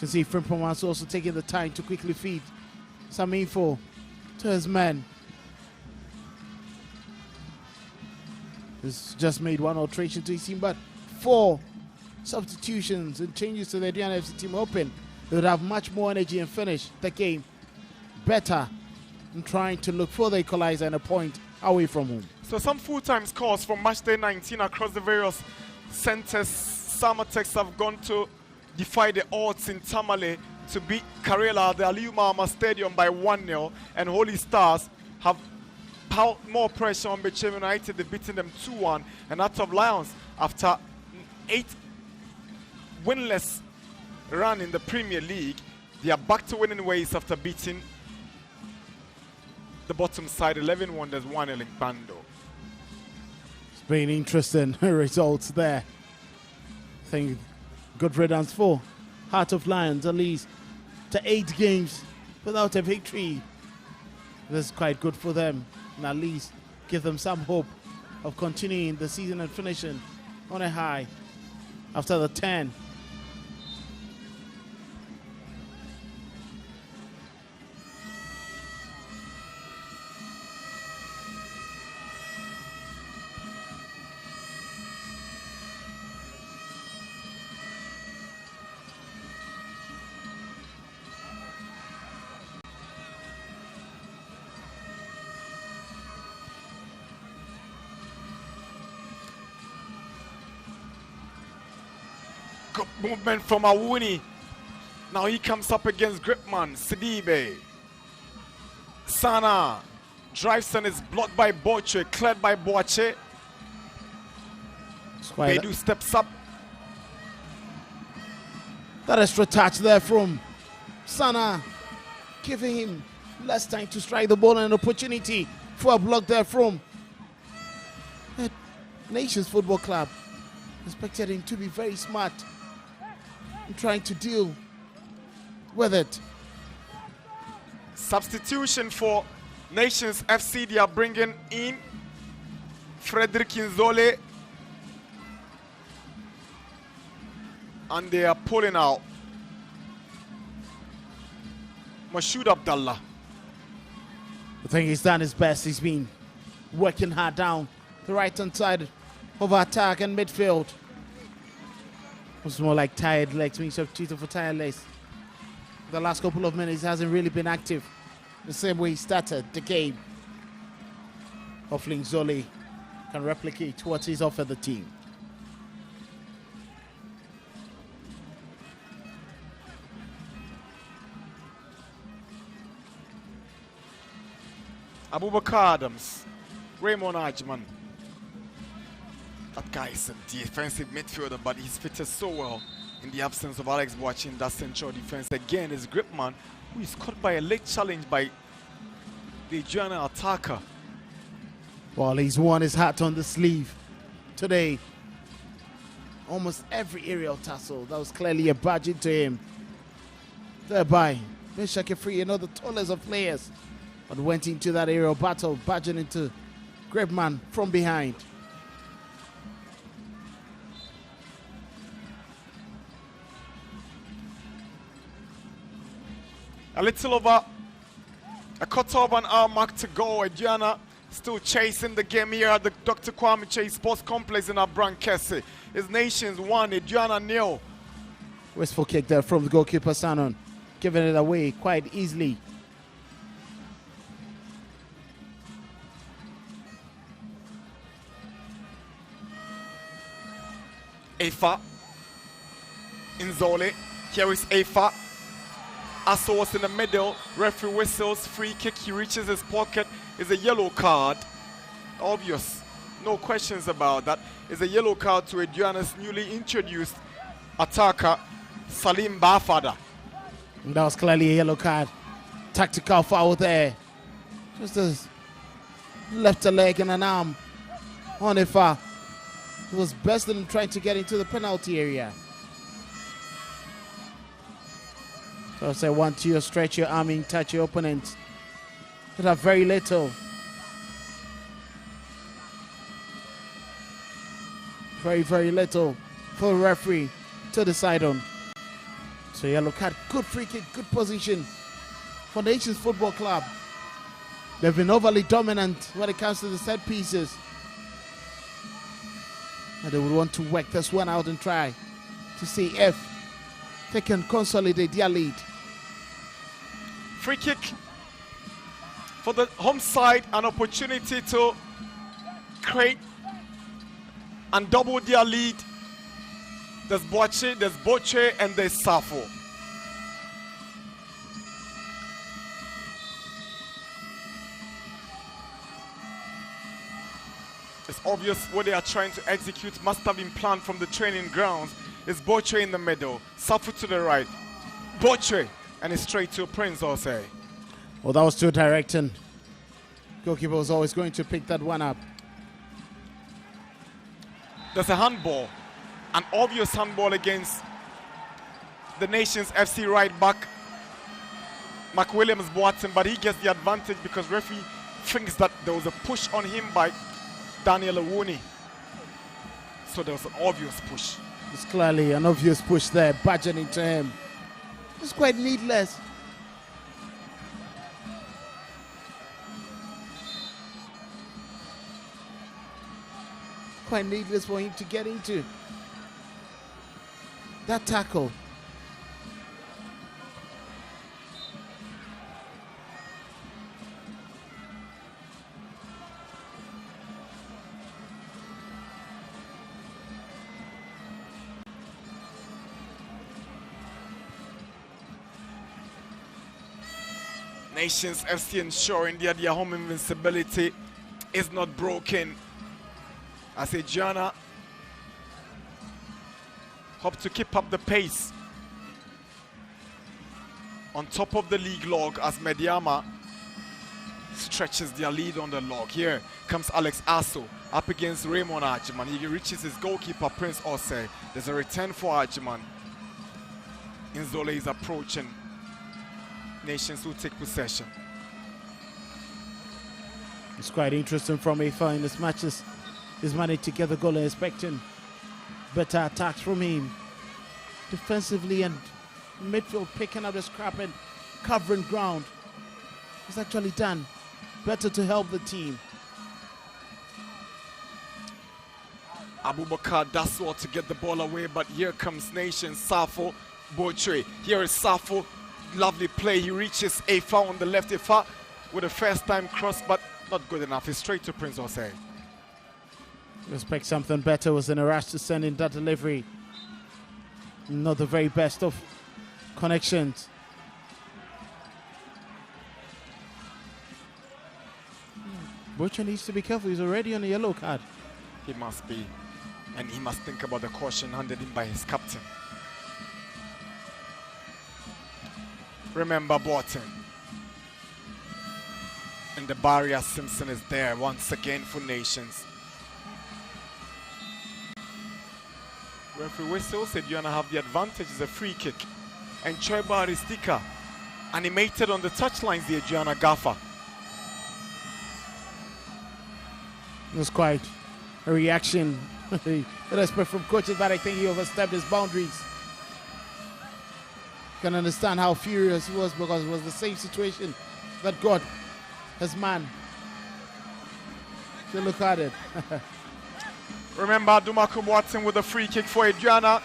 [SPEAKER 6] can see Frimpong's also taking the time to quickly feed some info to his men. He's just made one alteration to his team, but 4 substitutions and changes to the Aduana FC team, hoping they would have much more energy and finish the game better in trying to look for the equalizer and a point away from home.
[SPEAKER 5] So some full-time scores from match day 19 across the various centers. Samatex have gone to defy the odds in Tamale to beat Karela at the Aliyu Mahama Stadium by 1-0, and Holy Stars have piled more pressure on Bechem United. They've beaten them 2-1, and Hearts of Lions, after 8 winless run in the Premier League, they are back to winning ways after beating the bottom side 11 Wonders 1-0 in Bando.
[SPEAKER 6] It's been interesting results there. I think good riddance for Heart of Lions, at least to 8 games without a victory. This is quite good for them, and at least give them some hope of continuing the season and finishing on a high after the 10.
[SPEAKER 5] Good movement from Awuni. Now he comes up against Gripman. Sidibe. Sana drives and is blocked by Boche, cleared by Boache. Beidou steps up.
[SPEAKER 6] That extra touch there from Sana, giving him less time to strike the ball and an opportunity for a block there from Nations Football Club. Expected him to be very smart in trying to deal with it.
[SPEAKER 5] Substitution for Nations FC. They are bringing in Frederick Inzole, and they are pulling out Mashoud Abdallah.
[SPEAKER 6] I think he's done his best. He's been working hard down the right-hand side of attack and midfield. It's more like tired legs, being substituted for tired legs. The last couple of minutes hasn't really been active the same way he started the game. Hopefully Zoli can replicate what he's offered the team.
[SPEAKER 5] Abubakar Adams, Raymond Ajman. That guy is a defensive midfielder, but he's fitted so well in the absence of Alex watching that central defense. Again, is Gripman, who is caught by a late challenge by the Aduana attacker.
[SPEAKER 6] Well, he's worn his hat on the sleeve today. Almost every aerial tussle. That was clearly a badge into him. Thereby, Bishake Free, the tallest of players, but went into that aerial battle, badging into Gripman from behind.
[SPEAKER 5] A little over a quarter of an hour mark to go. Aduana still chasing the game here at the Dr. Kwame Chase Sports Complex in Abrankese. His Nations 1, Aduana 0.
[SPEAKER 6] Wasteful kick there from the goalkeeper, Sanon, giving it away quite easily.
[SPEAKER 5] Afa Inzole. Here is Afa. Aso was in the middle. Referee whistles. Free kick. He reaches his pocket. Is a yellow card. Obvious. No questions about that. Is a yellow card to Aduana's newly introduced attacker, Salim Bafada.
[SPEAKER 6] And that was clearly a yellow card. Tactical foul there. Just a left a leg and an arm on Afa. He was best in trying to get into the penalty area. So I say once you stretch your arm and touch your opponent, but have very little. Very, very little for the referee to decide on. So yellow card, good free kick, good position for Nations Football Club. They've been overly dominant when it comes to the set pieces. And they would want to work this one out and try to see if they can consolidate their lead.
[SPEAKER 5] Free kick for the home side, an opportunity to create and double their lead. There's Boche, and there's Safo. It's obvious what they are trying to execute must have been planned from the training grounds. It's Boche in the middle, Safo to the right, Boche, and it's straight to Prince Osei.
[SPEAKER 6] Well, that was too direct, and goalkeeper was always going to pick that one up.
[SPEAKER 5] There's a handball, an obvious handball against the Nations FC right back, McWilliams Boateng, but he gets the advantage because referee thinks that there was a push on him by Daniel Awuni. So there was an obvious push.
[SPEAKER 6] It's clearly an obvious push there, badging into him. It's quite needless. Quite needless for him to get into that tackle.
[SPEAKER 5] Nations FC ensuring that their home invincibility is not broken. As Aduana hope to keep up the pace on top of the league log as Mediama stretches their lead on the log. Here comes Alex Aso up against Raymond Ajman. He reaches his goalkeeper Prince Osei. There's a return for Ajman. Inzole is approaching. Nations will take possession.
[SPEAKER 6] It's quite interesting from Afa in this matches. He's managed to get the goal and expecting better attacks from him. Defensively and midfield picking up the scrap and covering ground. He's actually done better to help the team.
[SPEAKER 5] Abubakar Daswa to get the ball away, but here comes Nation Safo Botre. Here is Safo, lovely play. He reaches Afa on the left. Afa with a first time cross, but not good enough. It's straight to Prince Jose.
[SPEAKER 6] Expect something better. Was in a rush to send in that delivery. Not the very best of connections. Butcher needs to be careful. He's already on a yellow card.
[SPEAKER 5] He must be. And he must think about the caution handed in by his captain. Remember Boateng. And the barrier Simpson is there once again for Nations. Referee whistle said Aduana have the advantage. It's a free kick. And Choiba Aristika animated on the touchlines, the Aduana gaffer.
[SPEAKER 6] It was quite a reaction respect from coaches, but I think he overstepped his boundaries. Can understand how furious he was, because it was the same situation that got his man. So look at it.
[SPEAKER 5] Remember Adumaku Watson with a free kick for Aduana.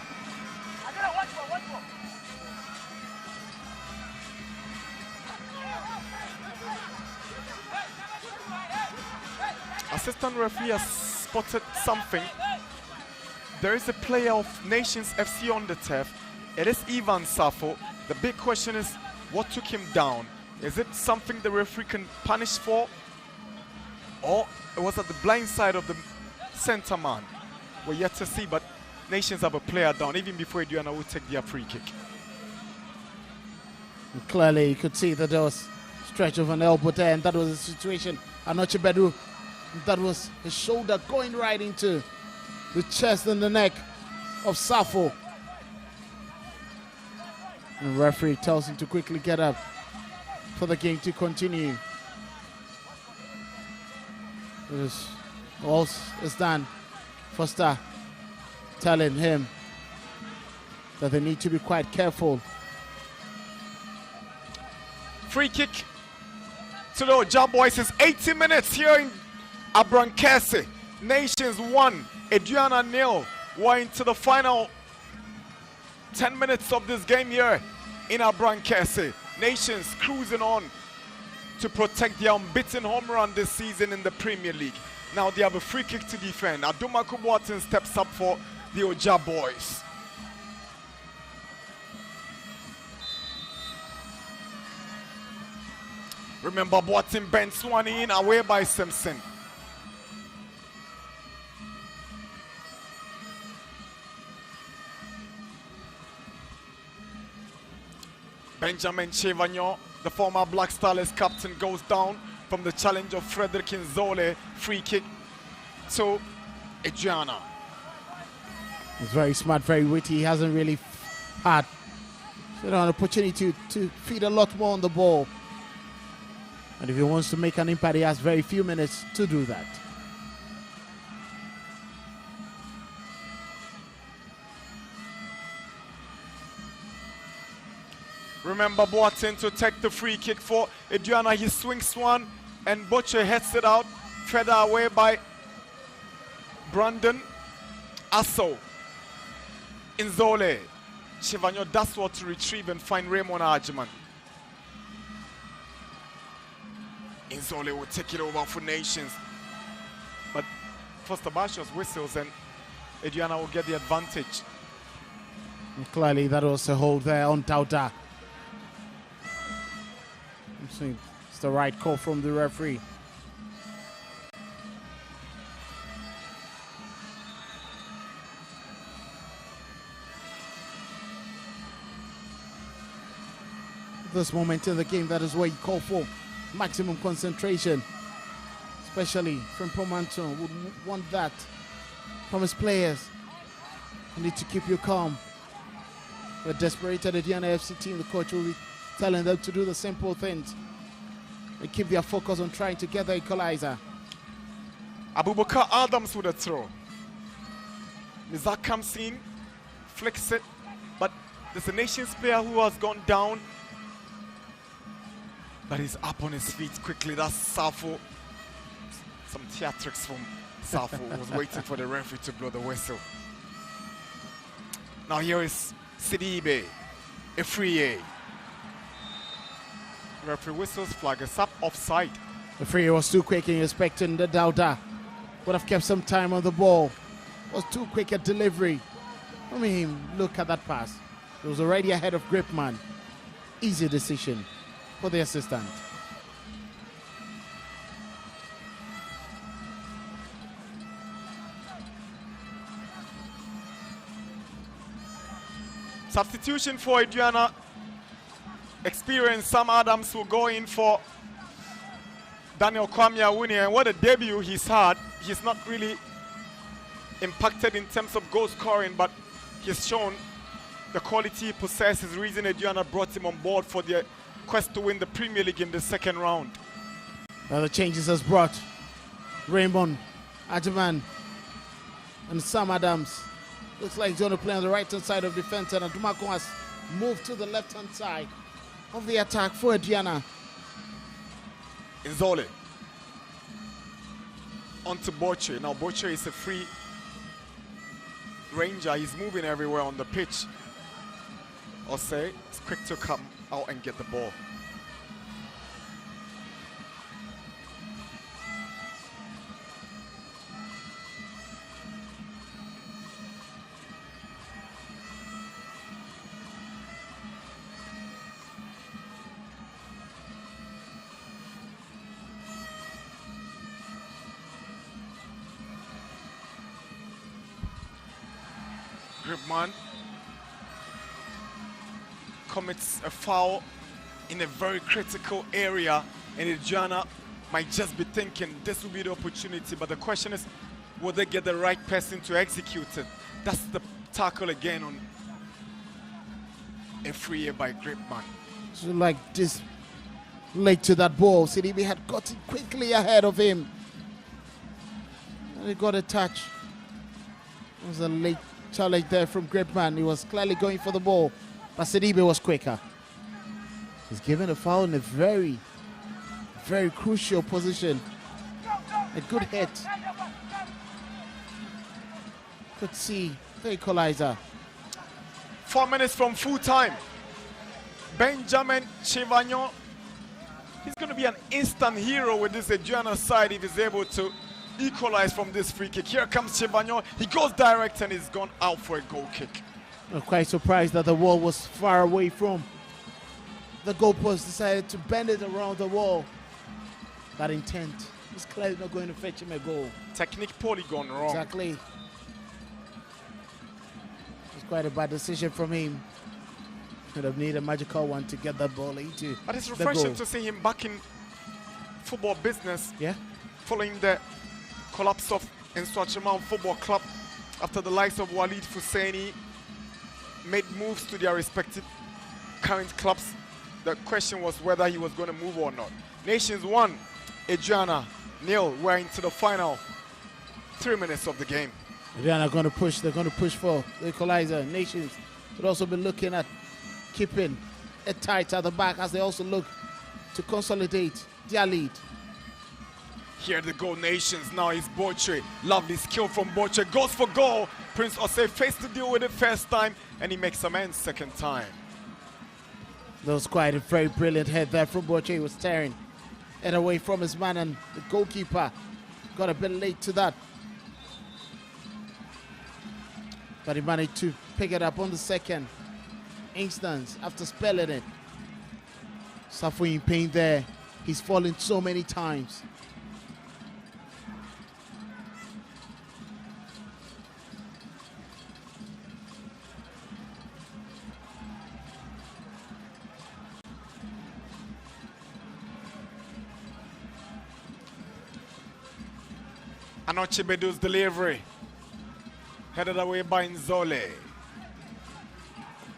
[SPEAKER 5] Assistant referee has spotted something. There is a player of Nations FC on the turf. It is Ivan Safo. The big question is, what took him down? Is it something the referee can punish for? Or it was at the blind side of the center man? We're yet to see, but Nations have a player down even before Aduana will take their free kick.
[SPEAKER 6] And clearly you could see that there was stretch of an elbow there, and that was the situation. Anoche Bedu, that was his shoulder going right into the chest and the neck of Safo. And the referee tells him to quickly get up for the game to continue. All is done. Foster telling him that they need to be quite careful.
[SPEAKER 5] Free kick to the Oja boys. It's 80 minutes here in Abrankese. Nations 1, Aduana 0. We're into the final 10 minutes of this game here in Abrankese. Nations cruising on to protect their unbeaten home run this season in the Premier League. Now they have a free kick to defend. Adumaku Boateng steps up for the Oja boys. Remember Boateng bends one in, away by Simpson. Benjamin Chevagnon, the former Black Stars captain, goes down from the challenge of Frederick Nzole. Free kick to Aduana.
[SPEAKER 6] He's very smart, very witty. He hasn't really had an opportunity to feed a lot more on the ball. And if he wants to make an impact, he has very few minutes to do that.
[SPEAKER 5] Remember Boateng to take the free kick for Aduana. He swings one and Butcher heads it out. Further away by Brandon Asso. Nzole. Chevagnon does what to retrieve and find Raymond Arjman. Nzole will take it over for Nations. But Foster Bashos whistles and Aduana will get the advantage.
[SPEAKER 6] And clearly that was a hold there on Dauda. It's the right call from the referee. This moment in the game, that is where you call for maximum concentration, especially from Pomanton. Would want that from his players. You need to keep you calm. We're desperate at the Aduana FC team. The coach will be telling them to do the simple things and keep their focus on trying to get the equalizer.
[SPEAKER 5] Abubakar Adams with a throw. Nizak comes in, flicks it, but there's a Nations player who has gone down, but he's up on his feet quickly. That's Safo. Some theatrics from Safu was waiting for the referee to blow the whistle. Now here is Sidibe, a free. Referee whistles, flag is up, offside.
[SPEAKER 6] The free was too quick in expecting the Dauda. Would have kept some time on the ball. Was too quick at delivery. I mean, look at that pass. It was already ahead of Gripman. Easy decision for the assistant.
[SPEAKER 5] Substitution for Aduana. Experienced Sam Adams will go in for Daniel Kwame Awuni, and what a debut he's had. He's not really impacted in terms of goal scoring, but he's shown the quality he possesses. Reason Aduana brought him on board for the quest to win the Premier League in the second round.
[SPEAKER 6] The changes has brought Raymond Ajiman and Sam Adams. Looks like he's going to play on the right-hand side of defense, and Adumako has moved to the left-hand side of the attack for Aduana.
[SPEAKER 5] Nzole on to Boche. Now Boche is a free ranger. He's moving everywhere on the pitch. Osei is quick to come out and get the ball. Gripman commits a foul in a very critical area, and Aduana might just be thinking this will be the opportunity, but the question is, will they get the right person to execute it? That's the tackle again on a free by Gripman.
[SPEAKER 6] So like this late to that ball, Sidibe had got it quickly ahead of him. And he got a touch. It was a late challenge there from Gripman. He was clearly going for the ball, but Sidibe was quicker. He's given a foul in a very, very crucial position. A good hit. Could see the equalizer.
[SPEAKER 5] 4 minutes from full time. Benjamin Chivagnon, he's going to be an instant hero with this Aduana side if he's able to equalize from this free kick. Here comes Chivagnon. He goes direct and he's gone out for a goal kick.
[SPEAKER 6] I'm quite surprised that the wall was far away from the goalpost. Decided to bend it around the wall. That intent is clearly not going to fetch him a goal.
[SPEAKER 5] Technique polygon wrong.
[SPEAKER 6] Exactly. It was quite a bad decision from him. Could have needed a magical one to get that ball into.
[SPEAKER 5] But it's refreshing to see him back in football business.
[SPEAKER 6] Yeah.
[SPEAKER 5] Following the collapse of Nsoatreman Football Club after the likes of Walid Fuseni made moves to their respective current clubs. The question was whether he was going to move or not. Nations 1, Aduana 0. We're into the final 3 minutes of the game.
[SPEAKER 6] Aduana going to push. They're going to push for the equalizer. Nations would also be looking at keeping it tight at the back as they also look to consolidate their lead.
[SPEAKER 5] Here the goal Nations now is Boche. Lovely skill from Boche. Goes for goal. Prince Osei faced to deal with it first time and he makes amends second time.
[SPEAKER 6] That was quite a very brilliant head there from Boche. He was tearing it away from his man, and the goalkeeper got a bit late to that. But he managed to pick it up on the second instance after spelling it. Suffering pain there. He's fallen so many times.
[SPEAKER 5] Anoche Bedu's delivery. Headed away by Nzole.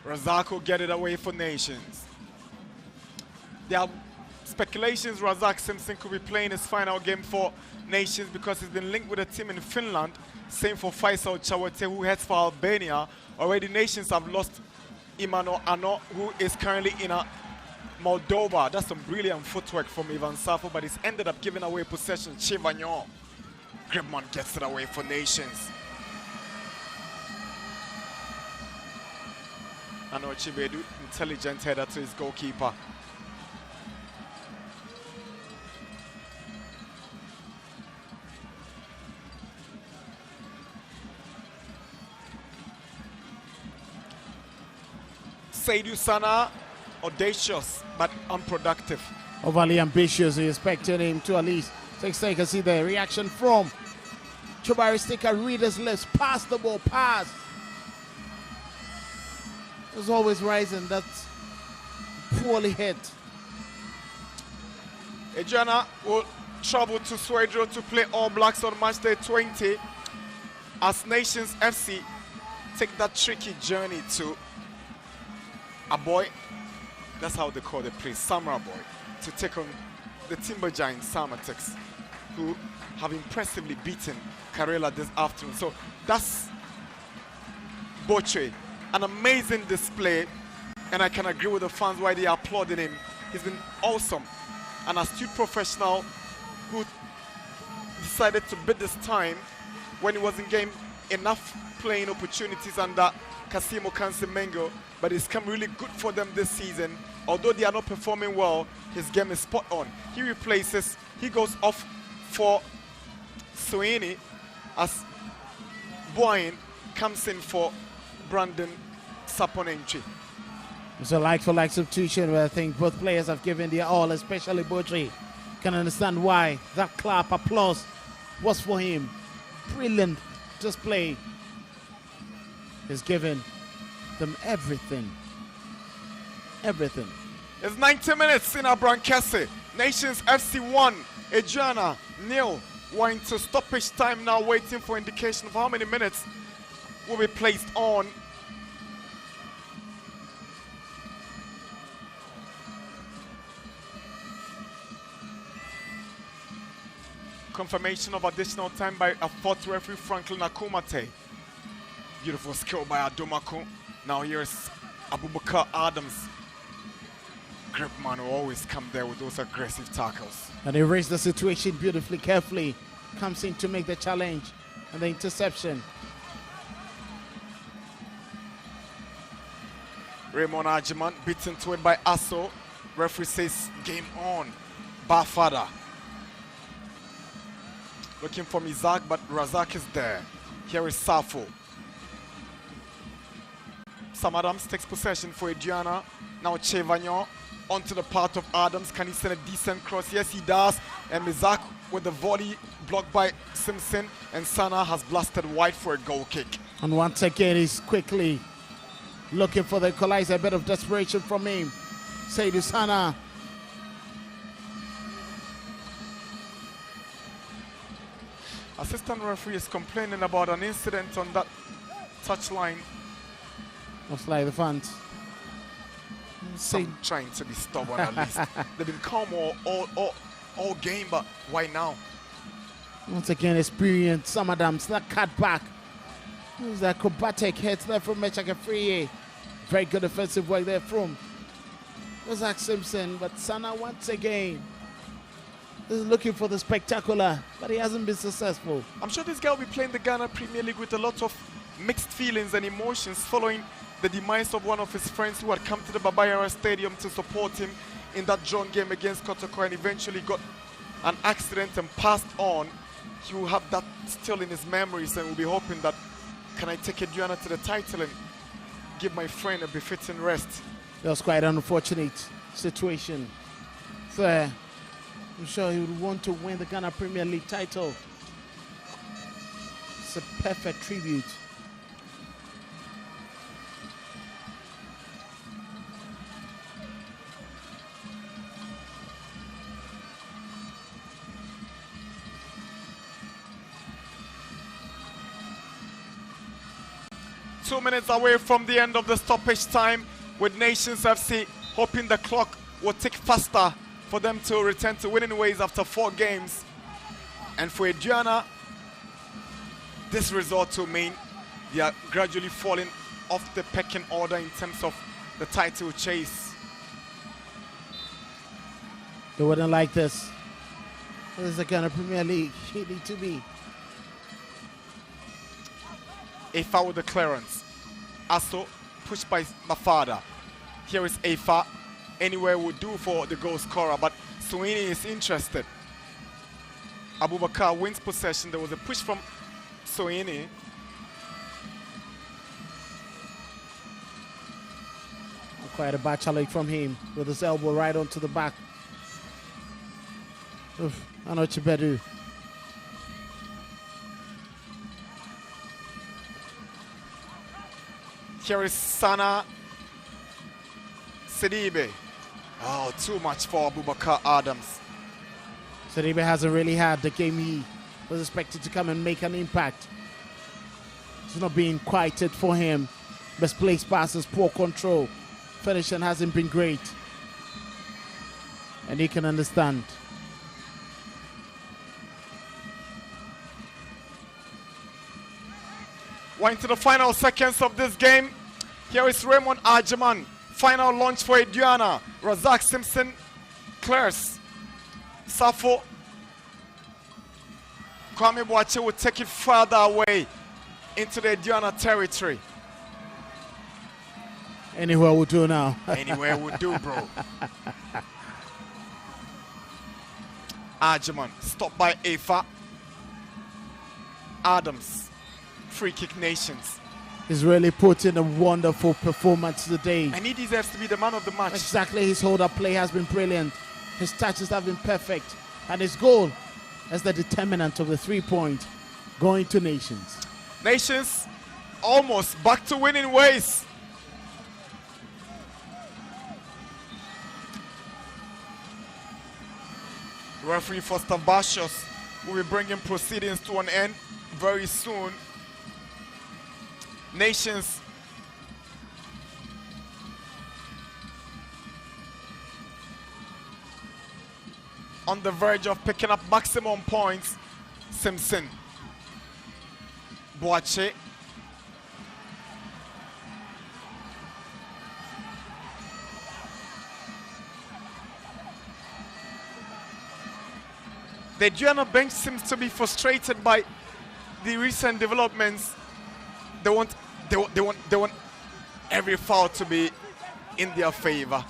[SPEAKER 5] Razak will get it away for Nations. There are speculations Razak Simpson could be playing his final game for Nations because he's been linked with a team in Finland. Same for Faisal Chawate, who heads for Albania. Already Nations have lost Imano Ano, who is currently in Moldova. That's some brilliant footwork from Ivan Safo, but he's ended up giving away possession. Chivagnon. Gribman gets it away for Nations. And Ochibedu, intelligent header to his goalkeeper. Seydou Sana, audacious but unproductive.
[SPEAKER 6] Overly ambitious, he expected him to at least take a see the reaction from Chubari Sticker, readers lips, pass the ball, pass. It's always rising, that's poorly hit.
[SPEAKER 5] Aduana will travel to Swedro to play All Blacks on match day 20 as Nations FC take that tricky journey to Aboy, that's how they call the place, Samurai Boy, to take on the Timber Giants, Samatex, who have impressively beaten Karela this afternoon. So that's Boche, an amazing display, and I can agree with the fans why they are applauding him. He's been awesome, an astute professional who decided to bid this time when he wasn't getting enough playing opportunities under Kasimo Kansemengo, but it's come really good for them this season. Although they are not performing well, his game is spot on. He goes off for Sweeney as Boyne comes in for Brandon Saponenchi.
[SPEAKER 6] It's a like-for-like substitution where I think both players have given their all, especially Botre. Can understand why that clap, applause was for him. Brilliant display. He's given them everything. Everything.
[SPEAKER 5] It's 90 minutes in Abrankese. Nations FC 1, Aduana 0. We're into stoppage time now, waiting for indication of how many minutes will be placed on. Confirmation of additional time by a fourth referee, Franklin Akumate. Beautiful skill by Adomako. Now here's Abubakar Adams. Gripman will always come there with those aggressive tackles.
[SPEAKER 6] And he raised the situation beautifully, carefully. Comes in to make the challenge and the interception.
[SPEAKER 5] Raymond Ajiman beaten to it by Asso. Referee says game on. Bafada. Looking for Mizak, but Razak is there. Here is Safo. Sam Adams takes possession for Aduana. Now Chevagnon onto the part of Adams. Can he send a decent cross? Yes, he does. And Mizak with the volley blocked by Simpson. And Sana has blasted wide for a goal kick.
[SPEAKER 6] And once again, he's quickly looking for the equalizer. A bit of desperation from him. Seydou Sana.
[SPEAKER 5] Assistant referee is complaining about an incident on that touchline.
[SPEAKER 6] Looks like the fans.
[SPEAKER 5] Some trying to be stubborn at least. They've been calm all game, but why now?
[SPEAKER 6] Once again, experience Sam Adams, that cut back. It was acrobatic hits there from Mechaka Free. Very good offensive work there from Zach Simpson, but Sana once again is looking for the spectacular, but he hasn't been successful.
[SPEAKER 5] I'm sure this guy will be playing the Ghana Premier League with a lot of mixed feelings and emotions following the demise of one of his friends who had come to the Babayara Stadium to support him in that drawn game against Kotoko and eventually got an accident and passed on. He will have that still in his memories and will be hoping that, can I take Aduana to the title and give my friend a befitting rest?
[SPEAKER 6] That was quite an unfortunate situation there. I'm sure he would want to win the Ghana Premier League title. It's a perfect tribute.
[SPEAKER 5] Two minutes away from the end of the stoppage time, with Nations FC hoping the clock will tick faster for them to return to winning ways after 4 games. And for Aduana, this result will mean they are gradually falling off the pecking order in terms of the title chase.
[SPEAKER 6] They wouldn't like this. This is the Ghana Premier League. You need to be
[SPEAKER 5] Afa with the clearance. Aso pushed by Mafada. Here is Afa. Anywhere would do for the goal scorer, but Sweeney is interested. Abubakar wins possession. There was a push from Sweeney.
[SPEAKER 6] Quite a bad challenge from him with his elbow right onto the back. Anoche Bedu.
[SPEAKER 5] Here is Sana Sidibe. Oh, too much for Abubakar Adams.
[SPEAKER 6] Sidibe hasn't really had the game he was expected to come and make an impact. It's not being quieted for him. Misplaced passes, poor control. Finishing hasn't been great. And you can understand.
[SPEAKER 5] We're into the final seconds of this game. Here is Raymond Ajaman. Final launch for Aduana. Razak Simpson clears. Safo. Kwame Boache will take it further away into the Aduana territory.
[SPEAKER 6] Anywhere will do now.
[SPEAKER 5] Anywhere would do, bro. Ajaman stopped by Afa. Adams. Free kick nations.
[SPEAKER 6] He's really put in a wonderful performance today.
[SPEAKER 5] And he deserves to be the man of the match.
[SPEAKER 6] Exactly, his hold-up play has been brilliant. His touches have been perfect. And his goal is the determinant of the 3-point going to Nations.
[SPEAKER 5] Nations almost back to winning ways. Referee Foster Bashos will be bringing proceedings to an end very soon. Nations on the verge of picking up maximum points. Simpson, Boache, the Aduana bench seems to be frustrated by the recent developments. They want every foul to be in their favor.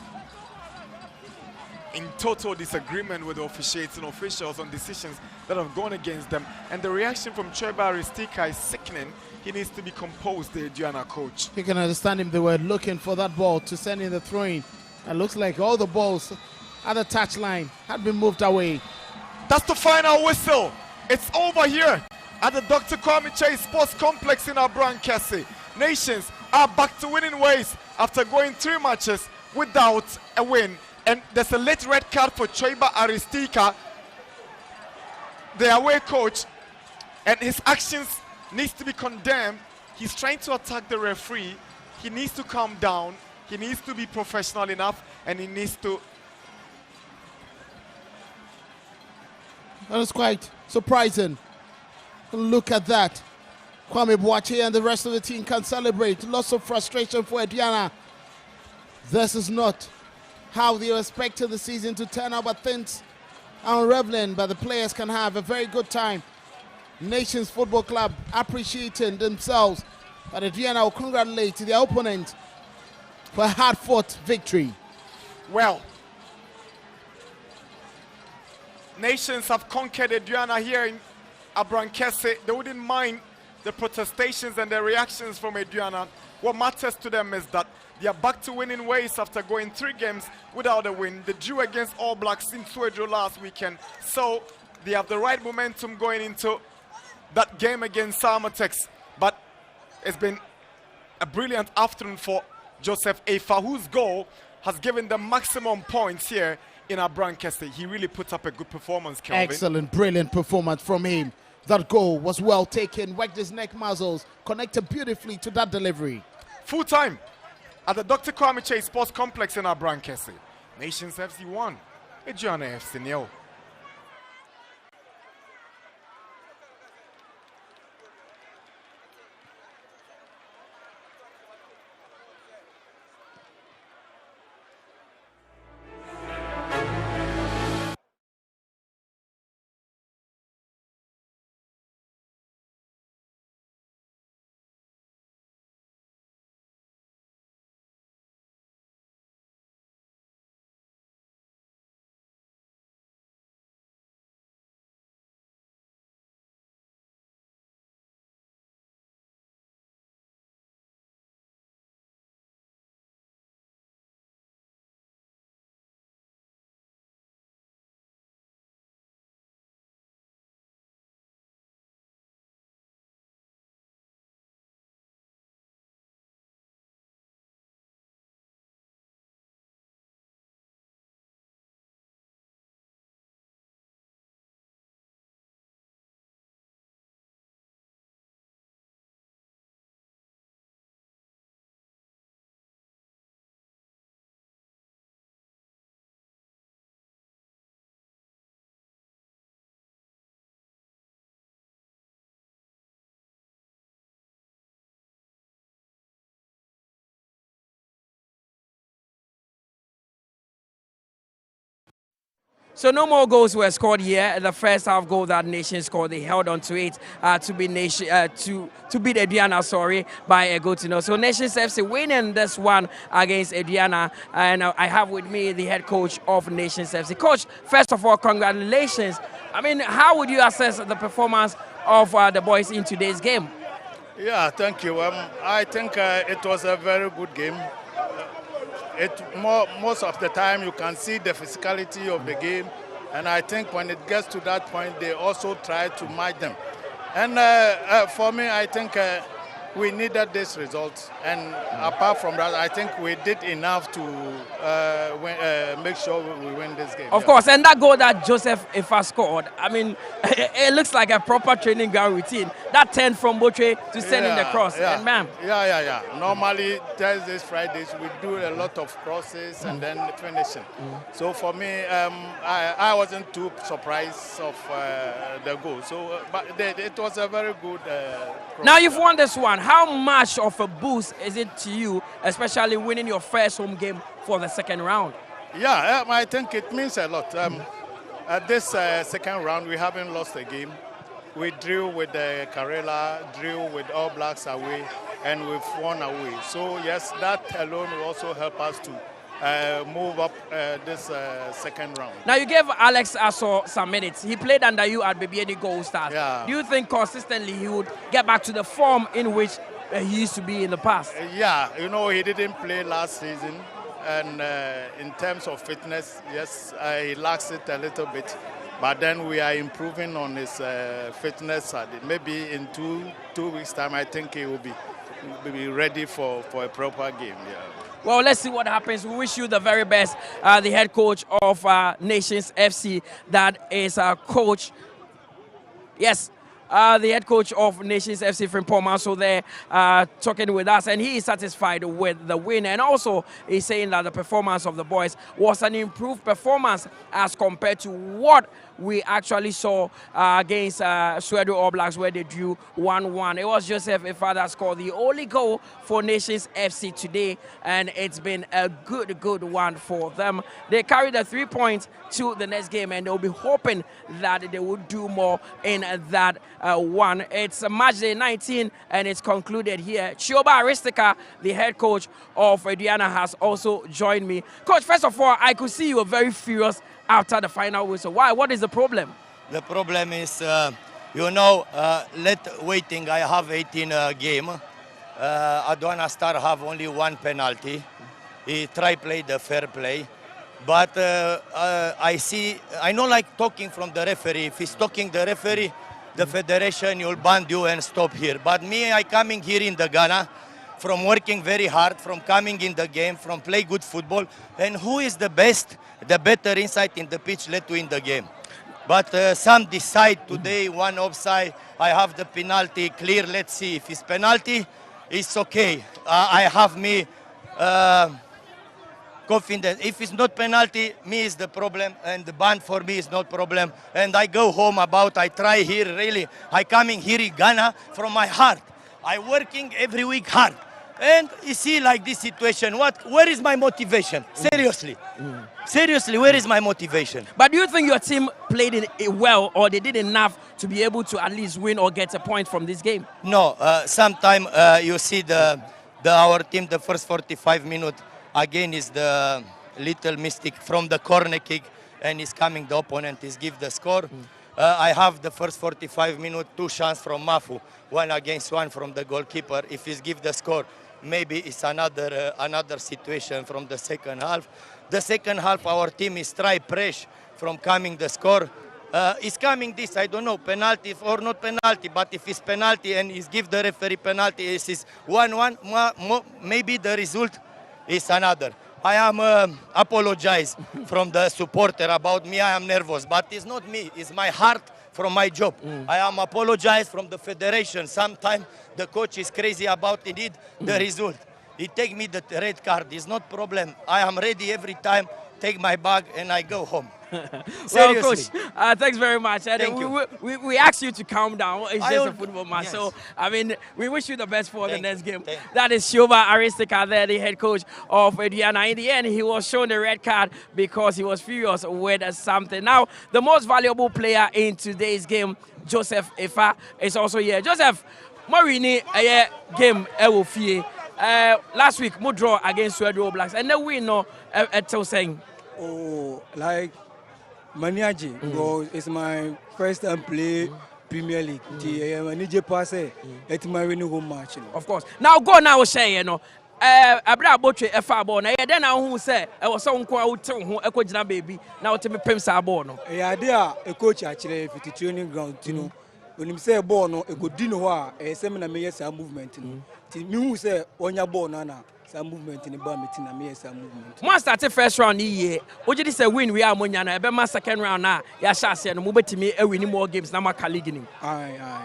[SPEAKER 5] In total disagreement with the officiating officials on decisions that have gone against them. And the reaction from Choiba Aristika is sickening. He needs to be composed, the Aduana coach.
[SPEAKER 6] You can understand him. They were looking for that ball to send in the throw-in. It looks like all the balls at the touchline had been moved away.
[SPEAKER 5] That's the final whistle. It's over here at the Dr. Kwame Chase Sports Complex in Abrankese. Nations are back to winning ways after going 3 matches without a win. And there's a late red card for Choiba Aristika, the away coach, and his actions needs to be condemned. He's trying to attack the referee. He needs to calm down. He needs to be professional enough, and he needs to.
[SPEAKER 6] That is quite surprising. Look at that. Kwame Boache and the rest of the team can celebrate. Lots of frustration for Aduana. This is not how they expected the season to turn out, but things are unraveling, but the players can have a very good time. Nations Football Club appreciating themselves, but Aduana will congratulate their opponent for a hard-fought victory.
[SPEAKER 5] Well, Nations have conquered Aduana here in Abrankese. They wouldn't mind the protestations and the reactions from Aduana. What matters to them is that they are back to winning ways after going 3 games without a win. They drew against All Blacks in Suedro last weekend. So they have the right momentum going into that game against Salmatex. But it's been a brilliant afternoon for Joseph Afa, whose goal has given them maximum points here in Abrankese. He really put up a good performance, Kelvin.
[SPEAKER 6] Excellent, brilliant performance from him. That goal was well taken, worked his neck muscles, connected beautifully to that delivery.
[SPEAKER 5] Full time at the Dr. Kwame Chase Sports Complex in Abrankese. Nations FC 1, Aduana FC 0.
[SPEAKER 1] So no more goals were scored here. The first half goal that Nation scored, they held on to it to beat Aduana, by a goal to nil. So Nations FC winning this one against Aduana, and I have with me the head coach of Nations FC. Coach, first of all, congratulations. I mean, how would you assess the performance of the boys in today's game?
[SPEAKER 4] Yeah, thank you. I think it was a very good game. Most of the time you can see the physicality of the game, and I think when it gets to that point, they also try to match them. And for me, I think we needed this result, and apart from that, I think we did enough to make sure we win this game.
[SPEAKER 1] Of course, and that goal that Joseph Ifa scored, I mean, it looks like a proper training ground routine. That turn from Botre to sending the cross, and man.
[SPEAKER 4] Yeah. Normally, Thursdays, Fridays, we do a lot of crosses and then finishing. So for me, I wasn't too surprised of the goal. So, but it was a very good cross.
[SPEAKER 1] Now you've won this one. How much of a boost is it to you, especially winning your first home game for the second round?
[SPEAKER 4] Yeah, I think it means a lot. At this second round, we haven't lost a game. We drew with Karela, drew with All Blacks away, and we've won away. So yes, that alone will also help us to move up this second round.
[SPEAKER 1] Now you gave Alex Asso some minutes. He played under you at BBN Gold Stars.
[SPEAKER 4] Yeah.
[SPEAKER 1] Do you think consistently he would get back to the form in which he used to be in the past?
[SPEAKER 4] Yeah, you know, he didn't play last season, and in terms of fitness, yes, he lacks it a little bit. But then we are improving on his fitness side. Maybe in two weeks' time, I think he will be ready for a proper game. Yeah.
[SPEAKER 1] Well, let's see what happens. We wish you the very best. The head coach of Nations FC, that is Coach. Yes. The head coach of Nations FC, Frimpong, also there talking with us, and he is satisfied with the win, and also he's saying that the performance of the boys was an improved performance as compared to what we actually saw against Suedo All Blacks, where they drew 1-1. It was Joseph Ifa that scored the only goal for Nations FC today, and it's been a good one for them. They carry the 3 points to the next game, and they'll be hoping that they will do more in that one. It's match day 19, and it's concluded here. Chioba Aristika, the head coach of Aduana, has also joined me. Coach, first of all, I could see you were very furious after the final whistle. Why? What is the problem?
[SPEAKER 8] The problem is, waiting. I have 18 game. Aduana Star have only one penalty. He try play the fair play. But I know like talking from the referee. If he's talking the referee, the federation will ban you and stop here. But me, I coming here in the Ghana, from working very hard, from coming in the game, from play good football. And who is the best, the better insight in the pitch, let win the game. But some decide today, one offside, I have the penalty clear, let's see. If it's penalty, it's okay. I have me confidence. If it's not penalty, me is the problem, and the ban for me is not problem. And I go home I try here, really. I coming here in Ghana from my heart. I working every week hard. And you see like this situation, where is my motivation? Seriously. Seriously, where is my motivation?
[SPEAKER 1] But do you think your team played it well, or they did enough to be able to at least win or get a point from this game?
[SPEAKER 8] No, sometimes you see our team, the first 45 minutes, again is the little mistake from the corner kick, and is coming the opponent, is give the score. I have the first 45 minutes, 2 chances from Mafu, 1 against 1 from the goalkeeper. If he's give the score, maybe it's another situation from the second half. The second half, our team is try press from coming the score. It's coming this, I don't know, penalty or not penalty, but if it's penalty and he's give the referee penalty, it's 1-1, maybe the result is another. I am apologize from the supporter about me, I am nervous, but it's not me, it's my heart from my job. I am apologize from the federation. Sometimes the coach is crazy about the result. He take me the red card, it's not problem. I am ready every time, take my bag and I go home.
[SPEAKER 1] Well, Coach, thanks very much. And we asked you to calm down. It's just a football match. Yes. So, I mean, we wish you the best for the next game. That is Shoba Aristika there, the head coach of Aduana. In the end, he was shown the red card because he was furious with something. Now, the most valuable player in today's game, Joseph Efa, is also here. Joseph, Marini, game, last week, we draw against Sweden Blacks, and then we know saying,
[SPEAKER 9] oh, like Maniaji, because it's my first time play Premier League. It's my winning home match.
[SPEAKER 1] Of course. Now go now, say, you know. Abra Botre Efa ball. Now, then I who say I was so quite who a coach baby. Now to me, Pimsa ball. No,
[SPEAKER 9] yeah, there a coach actually if the training ground, you know. When you say ball, no, a good dinner, a seminar may some movement. You say on your ball, Nana. Some movement in the bar meeting and me some movement.
[SPEAKER 1] Once started first round year, what did you say win we are Monyana, a my second round now. Yasha and move to me a winning more games now my colleague.
[SPEAKER 9] Aye,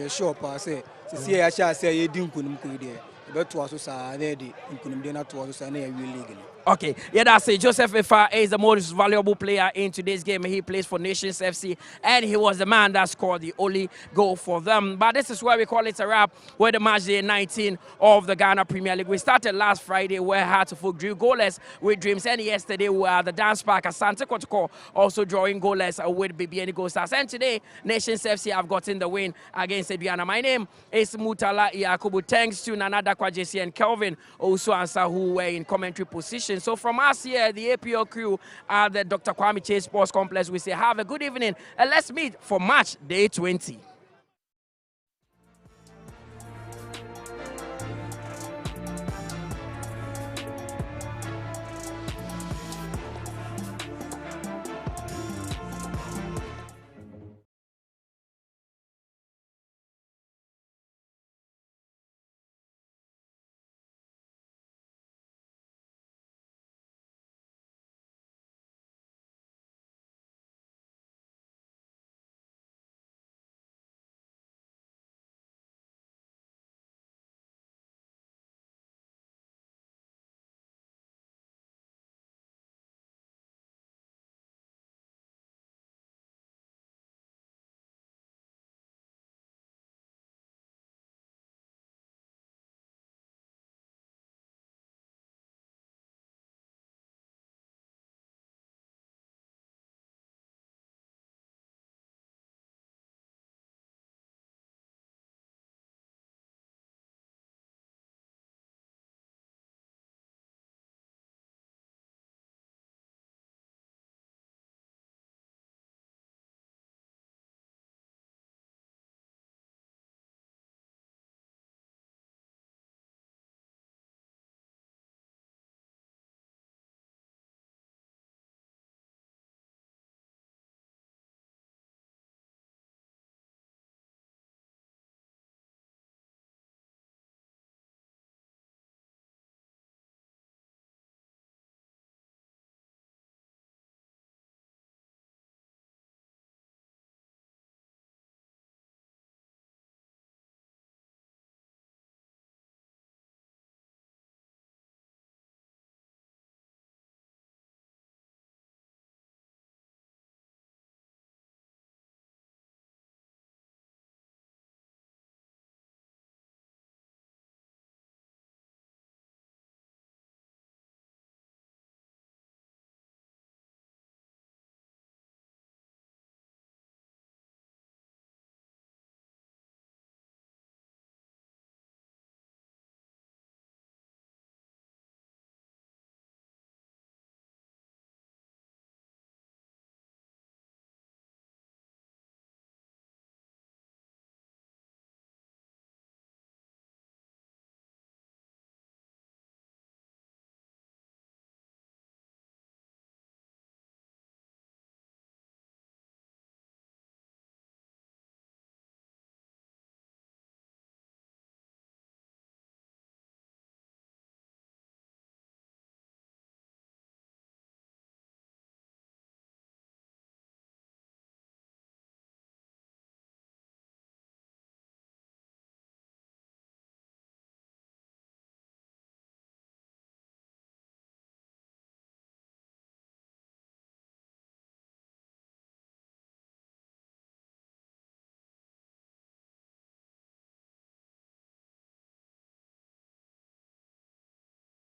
[SPEAKER 9] sure, pass it. See, I shall say you didn't couldn't there. But to us, I did it, and couldn't not to us, and legally.
[SPEAKER 1] Okay, yeah, that's it. Joseph Efa is the most valuable player in today's game. He plays for Nations FC, and he was the man that scored the only goal for them. But this is where we call it a wrap with the match day 19 of the Ghana Premier League. We started last Friday where Hartlepool drew goalless with Dreams, and yesterday we were at the Dance Park at Santa Kotoko, also drawing goalless with BBN Gold Stars. And today, Nations FC have gotten the win against Aduana. My name is Mutala Yakubu. Thanks to Nana Dakwa JC and Kelvin also answer who were in commentary position. So from us here, the APO crew at the Dr. Kwame Chase Sports Complex, we say have a good evening and let's meet for match day 20.